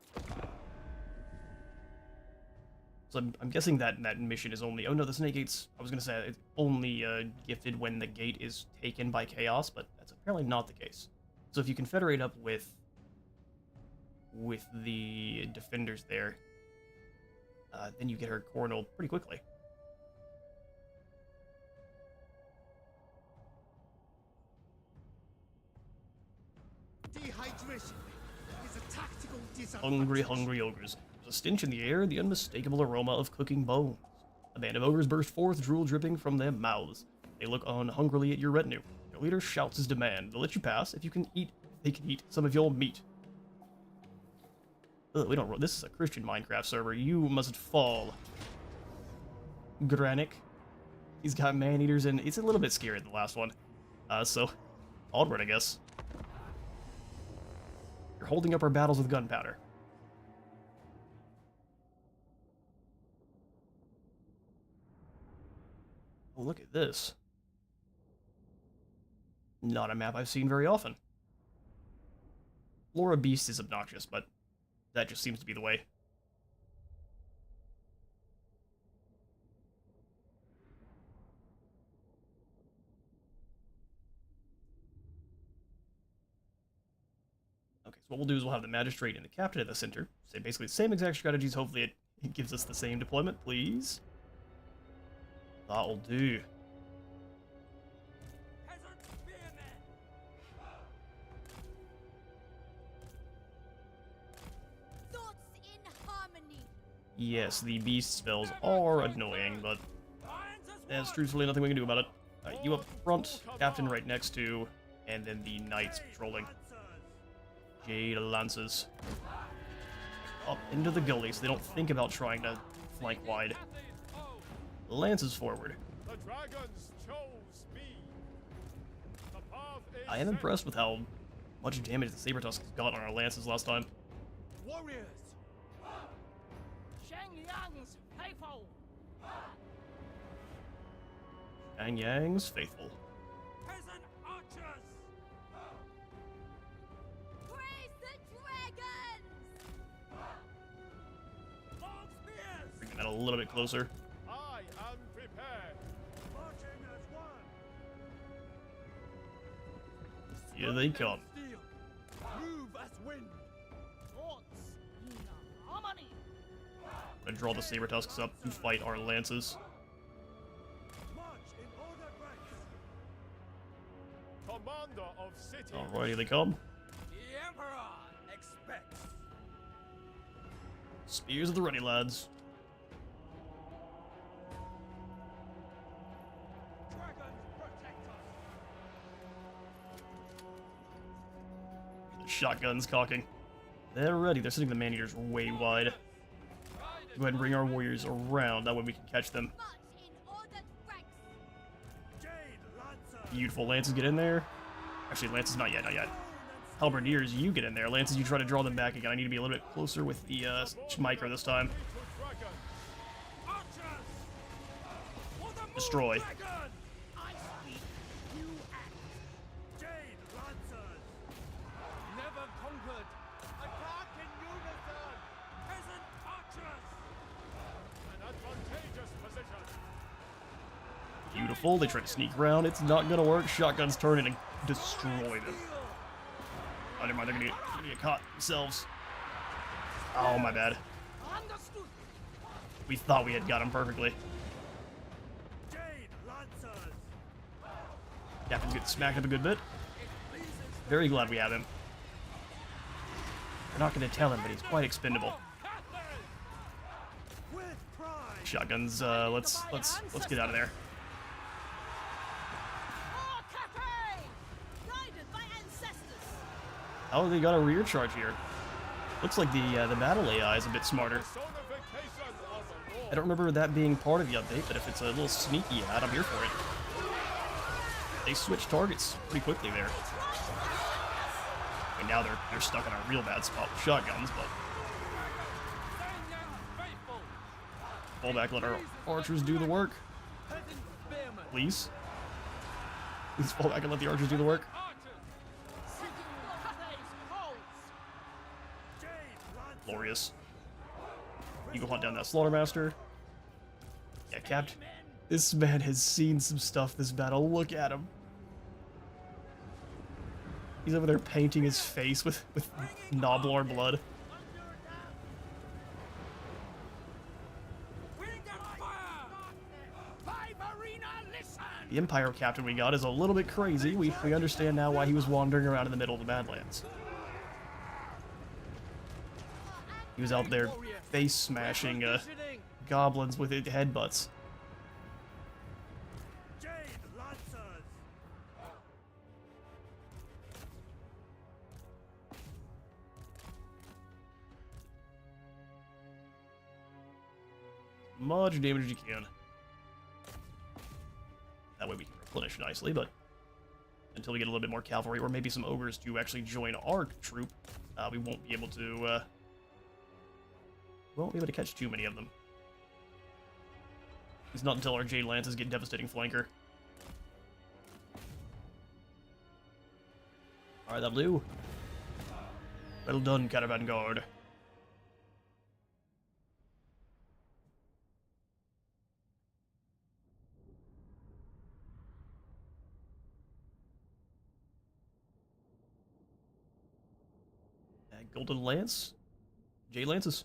S2: So I'm guessing that mission is only... Oh no, the Snake Gate's... I was going to say it's only gifted when the gate is taken by Chaos, but that's apparently not the case. So if you confederate up with the defenders there, then you get her Coronal pretty quickly.
S4: Dehydration is a tactical disadvantage.
S2: Hungry ogres. There's a stench in the air, the unmistakable aroma of cooking bones. A band of ogres burst forth, drool dripping from their mouths. They look on hungrily at your retinue. Their leader shouts his demand. They'll let you pass if you can eat. They can eat some of your meat. Ugh, we don't. This is a Christian Minecraft server. You must fall. Granick. He's got man-eaters, and it's a little bit scary, the last one. So, onward, I guess. You're holding up our battles with gunpowder. Oh, look at this. Not a map I've seen very often. Laura Beast is obnoxious, but that just seems to be the way. Okay, so what we'll do is we'll have the Magistrate and the Captain at the center. Say basically the same exact strategies. Hopefully it gives us the same deployment, please. That'll do.
S3: Peasant spearmen!
S6: Thoughts in harmony.
S2: Yes, the beast spells are annoying, but
S3: Lions as
S2: there's
S3: one!
S2: truthfully nothing we can do about it. You up front, Captain right next to, and then the Knights patrolling. Jade Lancers. Up into the gully so they don't think about trying to flank wide. Lances forward.
S5: The dragons chose me. The path is
S2: I am impressed with how much damage the Sabertusks got on our lances last time.
S3: Warriors! Shang Yang's faithful!
S2: Shang Yang's faithful.
S3: Peasant archers!
S6: Praise the dragons!
S2: little bit closer.
S5: I am prepared.
S4: Marching as one.
S2: Here they come.
S3: Steel. Move as wind. Thoughts in harmony.
S2: Gonna draw the saber tusks up to fight our lances.
S4: March in ordered ranks.
S5: Commander of city.
S2: Alrighty, they come.
S3: The Emperor expects.
S2: Spears at the ready, lads.
S3: Dragons protect us.
S2: The shotguns cocking. They're ready. They're sending the man-eaters way wide. Go ahead and bring our warriors around. That way we can catch them.
S6: March in ordered ranks.
S4: Jade Lancer.
S2: Beautiful. Lances, get in there. Actually, Lances, not yet, not yet. Halberdiers, you get in there. Lances, you try to draw them back again. I need to be a little bit closer with the Schmeicher this time.
S5: Dragon.
S3: Archers. For the moon
S2: Destroy.
S3: dragon. I speak. You act.
S4: Jade Lancers.
S3: Never conquered. Attack in unison. Peasant archers.
S5: An advantageous position.
S2: Beautiful. They try to sneak around. It's not gonna work. Shotguns turn in and destroy them. Oh, never mind. They're gonna get caught themselves. Oh, my bad.
S3: Understood.
S2: We thought we had got him perfectly.
S4: Jade Lancers.
S2: Captain's getting smacked up a good bit. Very glad we have him. We're not gonna tell him, but he's quite expendable.
S3: Cathay.
S4: With pride.
S2: Shotguns. Let's get out of there.
S6: Oh, Cathay! Guided by ancestors.
S2: Oh, they got a rear charge here. Looks like the battle AI is a bit smarter.
S5: Personification of the
S2: I
S5: Lord.
S2: don't remember that being part of the update, but if it's a little sneaky ad, I'm here for it. They switch targets pretty quickly there. And now they're stuck in a real bad spot with shotguns, but
S3: Faithful.
S2: fall back, let our archers do the work.
S3: Peasant spearmen.
S2: Please. Please fall back and let the archers do the work.
S3: Archers. Seeking Cathay's calls.
S4: Jade Lancer.
S2: Glorious. You go hunt down that Slaughtermaster. Yeah, Capt. This man has seen some stuff this battle. Look at him. He's over there painting his face with Noblar blood.
S3: Wind and fire. Five arena, listen.
S2: The Empire captain we got is a little bit crazy. We understand now why he was wandering around in the middle of the Badlands. He was out there face smashing
S3: Conditioning.
S2: goblins with his headbutts.
S4: Jade Lancers.
S2: Much damage as you can. That way we can replenish nicely, but until we get a little bit more cavalry or maybe some ogres to actually join our troop, we won't be able to catch too many of them. It's not until our Jade Lances get devastating flanker. Alright, that'll do. Well done, Caravan Guard. Golden Lance? Jade Lances.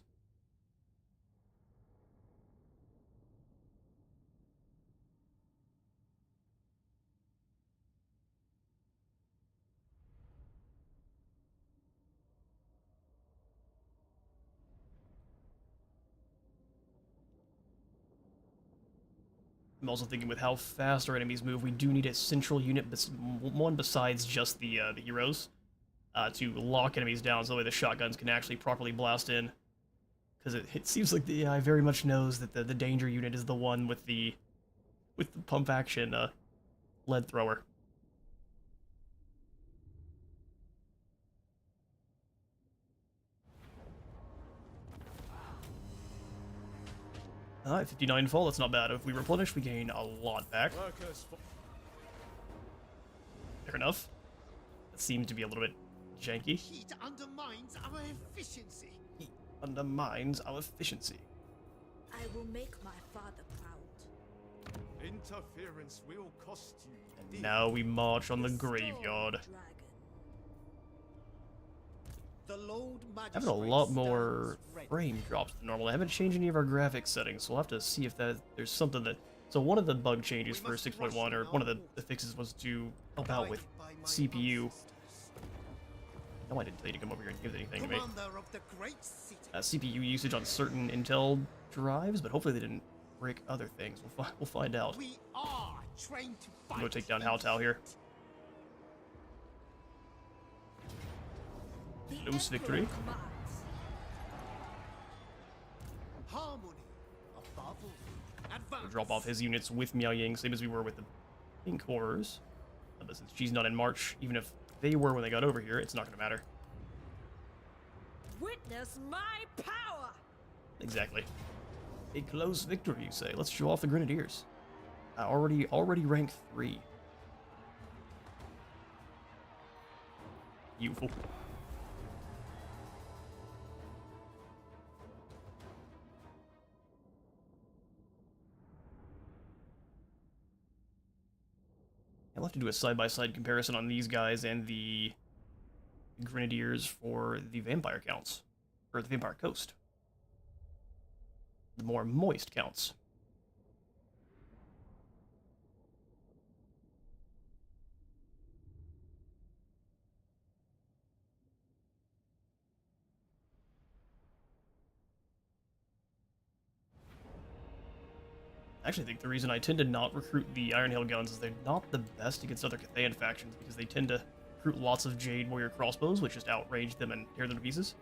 S2: I'm also thinking with how fast our enemies move, we do need a central unit, one besides just the heroes, to lock enemies down so that way the shotguns can actually properly blast in. Because it seems like the AI very much knows that the danger unit is the one with the pump action lead thrower. Alright, 59 fall, that's not bad. If we replenish, we gain a lot back.
S5: Workers for
S2: Fair enough. That seems to be a little bit janky.
S4: Heat undermines our efficiency.
S2: He undermines our efficiency.
S6: I will make my father proud.
S5: Interference will cost you.
S2: And now we march on the
S6: Storm
S2: graveyard.
S6: Dragon.
S4: The Lord
S2: Having a
S4: Magistrate
S2: lot more
S4: stands ready.
S2: frame drops than normal. I haven't changed any of our graphics settings, so we'll have to see if there's something that... So one of the bug changes for 6.1, or one of the fixes, was to help out with CPU. No, I didn't tell you to come over here and give anything to me.
S4: Commander of the great city.
S2: CPU usage on certain Intel drives, but hopefully they didn't break other things. We'll find out.
S4: We are trained to
S2: I'm
S4: fight.
S2: gonna take down Howtow here.
S6: The
S2: Loose
S6: Emperor
S2: victory.
S6: commands.
S4: Harmony above all. Advance.
S2: We'll drop off his units with Miao Ying, same as we were with the Pink Horrors. But since she's not in March, even if they were when they got over here, it's not gonna matter.
S6: Witness my power.
S2: Exactly. A close victory, you say. Let's show off the Grenadiers. Already rank 3. Beautiful. I'll have to do a side-by-side comparison on these guys and the Grenadiers for the Vampire counts. Or the Vampire Coast. The more moist counts. I actually think the reason I tend to not recruit the Iron Hail guns is they're not the best against other Cathayan factions, because they tend to recruit lots of Jade Warrior crossbows, which just outrange them and tear them to pieces.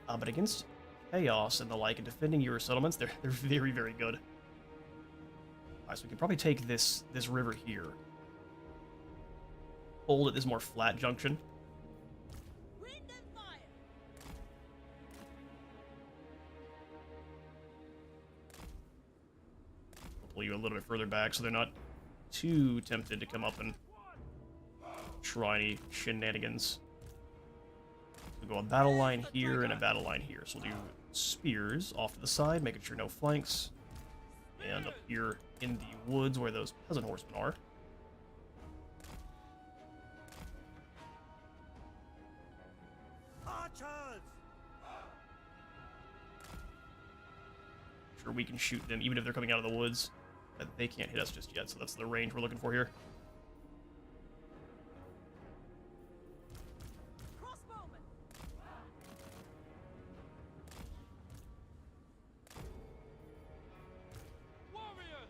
S2: But against Chaos and the like, and defending your settlements, they're very, very good. Alright, so we can probably take this river here. Hold at this more flat junction.
S6: Wind and fire.
S2: Pull you a little bit further back so they're not too tempted to come up and try any shenanigans. We'll go a battle line here and a battle line here. So we'll do spears off to the side, making sure no flanks. And up here in the woods where those peasant horsemen are.
S4: Archers.
S2: Sure, we can shoot them even if they're coming out of the woods. But they can't hit us just yet, so that's the range we're looking for here.
S6: Crossbowman.
S3: Warriors!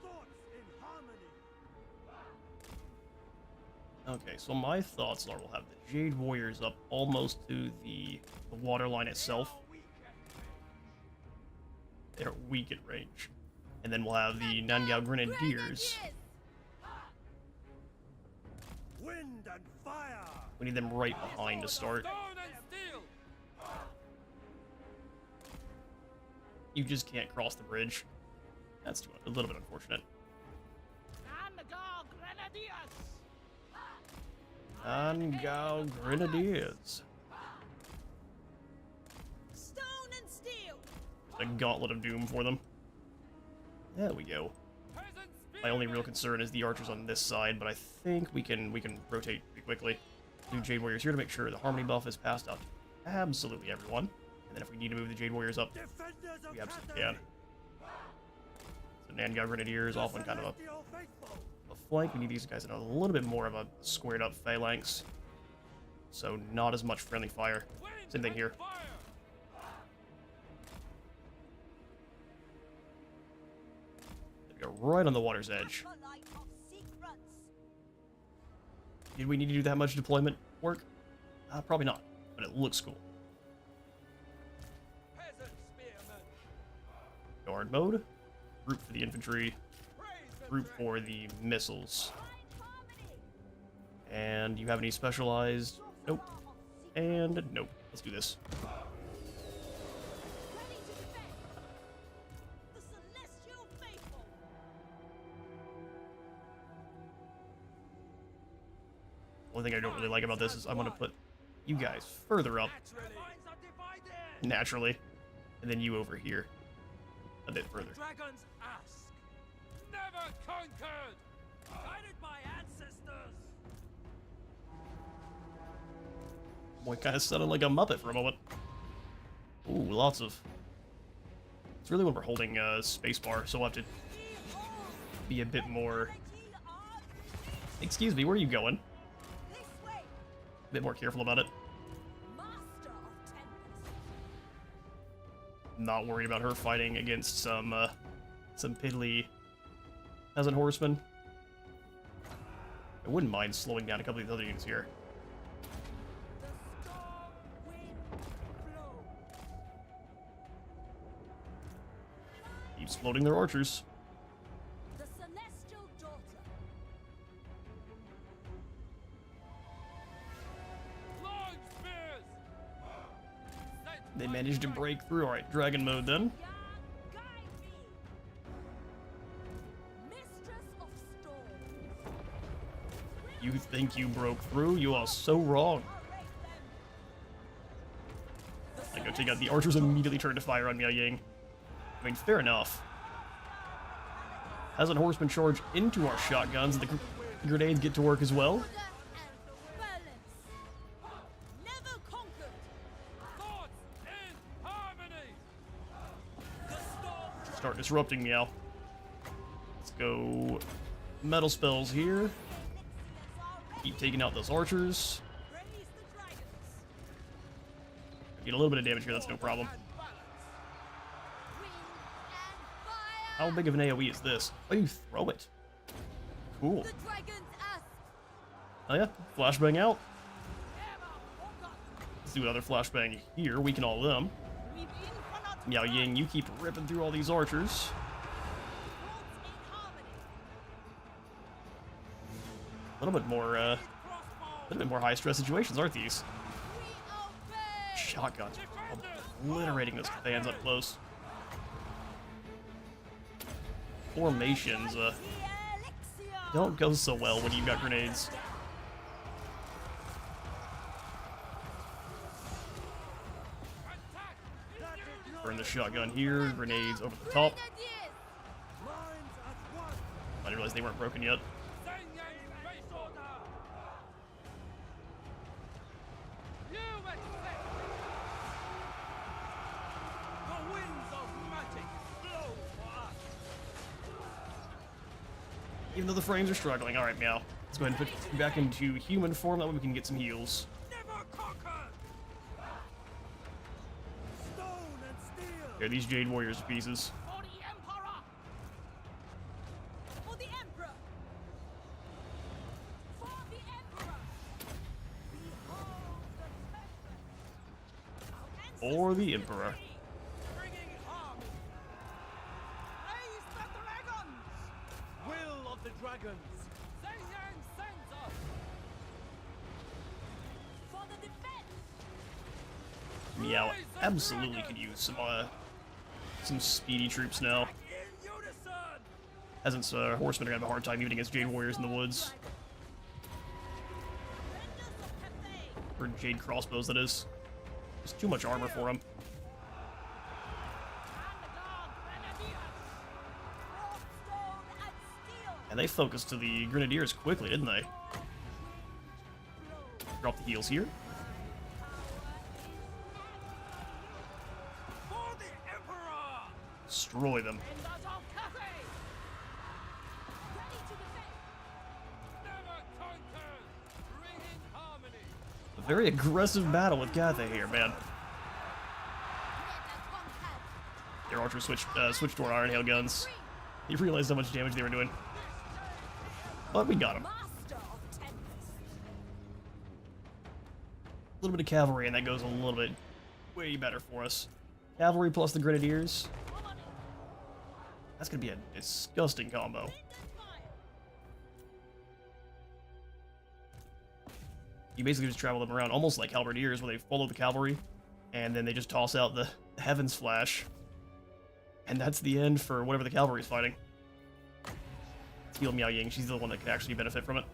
S4: Thoughts in harmony.
S2: Okay, so my thoughts are we'll have the Jade Warriors up almost to the water line itself. They're weak at range. And then we'll have the Nangao Grenadiers.
S4: Wind and fire.
S2: We need them right behind to start.
S3: Stone and steel!
S2: You just can't cross the bridge. That's a little bit unfortunate. Nangao Grenadiers.
S6: Stone and steel.
S2: A gauntlet of doom for them. There we go.
S3: Peasant
S2: My only real
S3: spearmen!
S2: concern is the archers on this side, but I think we can rotate pretty quickly. Do Jade Warriors here to make sure the harmony buff is passed out to absolutely everyone. And then if we need to move the Jade Warriors up,
S4: Defenders of
S2: we absolutely
S4: Cathay.
S2: can. So Nangao Grenadiers off on kind of
S4: Celestial faithful.
S2: a flank. We need these guys in a little bit more of a squared up phalanx. So not as much friendly fire.
S3: Wind
S2: Same thing
S3: and
S2: here.
S3: fire!
S2: There we go, right on the water's edge.
S6: Acolyte of secrets.
S2: Did we need to do that much deployment work? Probably not, but it looks cool.
S3: Peasant spearmen!
S2: Guard mode, group for the infantry,
S3: Praise the
S2: group
S3: dragon!
S2: for the missiles.
S6: Find harmony.
S2: And do you have any specialized? Nope. And nope. Let's do this.
S6: Ready to defend. The celestial faithful.
S2: One thing I don't really like about this is I'm gonna put you guys further up, naturally, and then you over here, a bit further.
S3: Dragons ask, never conquered, guided by ancestors.
S2: Boy, kind of sounded like a Muppet for a moment. Ooh, lots of... It's really when we're holding spacebar, so we'll have to be a bit more... Excuse me, where are you going?
S6: This way,
S2: A bit more careful about it.
S6: master of tempest.
S2: Not worried about her fighting against some piddly peasant horsemen. I wouldn't mind slowing down a couple of these other units here.
S6: The storm wind blow.
S2: Keeps floating their archers.
S6: The celestial daughter.
S3: Long spears.
S2: They managed to break through. Alright, dragon mode then.
S6: Ya guide me. Mistress of storms.
S2: You think you broke through? You are so wrong.
S6: Array them.
S2: I go take out the archers immediately turn to fire on Miao Ying. I mean, fair enough. Peasant horsemen charge into our shotguns, and the grenades get to work as well.
S6: Order and balance. Never conquered.
S3: Thoughts in harmony. The storm
S2: Start disrupting Miao. Let's go metal spells here. Keep taking out those archers.
S6: Praise the dragons.
S2: Get a little bit of damage here, that's no problem.
S3: and balance.
S6: Wind and fire.
S2: How big of an AoE is this? Oh, you throw it. Cool.
S6: The dragons ask.
S2: Oh yeah, flashbang out. Let's do another flashbang here, weaken all of them. Miao Ying, you keep ripping through all these archers. A little bit more high stress situations, aren't these? Shotguns obliterating those Cathayans up close. Formations don't go so well when you've got grenades. Burn the shotgun here, grenades over the top. I didn't realize they weren't broken yet.
S3: Tzeentch base order. You expect the winds of magic blow for us.
S2: Even though the frames are struggling. Alright, Meow. Let's go ahead and put you back into human form, that way we can get some heals.
S3: Never conquered.
S4: Stone and steel.
S2: Here, these Jade Warriors pieces.
S6: For the Emperor! For the Emperor! For the Emperor! Behold the tempest!
S2: Or the Emperor.
S3: Bringing harmony. Raise the dragons.
S4: Will of the dragons.
S3: Tzeentch sends us.
S6: For the defense!
S2: Meow absolutely could use some speedy troops now.
S3: In unison.
S2: Peasants, horsemen are gonna have a hard time even against Jade Warriors in the woods.
S6: Rangers of Cathay!
S2: Or Jade crossbows, that is. There's too much armor for them.
S6: And the guard Grenadiers! Wrought stone and steel!
S2: And they focused to the Grenadiers quickly, didn't they? Drop the heals here.
S3: For the Emperor.
S2: Destroy them.
S3: Rangers of Cathay.
S6: Ready to defend!
S3: Never conquered. Bringing harmony.
S2: A very aggressive battle with Cathay here, man.
S6: Let that one hand!
S2: Their archers switched to our Iron Hail guns. They realized how much damage they were doing. But we got them.
S6: Master of tempest!
S2: A little bit of cavalry, and that goes a little bit way better for us. Cavalry plus the Grenadiers. That's gonna be a disgusting combo.
S6: Wind and fire!
S2: You basically just travel them around almost like halberdiers, where they follow the cavalry, and then they just toss out the heavens flash. And that's the end for whatever the cavalry is fighting. Let's heal Miao Ying, she's the one that can actually benefit from it.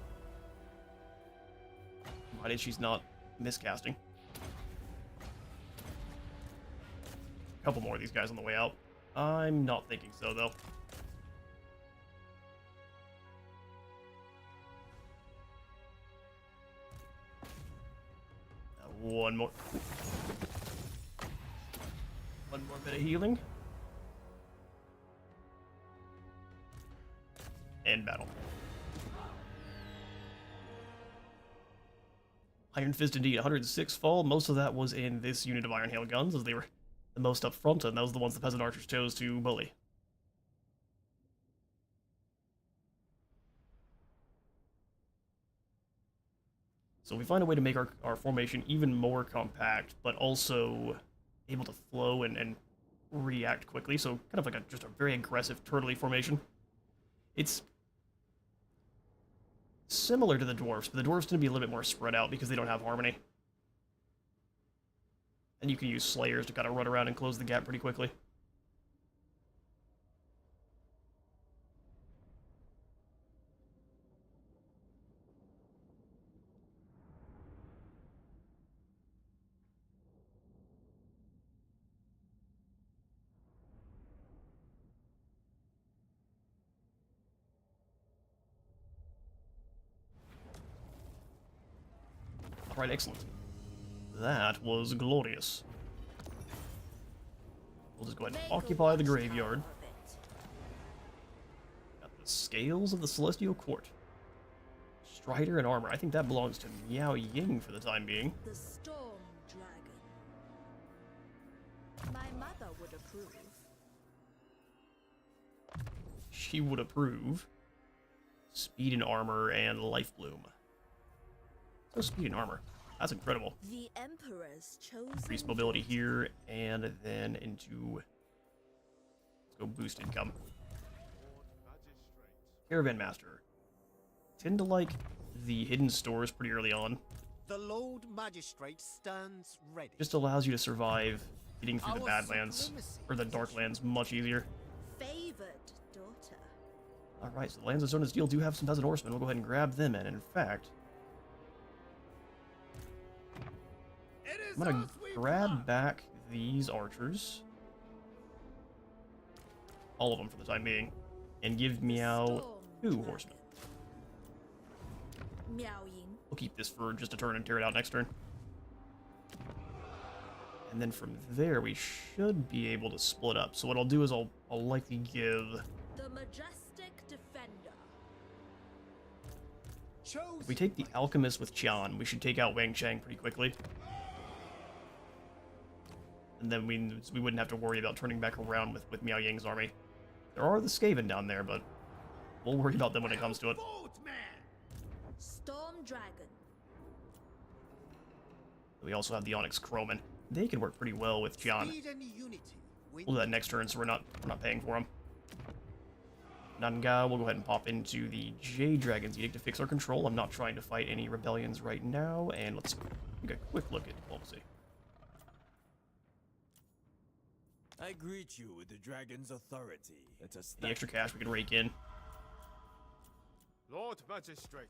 S2: Why did she's not miscasting? couple more of these guys on the way out. I'm not thinking so, though. One more. One more bit of healing. And battle. Iron Fist indeed, 106 fall. Most of that was in this unit of Iron Hail guns, as they were the most up front, and that was the ones the peasant archers chose to bully. So we find a way to make our formation even more compact, but also able to flow and react quickly. So kind of like just a very aggressive turtley formation. It's similar to the dwarves, but the dwarves tend to be a little bit more spread out because they don't have harmony. And you can use slayers to kind of run around and close the gap pretty quickly. Alright, excellent. That was glorious. We'll just go ahead and occupy the graveyard. Got the scales of the Celestial Court. Strider and armor. I think that belongs to Miao Ying for the time being.
S6: The Storm Dragon. My mother would approve.
S2: She would approve. Speed and armor and life bloom. So speed and armor. That's incredible.
S6: The Emperor's chosen.
S2: Increase mobility here, and then into... Let's go boost income. Caravan Master. Tend to like the hidden stores pretty early on.
S4: The Lord Magistrate stands ready.
S2: Just allows you to survive getting through the
S4: Our
S2: Badlands, or the Darklands, much easier.
S6: Favored daughter.
S2: Alright, so the Lands of Stone and Steel do have some peasant horsemen. We'll go ahead and grab them, and in fact... I'm gonna grab back these archers. All of them for the time being. And give Miao 2 horsemen.
S6: Miao Ying.
S2: We'll keep this for just a turn and tear it out next turn. And then from there, we should be able to split up. So what I'll do is I'll likely give...
S6: The Majestic Defender.
S2: If we take the Alchemist with Qian, we should take out Wang Chang pretty quickly. And then we wouldn't have to worry about turning back around with Miao Ying's army. There are the Skaven down there, but we'll worry about them when it comes to it.
S6: Storm Dragon.
S2: We also have the Onyx Crowmen. They can work pretty well with Qian.
S4: Speed and unity.
S2: We'll do that next turn, so we're not paying for them. Nanga, we'll go ahead and pop into the Jade Dragon's Edict to fix our control. I'm not trying to fight any rebellions right now, and let's take a quick look at diplomacy.
S8: I greet you with the dragon's authority. Let us
S2: The extra cash we can rake in.
S5: Lord Magistrate.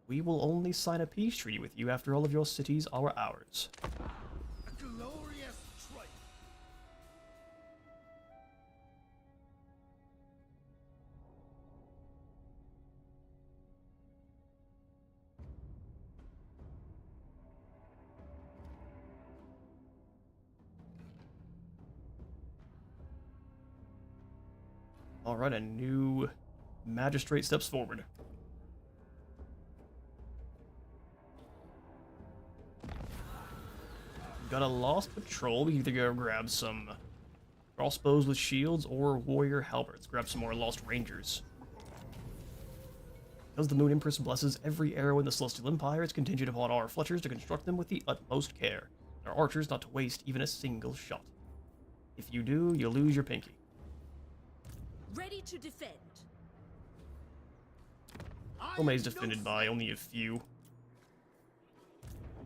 S2: We will only sign a peace treaty with you after all of your cities are ours.
S4: A glorious triumph.
S2: Alright, a new magistrate steps forward. Got a lost patrol. We can either go grab some crossbows with shields or warrior halberds. Grab some more lost rangers. Because the Moon Empress blesses every arrow in the Celestial Empire, it's contingent upon our Fletchers to construct them with the utmost care. Our archers not to waste even a single shot. If you do, you'll lose your pinky.
S6: Ready to defend.
S2: Rome is defended by only a few.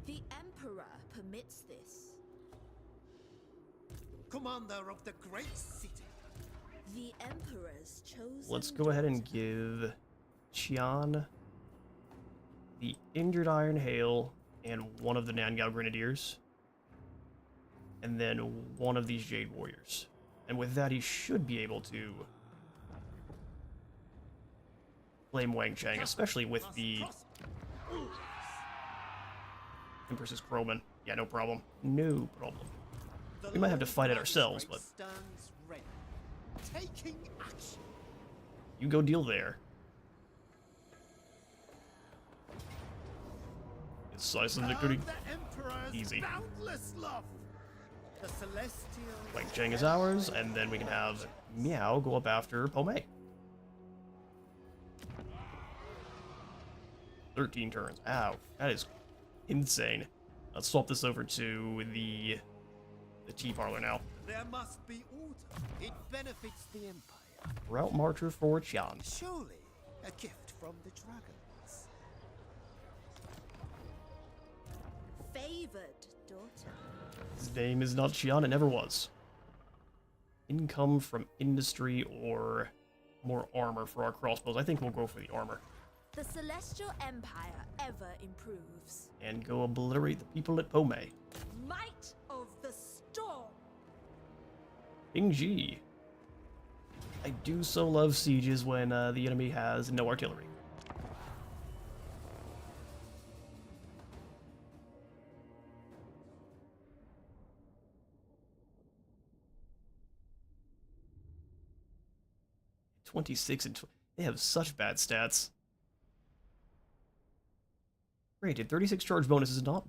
S6: The Emperor permits this.
S4: Commander of the great city.
S6: The Emperor's chosen.
S2: Let's go ahead and give Qian the Injured Iron Hail and one of the Nangao Grenadiers. and then one of these Jade Warriors. And with that, he should be able to flame Wang Chang, especially with the Empress's Crowman. Yeah, no problem. No problem. We might have to fight it ourselves, but
S4: stands ready, taking action.
S2: you go deal there. Decisive victory.
S4: The Emperor's
S2: Easy.
S4: boundless love. The celestial
S2: Wang Chang is ours, and then we can have Miao go up after Pomei. 13 turns. Ow, that is insane. Let's swap this over to the tea parlor now.
S4: There must be order. It benefits the Empire.
S2: Route marcher for Qian.
S4: Surely a gift from the dragons.
S6: Favored daughter.
S2: His name is not Qian, it never was. Income from industry or more armor for our crossbows. I think we'll go for the armor.
S6: The Celestial Empire ever improves.
S2: And go obliterate the people at Pomei.
S6: Might of the storm.
S2: Bingji. I do so love sieges when the enemy has no artillery. (26 and they have such bad stats. Granted, 36 charge bonus is not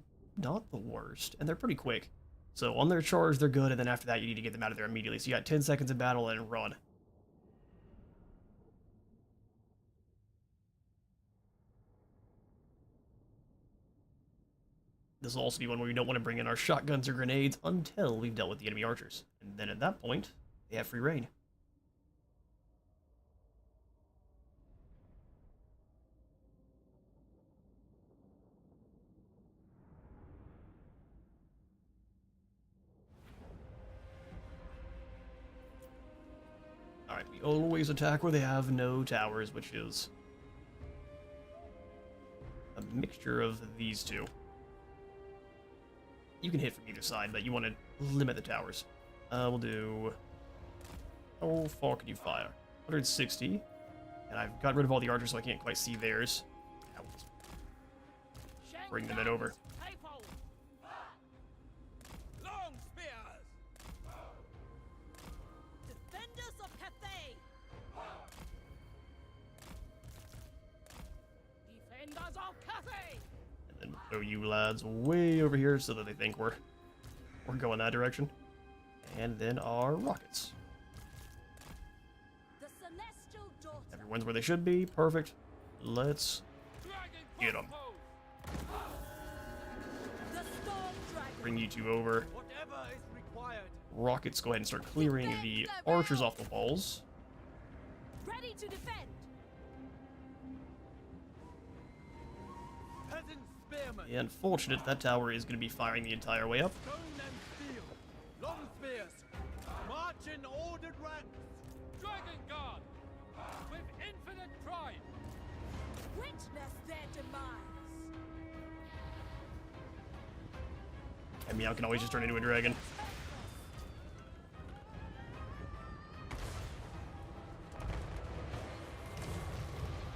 S2: the worst, and they're pretty quick. So on their charge, they're good, and then after that, you need to get them out of there immediately. So you got 10 seconds of battle and run. This will also be one where we don't want to bring in our shotguns or grenades until we've dealt with the enemy archers. And then at that point, they have free reign. Alright, we always attack where they have no towers, which is a mixture of these two. You can hit from either side, but you want to limit the towers. We'll do... How far can you fire? 160. And I've got rid of all the archers, so I can't quite see theirs. Now we'll just bring them in over.
S8: Long spears!
S6: Defenders of Cathay.
S3: Defenders of Cathay!
S2: And then throw you lads way over here so that they think we're going that direction. And then our rockets.
S6: The Celestial Daughter.
S2: Everyone's where they should be. Perfect. Let's
S3: Dragon
S2: get them.
S3: crossbow!
S6: The Storm Dragon.
S2: Bring you two over.
S8: Whatever is required.
S2: Rockets, go ahead and start clearing the archers off the walls.
S6: Ready to defend.
S8: Peasant spearmen.
S2: The unfortunate, that tower is going to be firing the entire way up.
S8: Stone and steel. Long spears. March in ordered ranks.
S3: Dragon Guard! With infinite pride!
S6: Witness their demise.
S2: And Miao can always just turn into a dragon.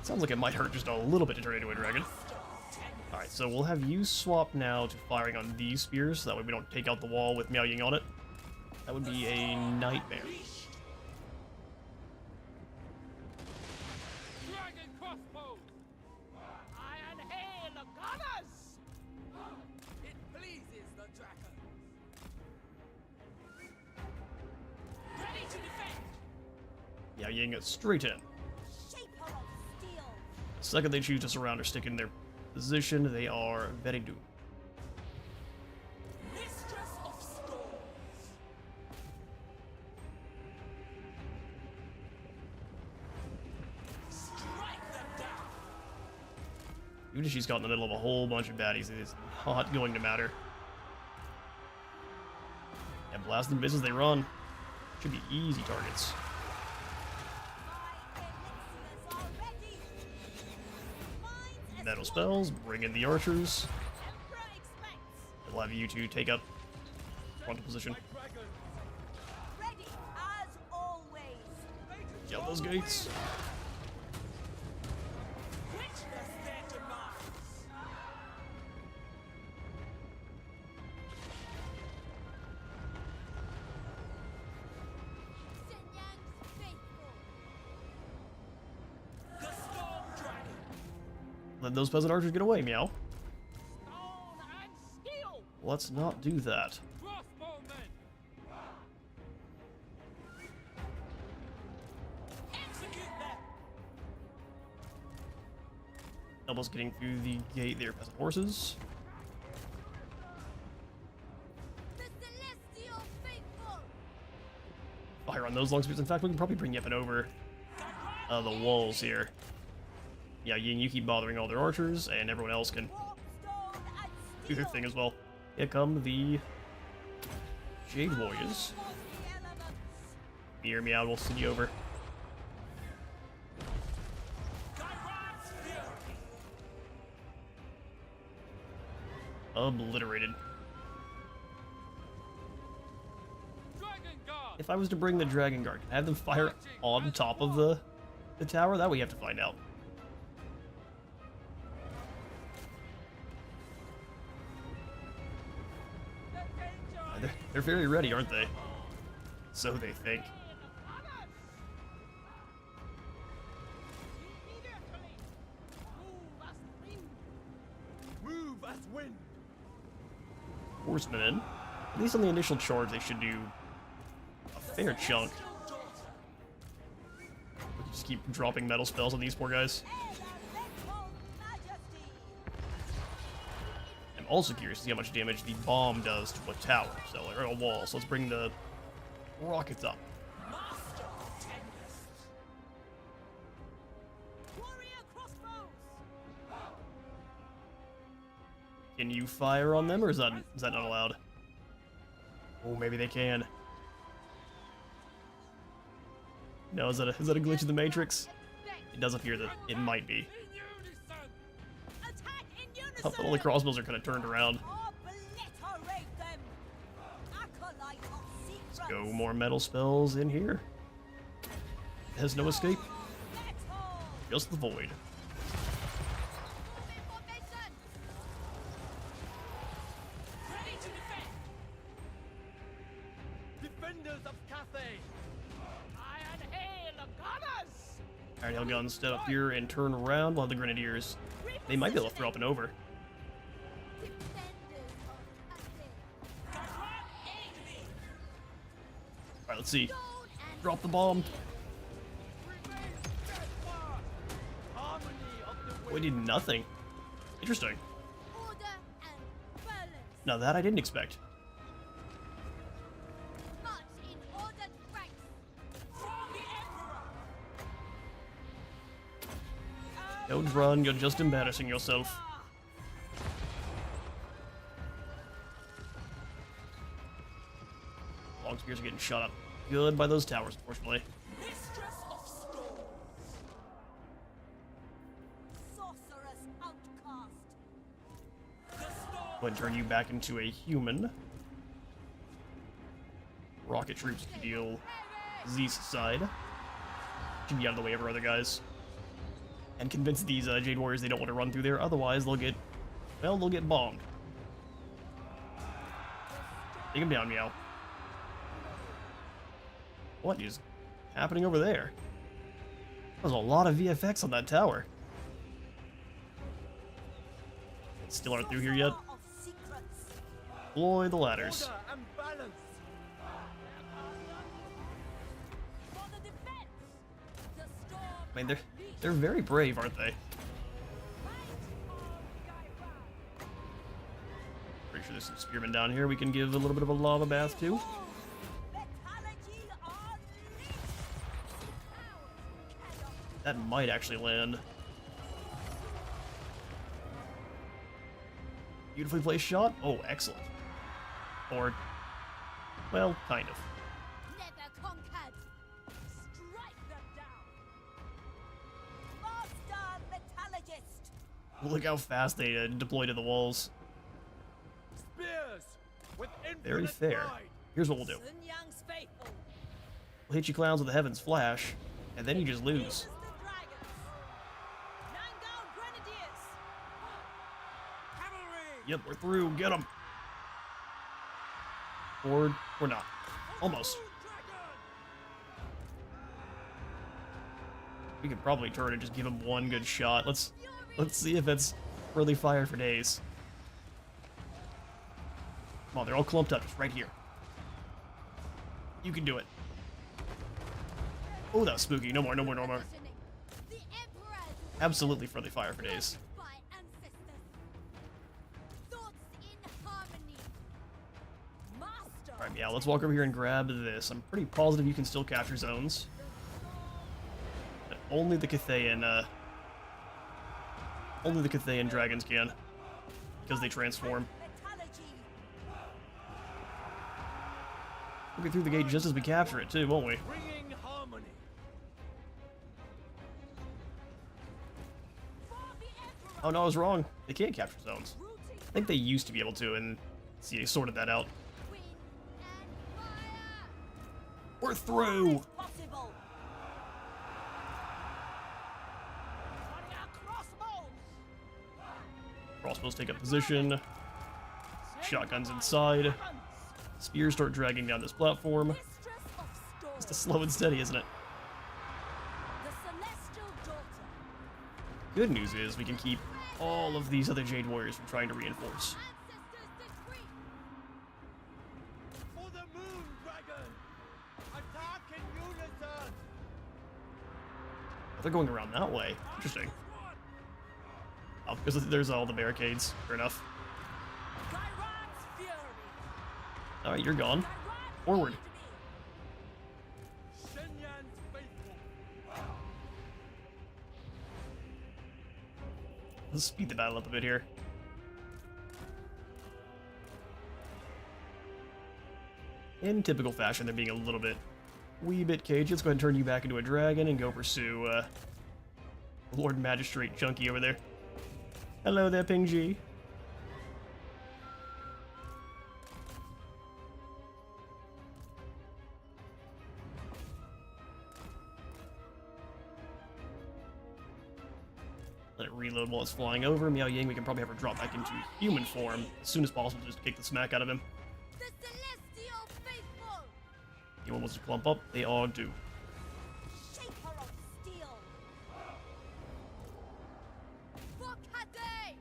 S2: Sounds like it might hurt just a little bit to turn into a dragon. Alright, so we'll have you swap now to firing on these spears, so that way we don't take out the wall with Miao Ying on it. That would be a nightmare.
S3: Dragon crossbow! Iron hail the gunners!
S8: It pleases the dragon.
S3: Ready to defend!
S2: Miao Ying straight in.
S6: Shaper of steel.
S2: The second they choose to surround or stick in their position, they are very doomed.
S6: Mistress of storms.
S3: Strike them down!
S2: Even if she's caught in the middle of a whole bunch of baddies, it is not going to matter. And blast them business, they run. Should be easy targets.
S6: My elixirs are ready. Mines
S2: Metal
S6: as
S2: spells, bring in the archers.
S6: Emperor expects.
S2: We'll have you two take up frontal position.
S6: Ready as always.
S2: Kill those gates.
S6: Shenyang's faithful.
S2: Let those peasant archers get away, Meow.
S3: Stone and steel!
S2: Let's not do that.
S3: Crossbowmen! Execute them!
S2: Almost getting through the gate there, peasant horses.
S6: The celestial faithful.
S2: Fire on those longspears. In fact, we can probably bring Yeppen over the walls here. Yeah, Ying, you keep bothering all their archers, and everyone else can
S6: Stone and
S2: do their thing as well. Here come the Jade Warriors.
S6: of the elements.
S2: Hear me out, we'll send you over. Obliterated.
S3: Dragon Guard!
S2: If I was to bring the Dragon Guard, can I have them fire on top of the tower? That we have to find out.
S3: The danger!
S2: They're very ready, aren't they? So they think.
S5: Move as wind.
S2: Horsemen in. At least on the initial charge, they should do a fair chunk. We can just keep dropping metal spells on these poor guys.
S6: Elemental majesty.
S2: I'm also curious to see how much damage the bomb does to a tower, so or a wall. So let's bring the rockets up.
S6: Warrior crossbows.
S2: Can you fire on them, or is that not allowed? Oh, maybe they can. No, is that a glitch in the Matrix? It does appear that it might be.
S3: In unison!
S6: Attack in unison.
S2: But all the crossbows are kind of turned around.
S6: Obliterate them. Acolyte of secrets.
S2: Go more metal spells in here. There's no escape.
S6: Metal.
S2: Just the void.
S6: Formation.
S3: Ready to defend!
S5: Defenders of Cathay.
S3: Iron hail of gunners!
S2: Iron Hail guns step up here and turn around while the Grenadiers. They might be able to throw up and over.
S6: Defenders of Cathay.
S2: Alright, let's see.
S6: Stone and
S2: Drop the bomb.
S5: Harmony of the
S2: We
S5: wind.
S2: did nothing. Interesting.
S6: order and balance.
S2: Now that I didn't expect.
S6: March in ordered ranks.
S2: Don't run, you're just embarrassing yourself. Long spears are getting shot up good by those towers, unfortunately.
S3: Mistress of storms!
S6: Sorceress outcast.
S2: Go ahead and turn you back into a human. Rocket troops can deal Z's side. Should be out of the way of our other guys. And convince these Jade Warriors they don't want to run through there, otherwise they'll get, well, they'll get bombed. Take him down, Meow. What is happening over there? There's a lot of VFX on that tower. Still aren't through here yet.
S6: Sorcerer of secrets.
S2: Deploy the ladders.
S5: Order and balance.
S6: For the defense. The storm.
S2: I mean, they're very brave, aren't they? Pretty sure there's some spearmen down here we can give a little bit of a lava bath to.
S6: Metallurgy unleashed.
S2: That might actually land. Beautifully placed shot. Oh, excellent. Or, well, kind of.
S6: Never conquered. Strike them down. Master metallurgist.
S2: Look how fast they deploy to the walls.
S5: Spears. with
S2: Very
S5: infinite
S2: fair.
S5: pride.
S2: Here's what we'll do.
S6: Sun Yang's faithful.
S2: We'll hit you clowns with the Heaven's Flash, and then you just lose.
S6: This is the dragons. Nangao Grenadiers.
S8: Cavalry!
S2: Yep, we're through. Get them. Or we're not. Almost. We could probably turn and just give him one good shot. Let's see if it's really fire for days. Come on, they're all clumped up just right here. You can do it. Oh, that was spooky. No more, no more, no more.
S6: The Emperor's
S2: Absolutely friendly fire for days.
S6: by ancestors. Thoughts in harmony. Master.
S2: Alright, yeah, let's walk over here and grab this. I'm pretty positive you can still capture zones. But only the Cathay and dragons can. Because they transform.
S6: Metallurgy.
S2: We'll get through the gate just as we capture it too, won't we?
S5: Bringing harmony.
S6: For the Emperor.
S2: Oh no, I was wrong. They can't capture zones. I think they used to be able to, and CA sorted that out.
S6: Wind and fire.
S2: We're through!
S6: It's possible. Running our crossbows.
S2: Crossbows take up position. Shotguns inside. Spears start dragging down this platform.
S6: Mistress of storm.
S2: It's slow and steady, isn't it?
S6: The celestial daughter.
S2: Good news is we can keep all of these other Jade Warriors from trying to reinforce.
S6: Ancestors decree.
S5: For the moon dragon. Attack in unison.
S2: They're going around that way. Interesting. Oh, because there's all the barricades. Fair enough.
S6: Kairos fury.
S2: Alright, you're gone.
S6: Kairos
S2: Forward.
S6: lead me.
S5: Shenyan's faithful.
S2: Let's speed the battle up a bit here. In typical fashion, they're being a little bit, wee bit cagey. Let's go ahead and turn you back into a dragon and go pursue Lord Magistrate Junkie over there. Hello there, Ping G. Let it reload while it's flying over. Miao Ying, we can probably have her drop back into human form as soon as possible, just to kick the smack out of him.
S6: The celestial faithful.
S2: Anyone wants to clump up? They all do.
S6: Shaper of steel. For Cathay.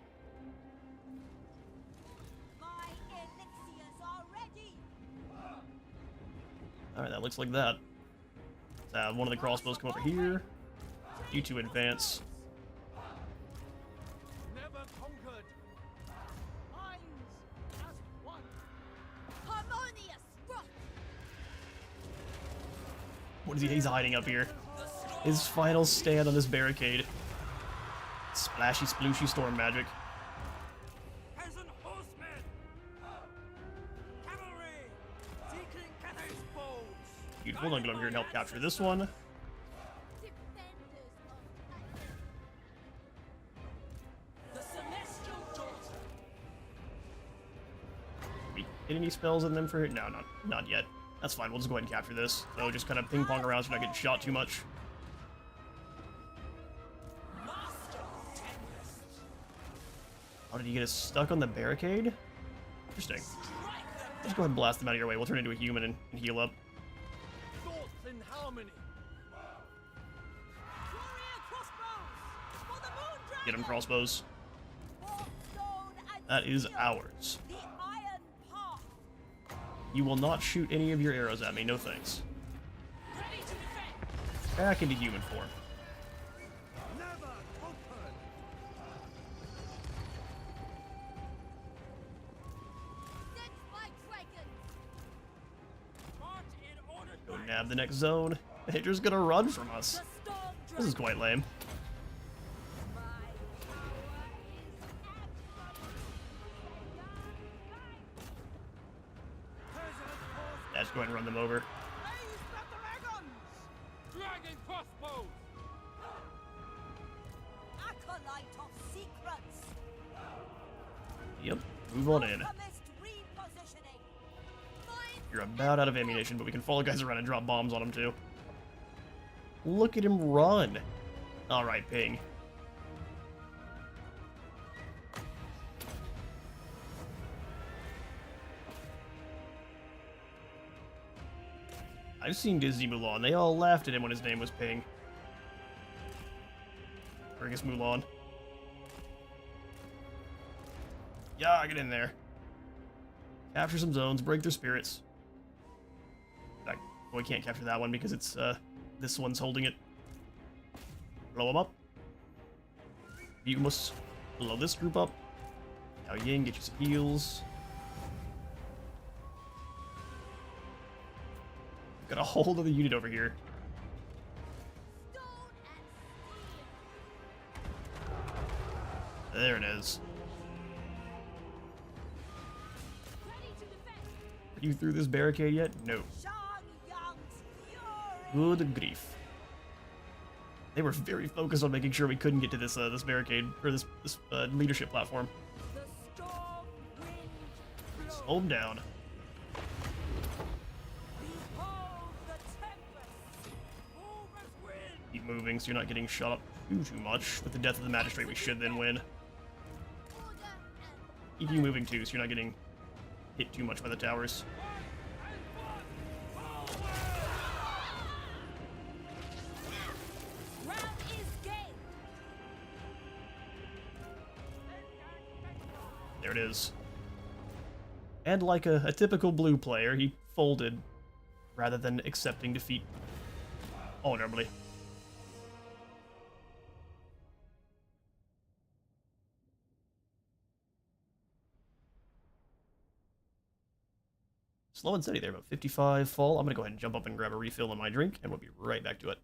S6: My elixirs are ready.
S2: Alright, that looks like that. Let's have one of the crossbows come over here. You two advance.
S5: Never conquered.
S6: Minds as one. Harmonious rock.
S2: What is he? He's hiding up here. His final stand on this barricade. Splashy, splooshy storm magic.
S8: Peasant horsemen! Cavalry! Seeking Cathay's foes!
S2: Beautiful. I'm going to go here and help capture this one.
S6: Defenders of
S7: The celestial daughter.
S2: We hit any spells in them for it? No, not yet. That's fine. We'll just go ahead and capture this. So just kind of ping pong around so you're not getting shot too much. Oh, did you get us stuck on the barricade? Interesting. Let's go ahead and blast them out of your way. We'll turn into a human and heal up.
S5: Thoughts in harmony.
S6: warrior crossbows. For the moon dragon.
S2: Get them, crossbows.
S6: Stone and
S2: That is
S6: steel.
S2: ours.
S6: The iron path.
S2: You will not shoot any of your arrows at me. No thanks.
S6: Ready to defend.
S2: Back into human form.
S5: Never open.
S6: Sent by dragons.
S5: March in order.
S2: Go nab the next zone. They're just gonna run from us.
S6: The storm
S2: This is quite lame.
S6: My power is absolute.
S2: Yeah, just go ahead and run them over.
S5: Raise the dragons. Dragon crossbows.
S6: Acolyte of secrets.
S2: Yep, move on in.
S6: Alchemist repositioning.
S2: You're about out of ammunition, but we can follow guys around and drop bombs on them too. Look at him run. All right, ping. I've seen Disney Mulan. They all laughed at him when his name was Ping. Or I guess Mulan. Yeah, get in there. Capture some zones, break their spirits. In fact, we can't capture that one because it's, this one's holding it. Blow them up. You must blow this group up. Miao Ying, get you some heals. Got a whole other unit over here. There it is. Are you through this barricade yet? No. Good grief. They were very focused on making sure we couldn't get to this this barricade or this leadership platform. Slow them down. Keep moving so you're not getting shot up too much. With the death of the magistrate, we should then win. Keep you moving too so you're not getting hit too much by the towers. There it is. And like a typical blue player, he folded rather than accepting defeat honorably. Slow and steady there, about 55 fall. I'm going to go ahead and jump up and grab a refill on my drink, and we'll be right back to it.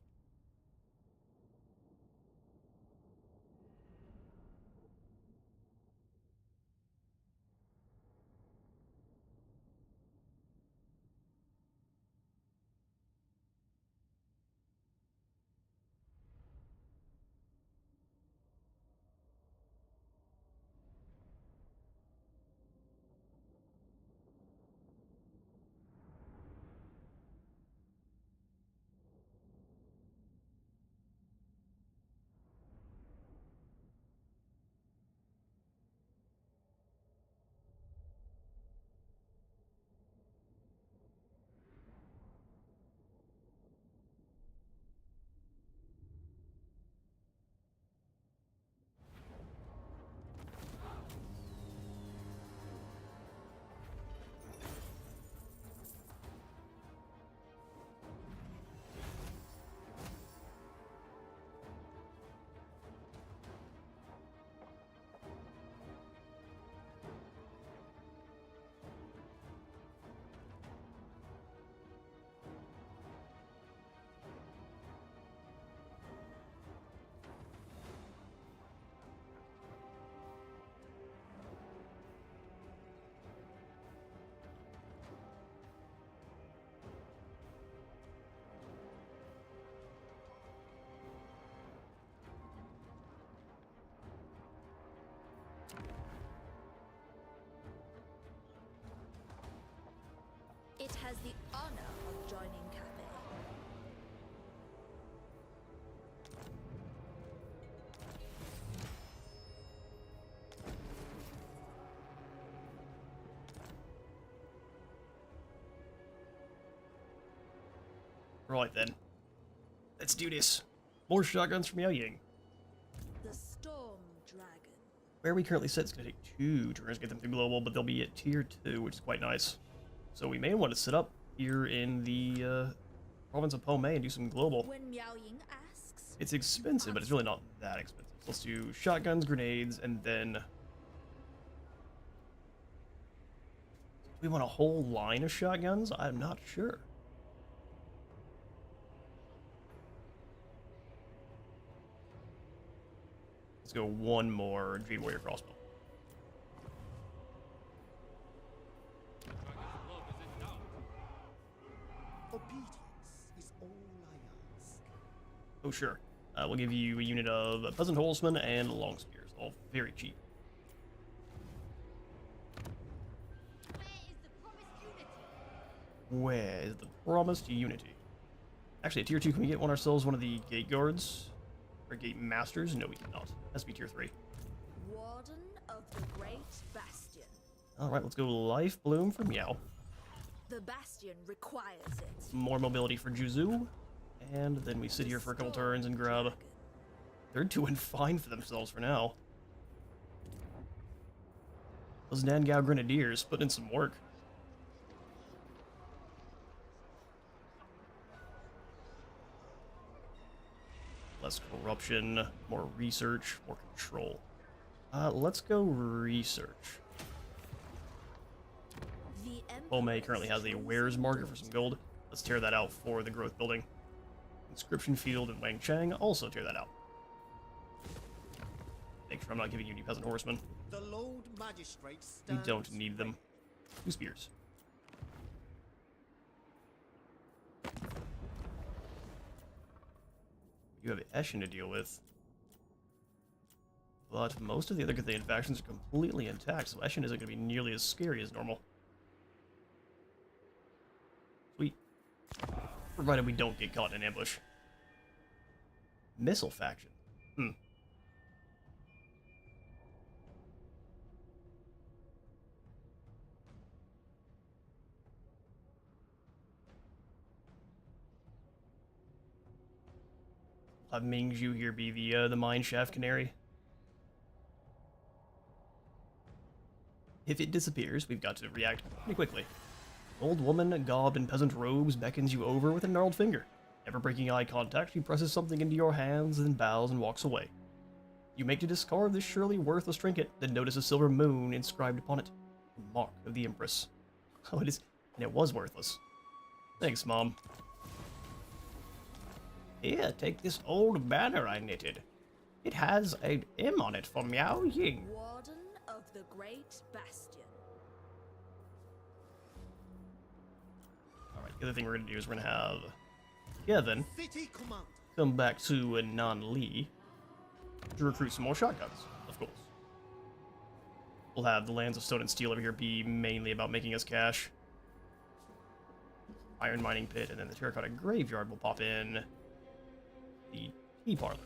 S6: It has the honor of joining Cathay.
S2: Right then. Let's do this. More shotguns from Miao Ying.
S6: The Storm Dragon.
S2: Where we currently sit, it's going to take 2 turns to get them through global, but they'll be at tier 2, which is quite nice. So we may want to sit up here in the province of Pome and do some global.
S6: When Miao Ying asks,
S2: It's expensive, but it's really not that expensive. So let's do shotguns, grenades, and then... we want a whole line of shotguns? I'm not sure. Let's go one more Jade Warrior crossbow.
S4: Obedience is all I ask.
S2: Oh, sure. We'll give you a unit of Peasant Horsemen and Long Spears, all very cheap.
S6: where is the promised unity?
S2: Where is the promised unity? Actually, at tier 2, can we get ourselves one of the gate guards? Or gate masters? No, we cannot. Has to be tier 3.
S6: Warden of the Great Bastion.
S2: Alright, let's go Life Bloom for Miao.
S6: The Bastion requires it.
S2: More mobility for Juzu. And then we sit here for a couple turns and grab... They're doing fine for themselves for now. Those Nangao Grenadiers putting in some work. Less corruption, more research, more control. Let's go research. Ome currently has a wares market for some gold. Let's tear that out for the growth building. Inscription field and Wang Chang also tear that out. Make sure I'm not giving you any peasant horsemen.
S4: The Lord Magistrate
S2: We
S4: stands
S2: don't need them. 2 spears. You have Eshin to deal with. But most of the other Cathayan factions are completely intact, so Eshin isn't going to be nearly as scary as normal. Sweet. Provided we don't get caught in an ambush. Missile faction. Have Mingzhu here be the mine shaft canary. If it disappears, we've got to react pretty quickly. Old woman, garbed in peasant robes, beckons you over with a gnarled finger. Never breaking eye contact, she presses something into your hands, then bows and walks away. You make to discard this surely worthless trinket, then notice a silver moon inscribed upon it. The mark of the Empress. Oh, it is, and it was worthless. Thanks, Mom. Here, take this old banner I knitted. It has an M on it for Miao Ying.
S6: Warden of the Great Bastion.
S2: Alright, the other thing we're going to do is we're going to have Kevin
S4: City Command.
S2: come back to Nan Li to recruit some more shotguns, of course. We'll have the Lands of Stone and Steel over here be mainly about making us cash. Iron Mining Pit, and then the Terracotta Graveyard will pop in the tea parlor.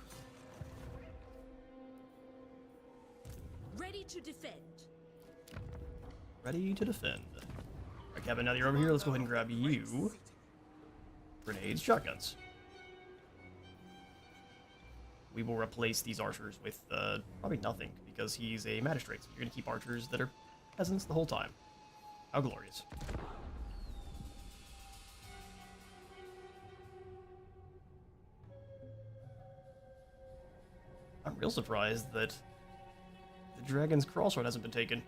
S6: Ready to defend.
S2: Ready to defend. Alright, Kevin, now that you're over here, let's go ahead and grab you. Grenades, shotguns. We will replace these archers with probably nothing, because he's a magistrate, so you're going to keep archers that are peasants the whole time. How glorious. I'm real surprised that the Dragon's Crossroad hasn't been taken.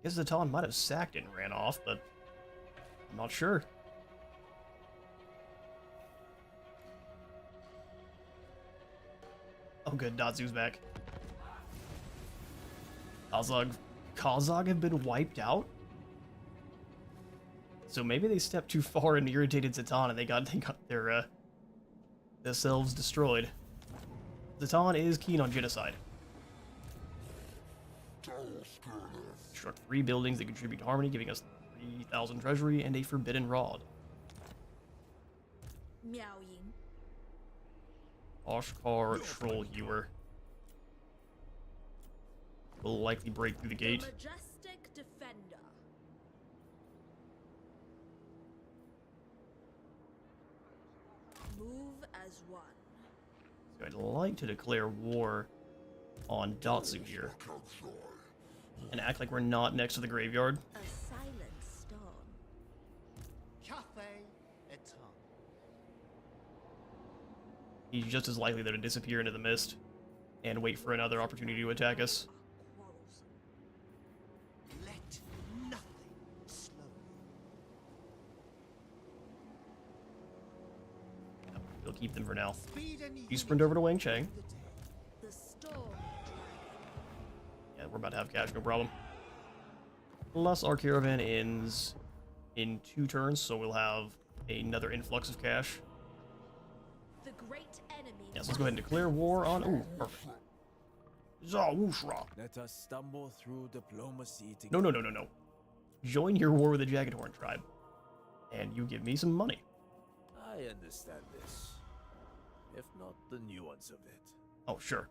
S2: Guess Zatan might have sacked it and ran off, but I'm not sure. Oh good, Datsu's back. Kazag have been wiped out? So maybe they stepped too far and irritated Zatan and they got their themselves destroyed. Zatan is keen on genocide. Construct 3 buildings that contribute to harmony, giving us 3,000 treasury and a forbidden rod.
S6: Miao Ying.
S2: Oshkar Troll Hewer. Will likely break through the gate.
S6: The majestic defender. Move as one.
S2: So I'd like to declare war on Datsu here. And act like we're not next to the graveyard.
S6: A silent storm.
S4: Cathay Eton.
S2: He's just as likely to disappear into the mist and wait for another opportunity to attack us.
S4: Quarrelsome. Let nothing slow you.
S2: We'll keep them for now.
S4: Speed and
S2: You sprint over to Wang Chang.
S4: the day.
S6: The storm.
S2: Yeah, we're about to have cash, no problem. Plus, our caravan ends in 2 turns, so we'll have another influx of cash.
S6: The great enemy.
S2: Yeah, so let's go ahead and declare war on... Ooh, perfect. Zawushra.
S8: Let us stumble through diplomacy
S2: No,
S8: together.
S2: no, no, no, no. Join your war with the Jagged Horn tribe. And you give me some money.
S8: I understand this, if not the nuance of it.
S2: Oh, sure.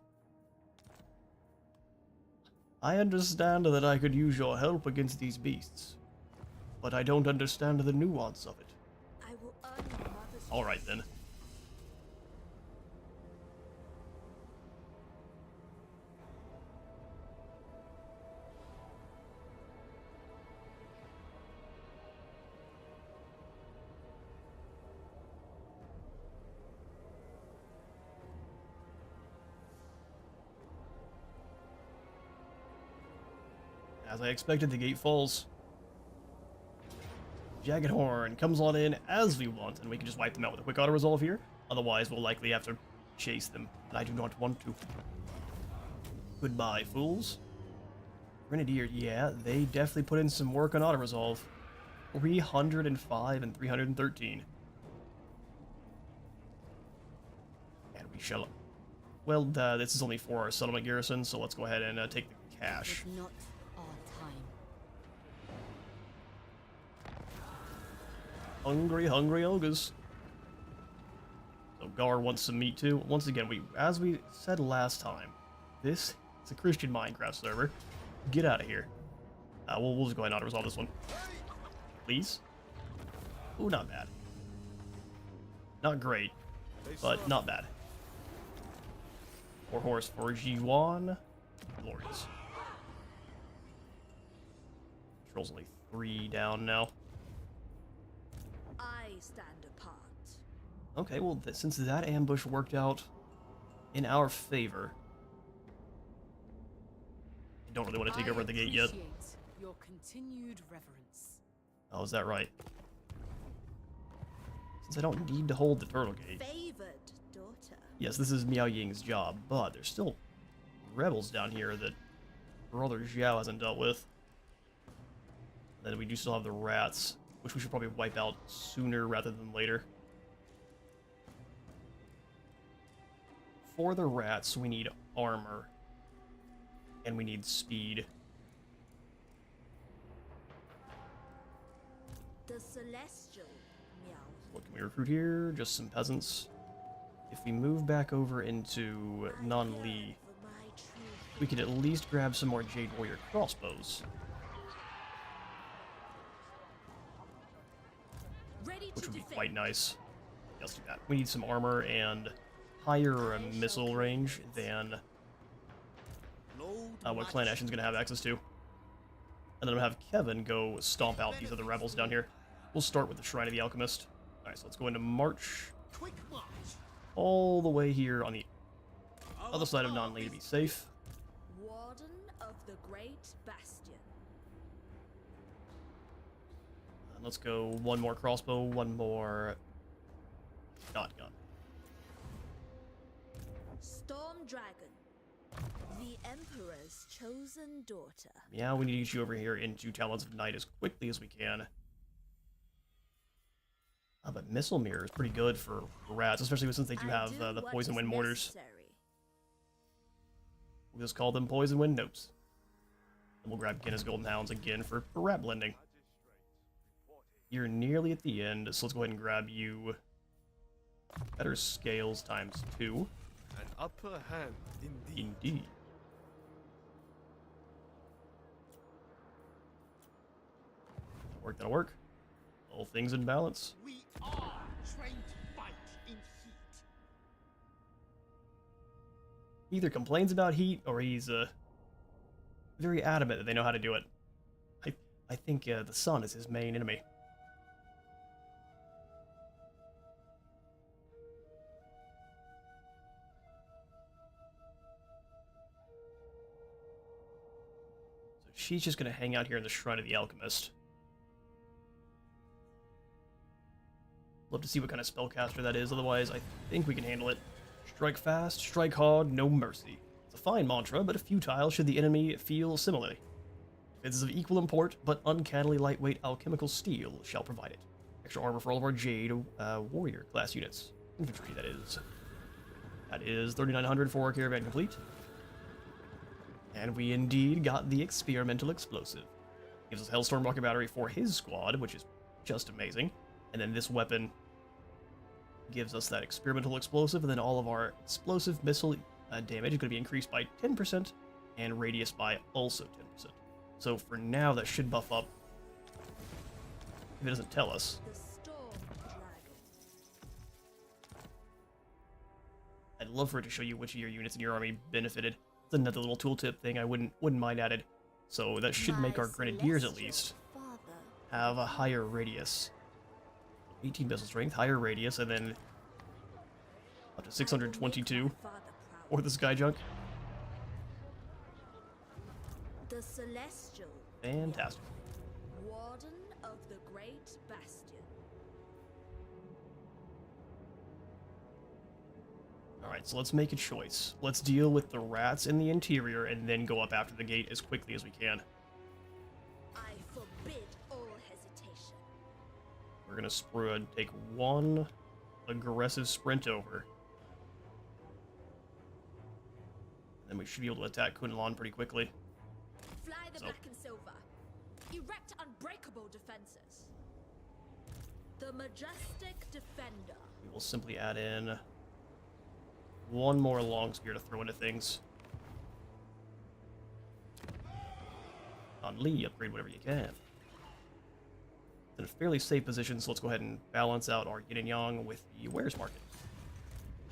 S2: I understand that I could use your help against these beasts. But I don't understand the nuance of it.
S6: I will earn your mother's
S2: Alright then. As I expected, the gate falls. Jagged Horn comes on in as we want, and we can just wipe them out with a quick auto resolve here. Otherwise, we'll likely have to chase them, and I do not want to. Goodbye, fools. Grenadier, yeah, they definitely put in some work on auto resolve. 305 and 313. And we shall. Well, this is only for our settlement garrison, so let's go ahead and take the cash.
S6: It's not our time.
S2: Hungry, hungry ogres. So Gar wants some meat too. Once again, as we said last time, this is a Christian Minecraft server. Get out of here. We'll just go ahead and auto-resolve this one. Please? Ooh, not bad. Not great, but not bad. 4 horse for G1. Glorious. Control's only 3 down now.
S6: I stand apart.
S2: Okay, well, since that ambush worked out in our favor, I don't really want to take over at the gate yet.
S7: appreciate your continued reverence.
S2: Oh, is that right? Since I don't need to hold the turtle gate.
S6: Favored daughter.
S2: Yes, this is Miao Ying's job, but there's still rebels down here that Brother Zhao hasn't dealt with. Then we do still have the rats, which we should probably wipe out sooner rather than later. For the rats, we need armor. And we need speed.
S6: The celestial Miao.
S2: What can we recruit here? Just some peasants. If we move back over into Nanli,
S6: For my true
S2: we could at least grab some more Jade Warrior crossbows,
S6: ready
S2: which
S6: to
S2: would be
S6: defend.
S2: quite nice. Let's do that. We need some armor and higher missile range than what Clan Ashen's going to have access to. And then we'll have Kevin go stomp out these other rebels down here. We'll start with the Shrine of the Alchemist. Alright, so let's go into March
S4: Quick march.
S2: all the way here on the other side of Nanli to be safe.
S6: Warden of the Great Bastion.
S2: And let's go one more crossbow, one more shotgun.
S6: Storm Dragon. The Emperor's chosen daughter.
S2: Yeah, we need to get you over here into Talons of Night as quickly as we can. But Missile Mirror is pretty good for rats, especially since they do have the Poison Wind mortars. We'll just call them Poison Wind Nopes. And we'll grab Guinness Golden Hounds again for rat blending. You're nearly at the end, so let's go ahead and grab you. Better scales times 2.
S1: An upper hand, indeed.
S2: Indeed. That'll work. All things in balance.
S4: We are trained to fight in heat.
S2: He either complains about heat, or he's very adamant that they know how to do it. I think the sun is his main enemy. So she's just going to hang out here in the Shrine of the Alchemist. Love to see what kind of spellcaster that is, otherwise I think we can handle it. Strike fast, strike hard, no mercy. It's a fine mantra, but futile should the enemy feel similarly. If it is of equal import, but uncannily lightweight alchemical steel shall provide it. Extra armor for all of our Jade Warrior class units. Infantry, that is. That is 3,900 for our caravan complete. And we indeed got the experimental explosive. Gives us Hellstorm rocket battery for his squad, which is just amazing. And then this weapon gives us that experimental explosive, and then all of our explosive missile damage is going to be increased by 10%, and radius by also 10%. So for now, that should buff up. If it doesn't tell us.
S6: The Storm Dragon.
S2: I'd love for it to show you which of your units in your army benefited. It's another little tooltip thing I wouldn't mind added. So that should make our Grenadiers at least have a higher radius. 18 missile strength, higher radius, and then up to 622 for the sky junk.
S6: The Celestial.
S2: Fantastic.
S6: Warden of the Great Bastion.
S2: Alright, so let's make a choice. Let's deal with the rats in the interior and then go up after the gate as quickly as we can.
S6: I forbid all hesitation.
S2: We're gonna take one aggressive sprint over. Then we should be able to attack Kunlun pretty quickly.
S6: Fly the
S2: So-
S6: black and silver. Erect unbreakable defenses. The Majestic Defender.
S2: We will simply add in one more long spear to throw into things. On Lee, upgrade whatever you can. In a fairly safe position, so let's go ahead and balance out our yin and yang with the wares market.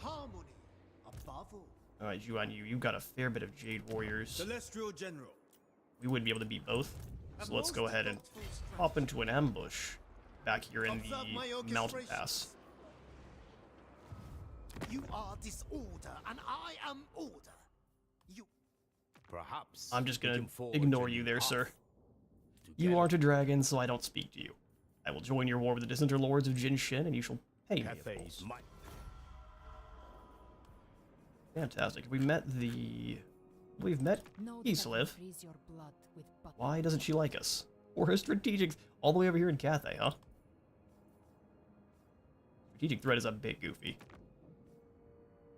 S4: Harmony above all.
S2: Alright, Juan, you've got a fair bit of Jade Warriors.
S8: Celestial General.
S2: We wouldn't be able to beat both. So let's go ahead and hop into an ambush back here in the mountain pass.
S4: You are disorder, and I am order. You.
S1: Perhaps
S2: I'm just
S1: we
S2: gonna
S1: can forge
S2: ignore
S1: a
S2: you
S1: new
S2: there,
S1: path
S2: sir. You
S1: together.
S2: aren't a dragon, so I don't speak to you. I will join your war with the Dissenter Lords of Jin Shin, and you shall pay me, of
S1: Cathay's
S2: course.
S1: might.
S2: Fantastic. We've met Kislev. Why doesn't she like us? Or her strategic, all the way over here in Cathay, huh? Strategic threat is a bit goofy.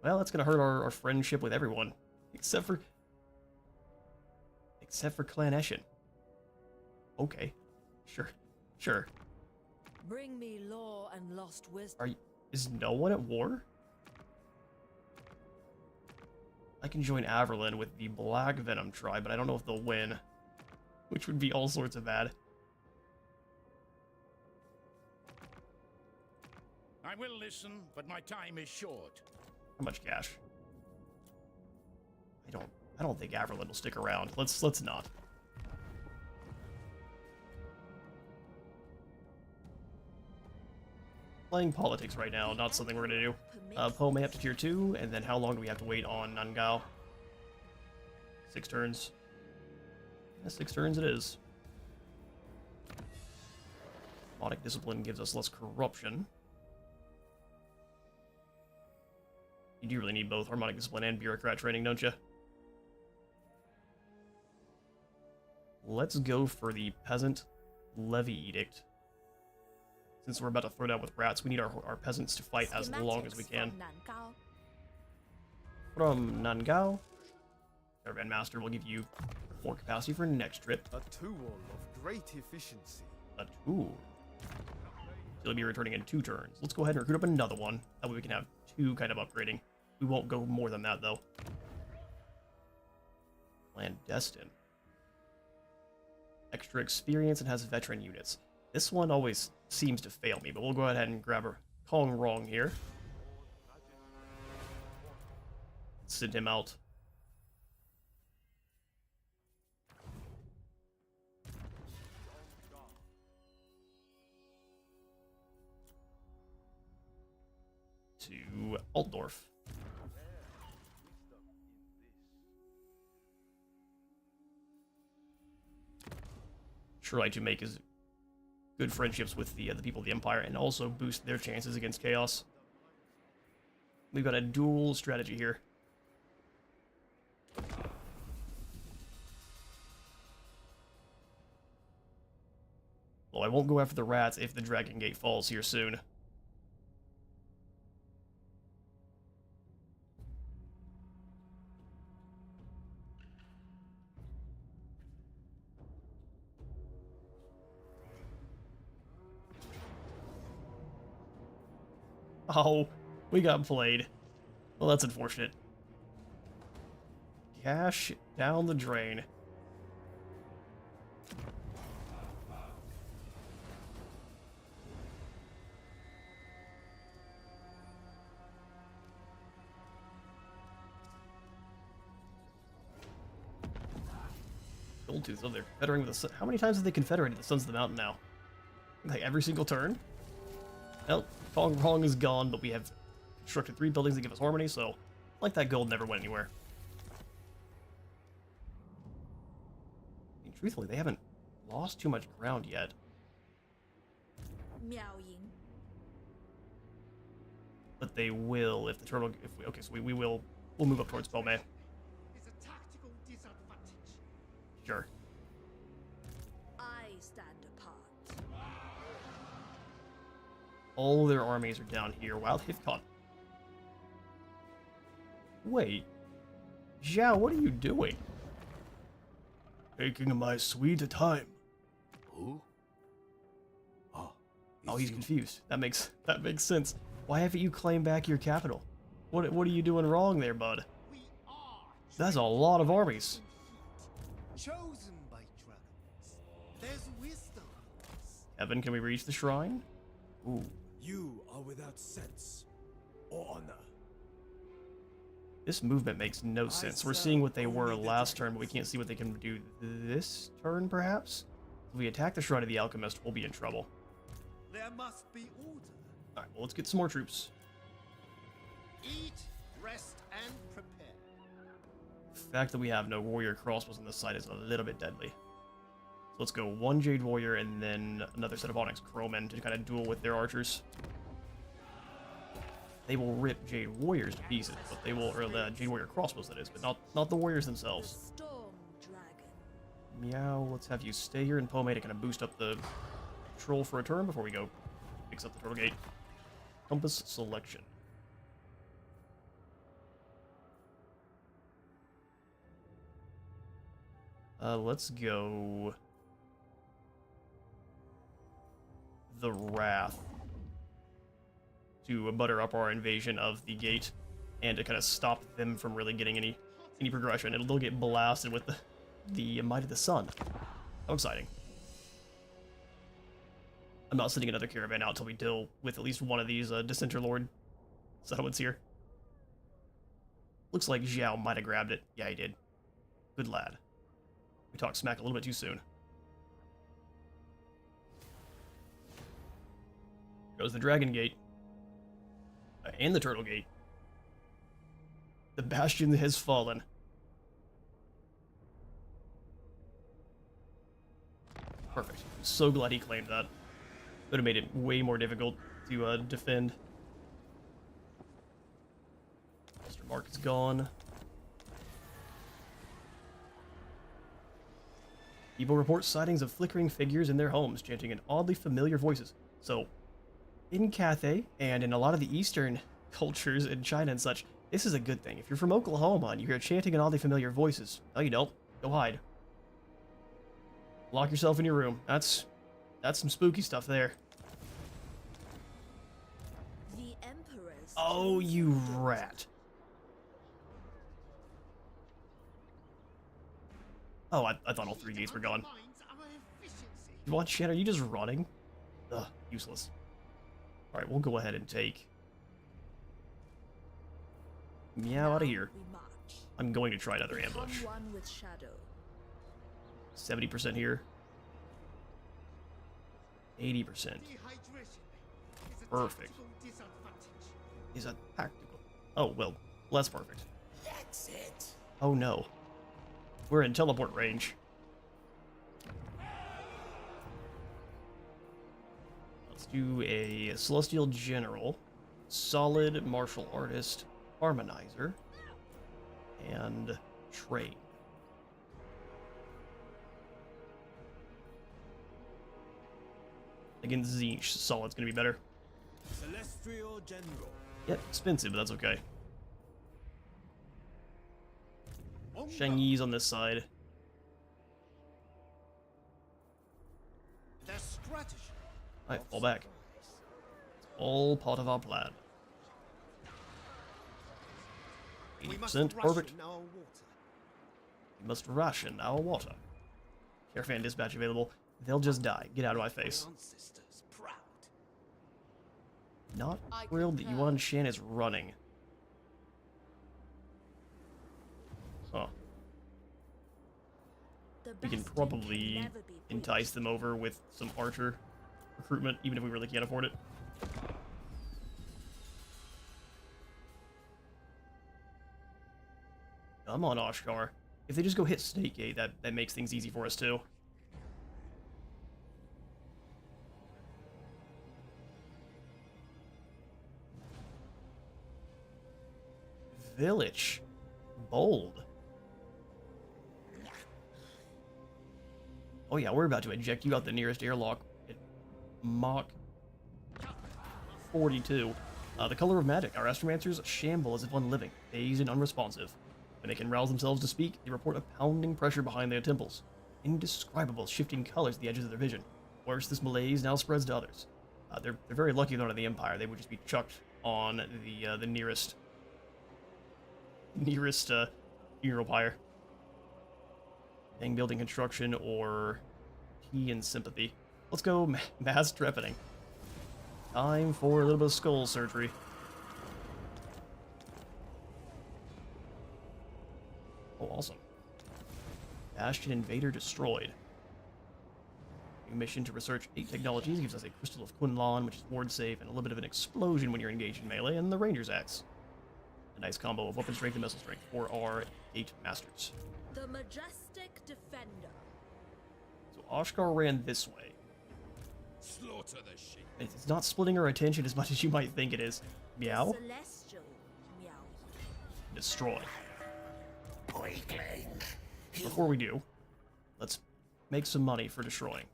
S2: Well, that's gonna hurt our friendship with everyone. Except for Clan Eshin. Okay. Sure.
S6: Bring me law and lost wisdom.
S2: Is no one at war? I can join Averlin with the Black Venom tribe, but I don't know if they'll win. Which would be all sorts of bad.
S5: I will listen, but my time is short.
S2: How much cash? I don't think Averlin will stick around. Let's not. Playing politics right now, not something we're gonna do. Poe may up to tier 2, and then how long do we have to wait on Nangao? 6 turns. Yeah, 6 turns it is. Harmonic Discipline gives us less corruption. You do really need both Harmonic Discipline and Bureaucrat training, don't you? Let's go for the Peasant Levy Edict. Since we're about to throw down with rats, we need our peasants to fight as long as we can. From Nangao, Caravan Master will give you more capacity for next trip.
S9: A tool of great efficiency.
S2: A tool. He'll be returning in 2 turns. Let's go ahead and recruit up another one. That way we can have 2 kind of upgrading. We won't go more than that, though. Clandestine. Extra experience and has veteran units. This one always seems to fail me, but we'll go ahead and grab a Kong Rong here. Send him out. To Altdorf. Try to make his good friendships with the people of the Empire and also boost their chances against Chaos. We've got a dual strategy here. Well, I won't go after the rats if the Dragon Gate falls here soon. Oh, we got played. Well, that's unfortunate. Cash down the drain. Goldtooth, oh, they're confederating with the sun. How many times have they confederated the Sons of the Mountain now? Like every single turn? Well, Pong is gone, but we have constructed 3 buildings that give us harmony, so like that gold never went anywhere. I mean, truthfully, they haven't lost too much ground yet.
S6: Miao Ying.
S2: But they will if the turtle. If we, okay, so we'll move up towards Pomei.
S4: Is a tactical disadvantage.
S2: Sure.
S6: I stand apart.
S2: All their armies are down here. Wow, they've caught. Wait, Zhao, what are you doing? Taking my sweet time.
S1: Who?
S2: Oh, he's confused. That makes sense. Why haven't you claimed back your capital? What are you doing wrong there, bud?
S4: We are
S2: That's a lot of armies.
S4: chosen by dragons. There's wisdom in this.
S2: Evan, can we reach the shrine? Ooh.
S8: You are without sense or honor.
S2: This movement makes no sense. We're seeing what they were last turn, but we can't see what they can do this turn, perhaps? If we attack the Shrine of the Alchemist, we'll be in trouble.
S4: There must be order.
S2: Alright, well, let's get some more troops.
S4: Eat, rest, and prepare.
S2: The fact that we have no warrior crossbows on this side is a little bit deadly. So let's go 1 Jade Warrior and then another set of Onyx Crowmen to kind of duel with their archers. They will rip Jade Warriors to pieces, but they will, or the Jade Warrior crossbows that is, but not the warriors themselves.
S6: Storm Dragon.
S2: Meow, let's have you stay here in Pomei to kind of boost up the patrol for a turn before we go fix up the Turtle Gate. Compass selection. Let's go the Wrath to butter up our invasion of the gate and to kind of stop them from really getting any progression. They'll get blasted with the Might of the Sun. How exciting. I'm not sending another caravan out until we deal with at least one of these Dissenter Lord settlements here. Looks like Zhao might have grabbed it. Yeah, he did. Good lad. We talked smack a little bit too soon. Goes the Dragon Gate. And the Turtle Gate. The Bastion has fallen. Perfect. I'm so glad he claimed that. Would have made it way more difficult to defend. Mr. Mark is gone. People report sightings of flickering figures in their homes, chanting in oddly familiar voices. So, in Cathay, and in a lot of the Eastern cultures in China and such, this is a good thing. If you're from Oklahoma and you hear chanting in oddly familiar voices, no you don't. Go hide. Lock yourself in your room. That's some spooky stuff there.
S6: The Emperor's
S2: Oh, you rat. Oh, I thought all 3 gates were gone.
S4: Undermines our efficiency.
S2: What shit? Are you just running? Ugh, useless. Alright, we'll go ahead and take Meow out of here.
S6: We march.
S2: I'm going to try another ambush.
S6: Become one with shadow.
S2: 70% here. 80%.
S4: Dehydration is a
S2: Perfect.
S4: tactical disadvantage.
S2: Is that tactical? Oh, well, less perfect.
S4: Exit.
S2: Oh no. We're in teleport range. Let's do a Celestial General, Solid Martial Artist, Harmonizer, and Trade. Against Tzeentch, Solid's gonna be better.
S8: Celestial General.
S2: Yep, expensive, but that's okay. Shang Yi's on this side.
S4: Their strategy.
S2: Alright, fall back. It's all part of our plan.
S4: We must
S2: 80%, perfect.
S4: ration our water.
S2: We must ration our water. Caravan dispatch available. They'll just die. Get out of my face.
S4: My ancestors proud.
S2: Not
S7: I
S2: thrilled that
S7: concur.
S2: Yuan Shan is running. Huh.
S6: The
S2: We can
S6: bastion
S2: probably
S6: never be
S2: entice them over with some archer recruitment, even if we really can't afford it. Come on, Oshkar. If they just go hit Snake Gate, that makes things easy for us too. Village. Bold. Oh yeah, we're about to eject you out the nearest airlock at Mach 42. The color of magic. Our astromancers shamble as if unliving, dazed and unresponsive. When they can rouse themselves to speak, they report a pounding pressure behind their temples. Indescribable shifting colors at the edges of their vision. Worse, this malaise now spreads to others. They're very lucky they're not in the Empire. They would just be chucked on the nearest funeral pyre. Thing building construction or tea and sympathy. Let's go mass trepanning. Time for a little bit of skull surgery. Oh, awesome. Bastion Invader destroyed. New mission to research 8 technologies gives us a Crystal of Kunlan, which is ward safe, and a little bit of an explosion when you're engaged in melee, and the Ranger's Axe. A nice combo of weapon strength and missile strength for our 8 masters.
S6: The majestic defender.
S2: So Oshkar ran this way.
S1: Slaughter the sheep.
S2: It's not splitting our attention as much as you might think it is. Miao?
S6: Celestial Miao Ying.
S2: Destroy.
S1: Weakling.
S2: Before we do, let's make some money for destroying.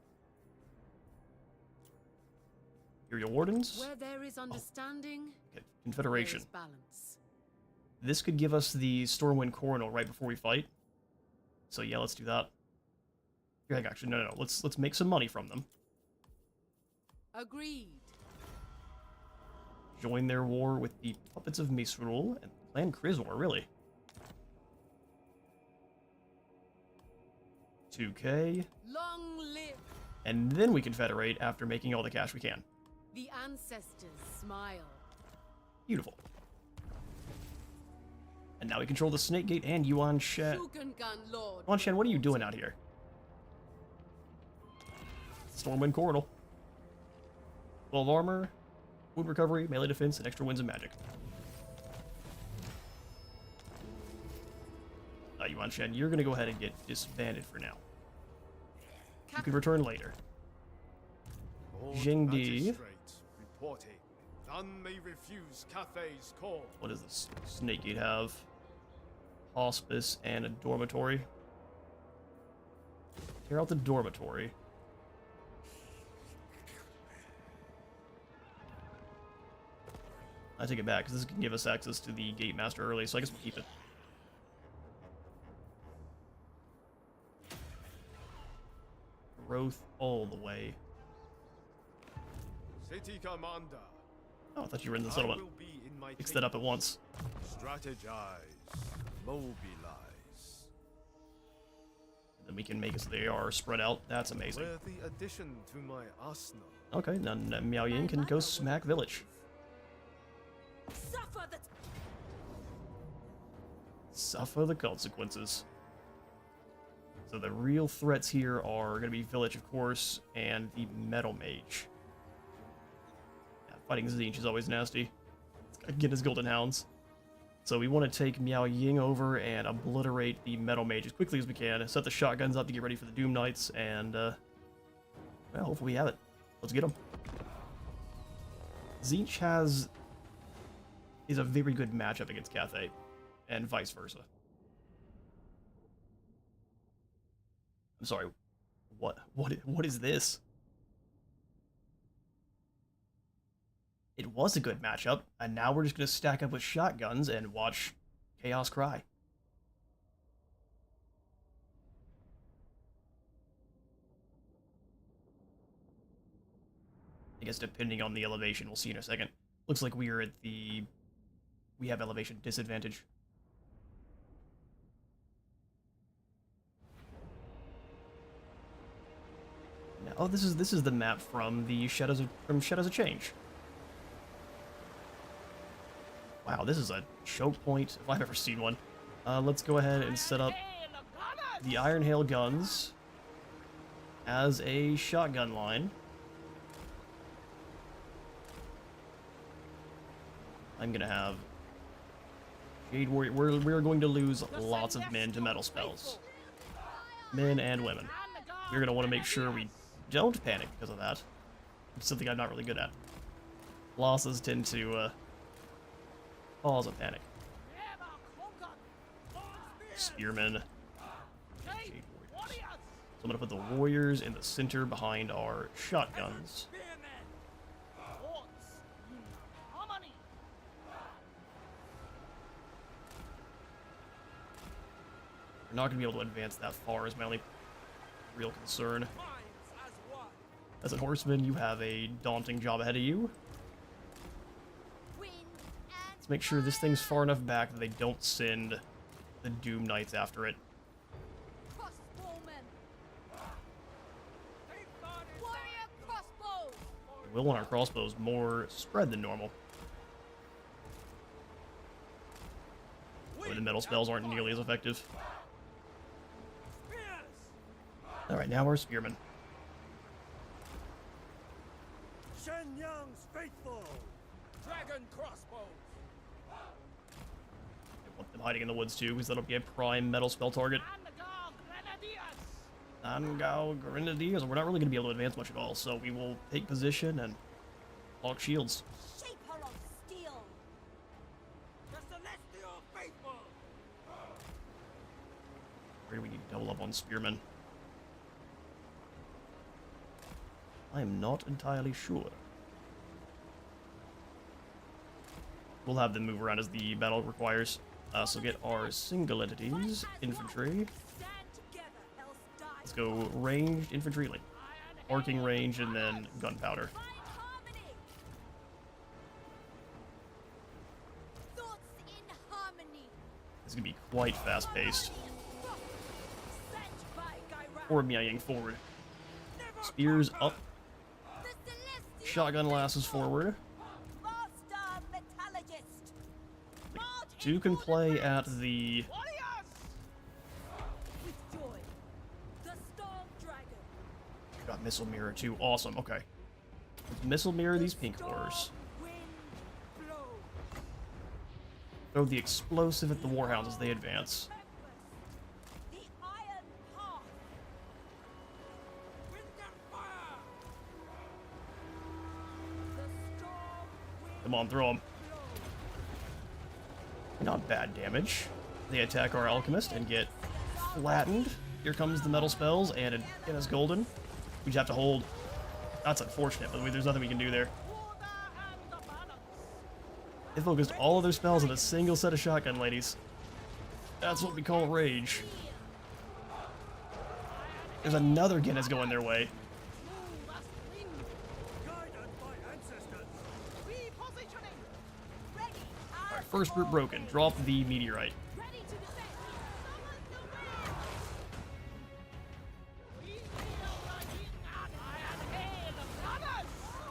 S2: Imperial Wardens?
S7: Where there is understanding,
S2: Okay. Confederation.
S7: there is balance.
S2: This could give us the Stormwind Coronal right before we fight. So yeah, let's do that. Here, actually, no. Let's make some money from them.
S7: Agreed.
S2: Join their war with the Puppets of Misrule and Clan Krizor, really. 2K.
S7: Long live
S2: And then we confederate after making all the cash we can.
S7: the ancestors smile.
S2: Beautiful. And now we control the Snake Gate and Yuan Shan.
S7: Shugengan Lord.
S2: Yuan Shan, what are you doing out here? Stormwind Coronal. 12 armor, wound recovery, melee defense, and extra winds of magic. Yuan Shan, you're gonna go ahead and get disbanded for now. You can return later.
S9: Lord
S2: Jingdi.
S9: Magistrate, reporting. None may refuse Cathay's call.
S2: What does this Snake Gate have? Hospice and a dormitory. Tear out the dormitory. I take it back, because this can give us access to the Gate Master early, so I guess we'll keep it. Growth all the way.
S9: City Commander.
S2: Oh, I thought you were in the
S9: I
S2: settlement.
S9: will be in my
S2: Fix that up at once.
S9: Strategize. Mobilize.
S2: Then we can make it so they are spread out. That's amazing.
S9: Worthy addition to my arsenal.
S2: Okay, then Miao Ying can go smack village.
S6: Suffer the
S2: Suffer the consequences. So the real threats here are going to be village, of course, and the metal mage. Yeah, fighting Tzeentch is always nasty. Get his golden hounds. So we want to take Miao Ying over and obliterate the metal mage as quickly as we can. Set the shotguns up to get ready for the Doom Knights, and well, hopefully we have it. Let's get them. Tzeentch is a very good matchup against Cathay, and vice versa. I'm sorry. What is this? It was a good matchup, and now we're just going to stack up with shotguns and watch chaos cry. I guess depending on the elevation, we'll see in a second. Looks like we are at the... We have elevation disadvantage. Oh, this is the map from the Shadows of Change. Wow, this is a choke point if I've ever seen one. Let's go ahead and set up the Iron Hail guns as a shotgun line. I'm gonna have Jade Warrior. We're going to lose lots of men to metal spells, men and women. We're gonna want to make sure we don't panic because of that. It's something I'm not really good at. Losses tend to cause a panic. Spearmen. Jade Warriors. So I'm gonna put the warriors in the center behind our shotguns. We're not going to be able to advance that far is my only real concern. As a horseman, you have a daunting job ahead of you. Let's make sure this thing's far enough back that they don't send the Doom Knights after it. We will want our crossbows more spread than normal. But the metal spells aren't nearly as effective. Alright, now we're spearmen.
S5: Shen Yang's faithful. Dragon crossbows.
S2: I want them hiding in the woods too, because that'll be a prime metal spell target. Angao Grenadiers. We're not really going to be able to advance much at all, so we will take position and lock shields.
S6: Shaper of steel.
S5: The celestial faithful.
S2: Where do we need to double up on spearmen? I am not entirely sure. We'll have them move around as the battle requires. So get our single entities, infantry. Let's go ranged infantry, like arcing range, and then gunpowder. It's gonna be quite fast-paced. Or Miao Ying forward. Spears up. Shotgun lasses forward. Two can play at the... Got missile mirror too. Awesome. Okay. Let's missile mirror these pink horrors. Throw the explosive at the warhounds as they advance. Come on, throw them. Not bad damage. They attack our alchemist and get flattened. Here comes the metal spells, and it is golden. We just have to hold. That's unfortunate, but there's nothing we can do there. They focused all of their spells on a single set of shotgun ladies. That's what we call rage. There's another Guinness going their way. Alright, first group broken. Drop the meteorite.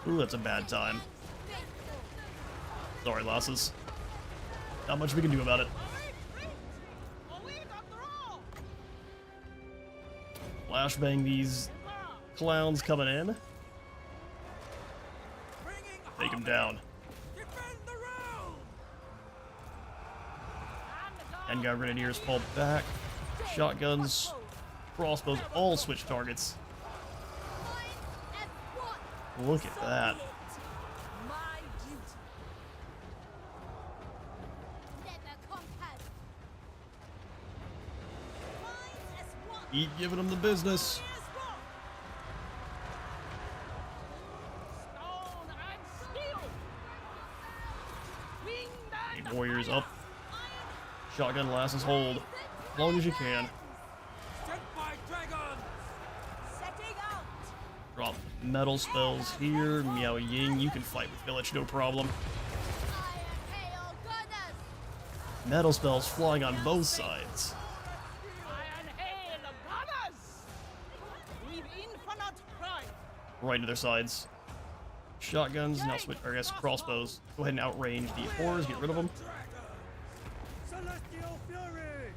S2: Ooh, that's a bad time. Sorry, losses. Not much we can do about it. Flashbang these clowns coming in. Take them down. And got Grenadiers fall back. Shotguns, crossbows, all switch targets. Look at that. Keep giving them the business. Hey, warriors up. Shotgun lasses hold. As long as you can. Drop metal spells here. Miao Ying, you can fight with village, no problem. Metal spells flying on both sides. right into their sides. Shotguns, now switch, or I guess crossbows. Go ahead and outrange the horrors, get rid of them.
S5: Celestial Fury!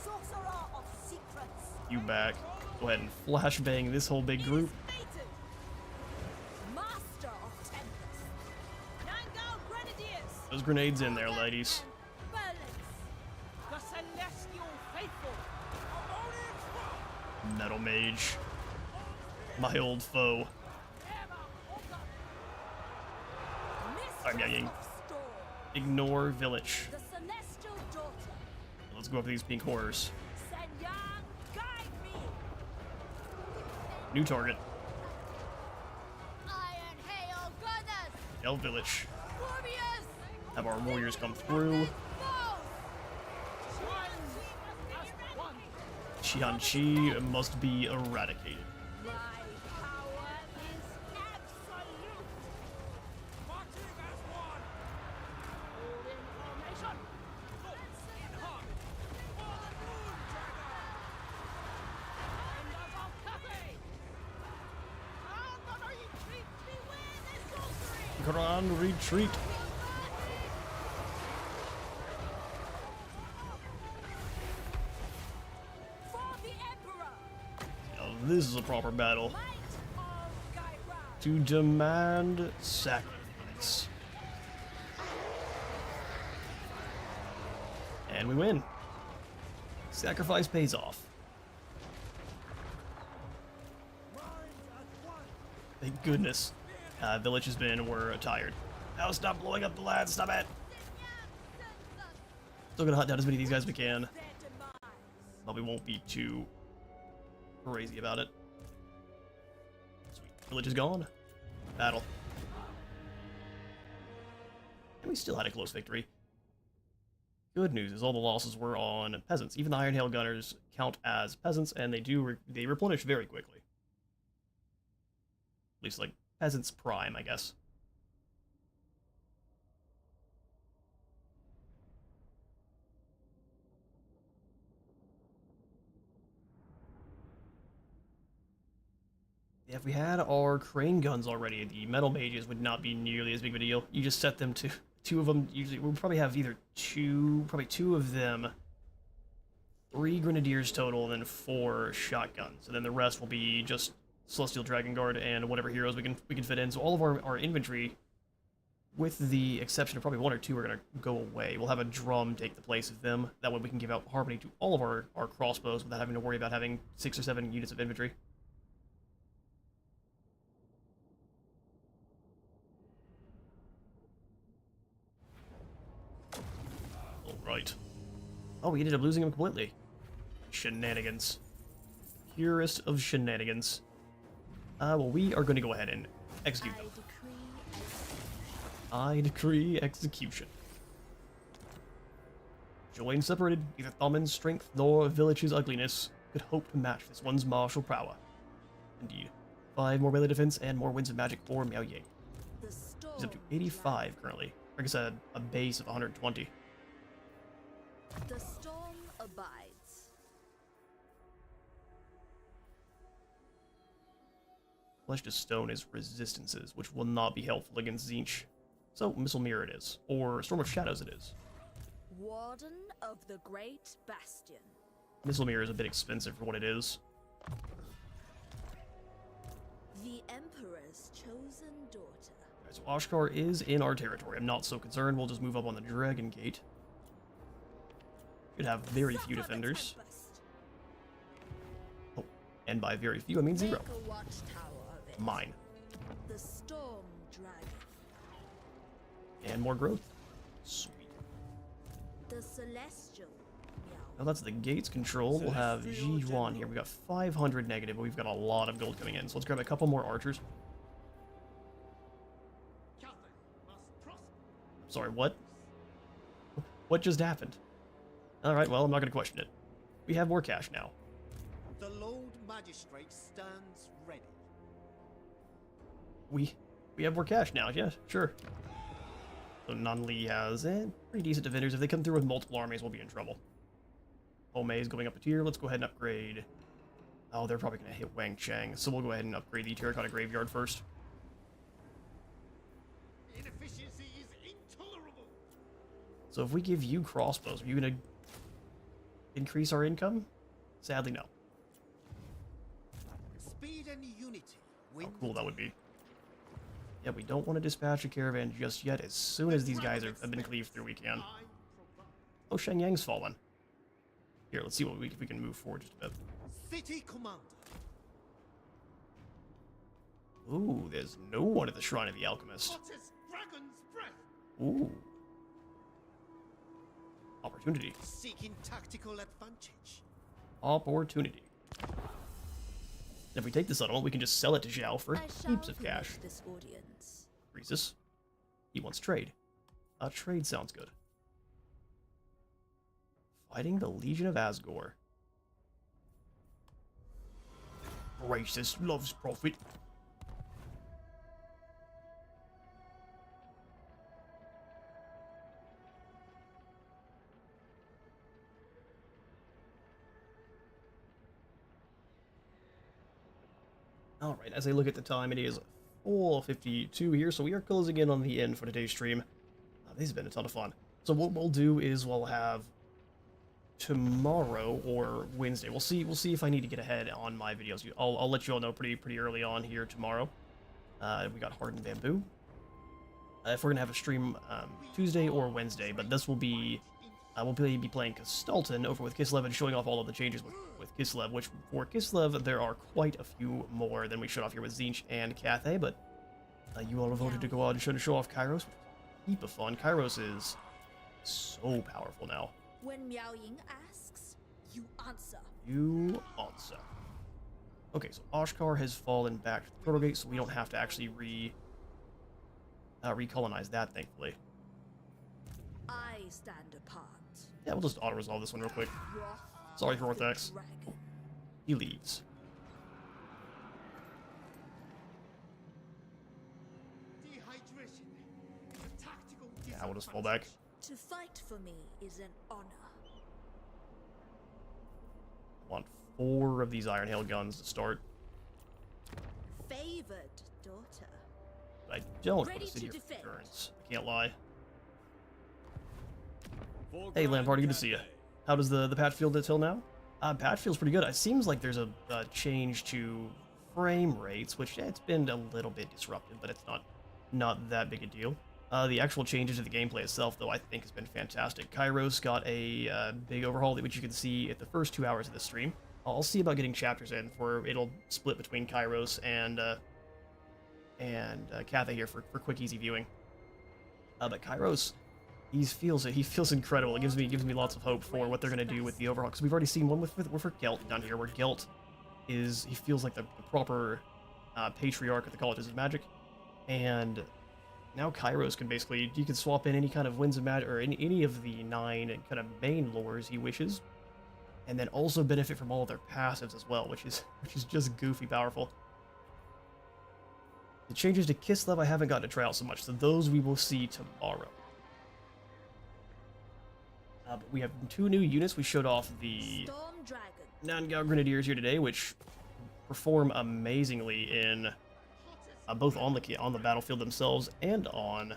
S6: Sorcerer of secrets.
S2: You back. Go ahead and flashbang this whole big group.
S6: Fated. Master of Tempest. Nango Grenadiers.
S2: Those grenades in there, ladies.
S6: Berlins.
S3: The celestial faithful.
S2: Metal Mage. My old foe. Alright, Miao Ying.
S6: Mistress of Storm.
S2: Ignore village.
S6: The celestial daughter.
S2: Let's go after these pink horrors.
S6: Senyang, guide me.
S2: New target.
S6: Iron hail gunners.
S2: Yell village.
S6: Warriors.
S2: Have our warriors come through. Qianqi must be eradicated.
S6: My power is absolute.
S3: Marching as one. All in formation. In heart. For the moon dragon. Defenders of Cathay. How can I treat me with this sorcery?
S2: Grand retreat.
S6: For the Emperor.
S2: Now this is a proper battle.
S6: Might of Kairos.
S2: To demand sacrifice. And we win. Sacrifice pays off. Thank goodness. Village has been, we're tired. Now stop blowing up the lads, stop it! Still gonna hunt down as many of these guys as we can.
S6: Their demise.
S2: But we won't be too crazy about it. Sweet. Village is gone. Battle. And we still had a close victory. Good news is all the losses were on peasants. Even the Iron Hail Gunners count as peasants, and they replenish very quickly. At least, like, peasants prime, I guess. Yeah, if we had our crane guns already, the metal mages would not be nearly as big of a deal. You just set them to two of them. Usually, we'll probably have either probably two of them, 3 grenadiers total, and then 4 shotguns. And then the rest will be just Celestial Dragon Guard and whatever heroes we can fit in. So all of our infantry, with the exception of probably 1 or 2, are going to go away. We'll have a drum take the place of them. That way we can give out harmony to all of our crossbows without having to worry about having 6 or 7 units of infantry. Alright. Oh, we ended up losing him completely. Shenanigans. Purest of shenanigans. Well, we are going to go ahead and execute them. I decree execution. Join separated, neither Thummin's strength nor Village's ugliness could hope to match this one's martial prowess. Indeed. 5 more melee defense and more winds of magic for Miao Ying. He's up to 85 currently. I guess a base of 120.
S6: The storm abides.
S2: Fleshed to stone is resistances, which will not be helpful against Tzeentch. So, Missile Mirror it is. Or Storm of Shadows it is.
S6: Warden of the Great Bastion.
S2: Missile Mirror is a bit expensive for what it is.
S6: The Emperor's chosen daughter.
S2: Alright, so Oshkar is in our territory. I'm not so concerned. We'll just move up on the Dragon Gate. Should have very few defenders. Oh, and by very few, I mean 0. Mine.
S6: The Storm Dragon.
S2: And more growth. Sweet.
S6: The Celestial.
S2: Now that's the gates control. We'll have Ji Yuan here. We got 500 negative, but we've got a lot of gold coming in. So let's grab a couple more archers. Sorry, what? What just happened? Alright, well, I'm not going to question it. We have more cash now.
S4: The Lord Magistrate stands ready.
S2: We have more cash now, yeah, sure. So Nanli has pretty decent defenders. If they come through with multiple armies, we'll be in trouble. Homei is going up a tier. Let's go ahead and upgrade Oh, they're probably going to hit Wang Cheng, so we'll go ahead and upgrade the Terracotta Graveyard first.
S4: Inefficiency is intolerable.
S2: So if we give you crossbows, are you going to increase our income? Sadly, no.
S4: Speed and unity.
S2: How cool that would be. Yeah, we don't want to dispatch a caravan just yet. As soon as these guys have been cleaved through, we can. Oh, Shenyang's fallen. Here, let's see if we can move forward just a bit.
S4: City commander.
S2: Ooh, there's no one at the Shrine of the Alchemist.
S4: Hottest dragon's breath.
S2: Ooh. Opportunity.
S4: Seeking tactical advantage.
S2: Opportunity. If we take the settlement, we can just sell it to Zhao for heaps of cash.
S6: This audience.
S2: Rhesus. He wants trade. Trade sounds good. Fighting the Legion of Asgore. Racist loves profit. Alright, as I look at the time, it is 4:52 here, so we are closing in on the end for today's stream. This has been a ton of fun. So what we'll do is we'll have tomorrow or Wednesday. We'll see if I need to get ahead on my videos. I'll let you all know pretty early on here tomorrow. We got Hardened Bamboo. If we're gonna have a stream Tuesday or Wednesday, but this will be we'll be playing Kastalton over with Kislev and showing off all of the changes with Kislev, which for Kislev there are quite a few more than we showed off here with Tzeentch and Cathay, but you all have voted to go out and show off Kairos. Heap of fun. Kairos is so powerful now.
S6: When Miao Ying asks, you answer.
S2: You answer. Okay, so Oshkar has fallen back to the Turtle Gate, so we don't have to actually recolonize that, thankfully.
S6: I stand apart.
S2: Yeah, we'll just auto-resolve this one real quick.
S6: Wrath
S2: Sorry,
S6: of the
S2: Vortex.
S6: dragon.
S2: He leaves.
S4: Dehydration. A tactical
S2: Yeah, we'll just fall back.
S6: To fight for me is an honor.
S2: Want 4 of these Iron Hail guns to start.
S6: Favored daughter.
S2: But I don't want
S6: Ready
S2: to sit
S6: to
S2: here
S6: defend.
S2: for turns. I can't lie.
S8: For
S2: Hey,
S8: Grand
S2: Lampard, good to see you.
S8: Cathay.
S2: How does the patch feel till now? Patch feels pretty good. It seems like there's a change to frame rates, which it's been a little bit disrupted, but it's not that big a deal. The actual changes to the gameplay itself, though, I think has been fantastic. Kairos got a big overhaul, which you can see at the first 2 hours of the stream. I'll see about getting chapters in, for it'll split between Kairos and Cathay here for quick, easy viewing. But Kairos, he feels incredible. It gives me lots of hope for what they're gonna do with the overhaul, because we've already seen one with for Gelt down here, where Gelt he feels like the proper patriarch of the colleges of magic, and now Kairos can basically, you can swap in any kind of Winds of Magic, or any of the 9 kind of main lores he wishes, and then also benefit from all of their passives as well, which is just goofy powerful. The changes to Kislev I haven't gotten to try out so much, so those we will see tomorrow. But we have 2 new units. We showed off the
S6: Storm Dragon.
S2: Nangao Grenadiers here today, which perform amazingly in both on the battlefield themselves and on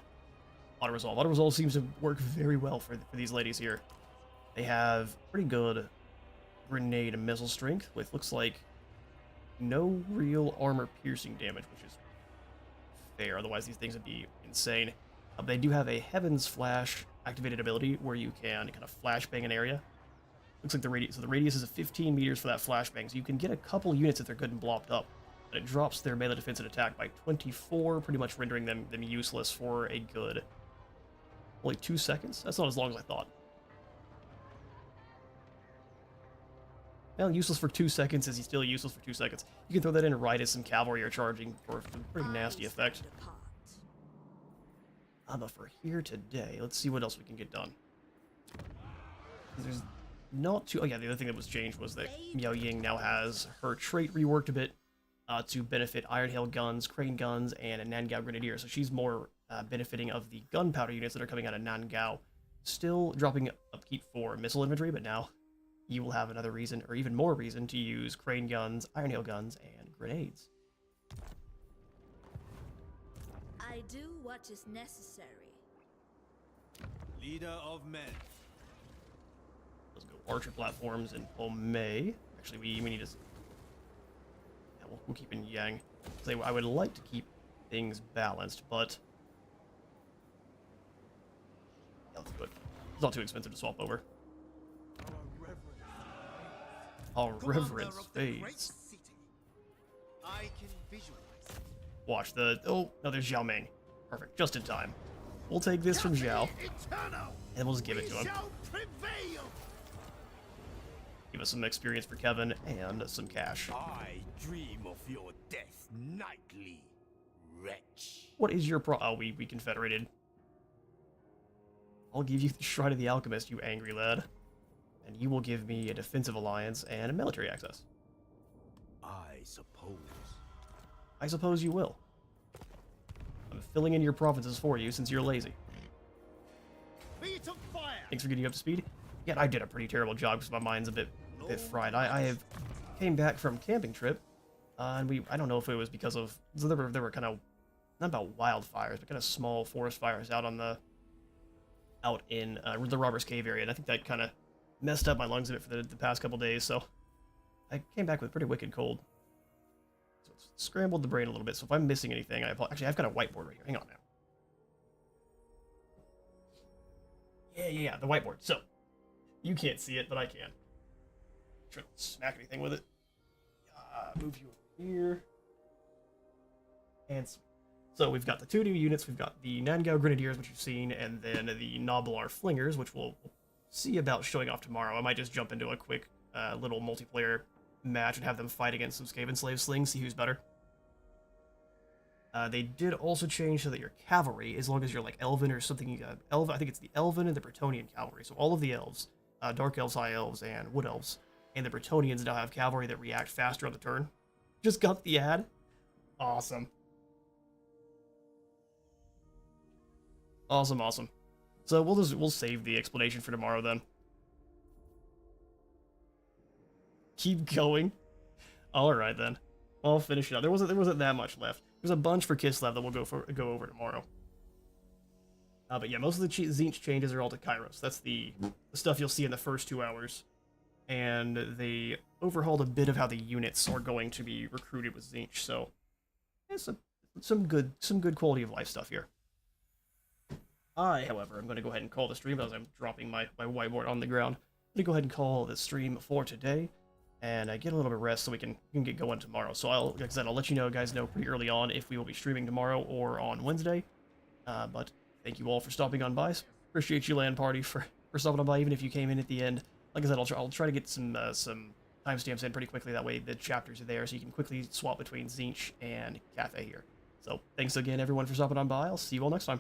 S2: auto-resolve. Auto-resolve seems to work very well for these ladies here. They have pretty good grenade and missile strength, with looks like no real armor-piercing damage, which is fair. Otherwise, these things would be insane. They do have a Heaven's Flash activated ability where you can kind of flashbang an area. Looks like the radius. So the radius is 15 meters for that flashbang. So you can get a couple units if they're good and blocked up. But it drops their melee defense and attack by 24, pretty much rendering them useless for a good only 2 seconds. That's not as long as I thought. Well, useless for 2 seconds. Is he still useless for 2 seconds? You can throw that in right as some cavalry are charging for a pretty nasty effect.
S6: Stand apart.
S2: But for here today, let's see what else we can get done. There's not too... Oh yeah, the other thing that was changed was that Miao Ying now has her trait reworked a bit to benefit Iron Hail guns, Crane guns, and a Nangao Grenadier. So she's more benefiting of the gunpowder units that are coming out of Nangao. Still dropping upkeep for missile infantry, but now you will have another reason, or even more reason, to use crane guns, iron hail guns, and grenades.
S6: I do what is necessary.
S8: Leader of men.
S2: Let's go archer platforms in May. Actually, we need to... Yeah, we'll keep in Yang. So I would like to keep things balanced, but... Yeah, let's do it. It's not too expensive to swap over. Our reverence
S4: Commander of the great
S2: fades.
S4: city. I can visualize.
S2: Watch the... Oh, no, there's Zhao Ming. Perfect, just in time. We'll take this from Zhao,
S4: Eternal.
S2: and we'll just give it to him.
S4: Shall prevail.
S2: Give us some experience for Kevin, and some cash.
S8: I dream of your death nightly, wretch.
S2: What is your Oh, we confederated. I'll give you the Shrine of the Alchemist, you angry lad. And you will give me a defensive alliance and a military access.
S8: I suppose.
S2: I suppose you will. I'm filling in your provinces for you since you're lazy.
S4: Feet of fire.
S2: Thanks for getting up to speed. Yeah, I did a pretty terrible job because my mind's a bit fried. I have came back from camping trip, and I don't know if it was because of there were kind of not about wildfires, but kind of small forest fires out in the Robbers Cave area, and I think that kind of messed up my lungs a bit for the past couple days. So I came back with a pretty wicked cold. So it's scrambled the brain a little bit. So if I'm missing anything, actually I've got a whiteboard right here. Hang on now. Yeah, the whiteboard. So you can't see it, but I can. Try to smack anything with it. Move you over here. And so we've got the 2 new units. We've got the Nangao Grenadiers, which you've seen, and then the Noblar Flingers, which we'll see about showing off tomorrow. I might just jump into a quick little multiplayer match and have them fight against some Skaven Slave Slings, see who's better. They did also change so that your cavalry, as long as you're like Elven or something, I think it's the Elven and the Bretonnian cavalry. So all of the elves, Dark Elves, High Elves, and Wood Elves, and the Bretonnians now have cavalry that react faster on the turn. Just got the ad. Awesome. Awesome. So we'll save the explanation for tomorrow then. Keep going. All right then. I'll finish it up. There wasn't that much left. There's a bunch for Kislev that we'll go over tomorrow. But yeah, most of the Tzeentch changes are all to Kairos. That's the stuff you'll see in the first 2 hours. And they overhauled a bit of how the units are going to be recruited with Tzeentch. So it's some good quality of life stuff here. However, I'm going to go ahead and call the stream as I'm dropping my whiteboard on the ground. I'm going to go ahead and call the stream for today, and get a little bit of rest so we can get going tomorrow. So like I said, I'll let you guys know pretty early on if we will be streaming tomorrow or on Wednesday. But thank you all for stopping on by. Appreciate you, LAN Party, for stopping on by, even if you came in at the end. Like I said, I'll try to get some timestamps in pretty quickly. That way the chapters are there, so you can quickly swap between Tzeentch and Cathay here. So thanks again, everyone, for stopping on by. I'll see you all next time.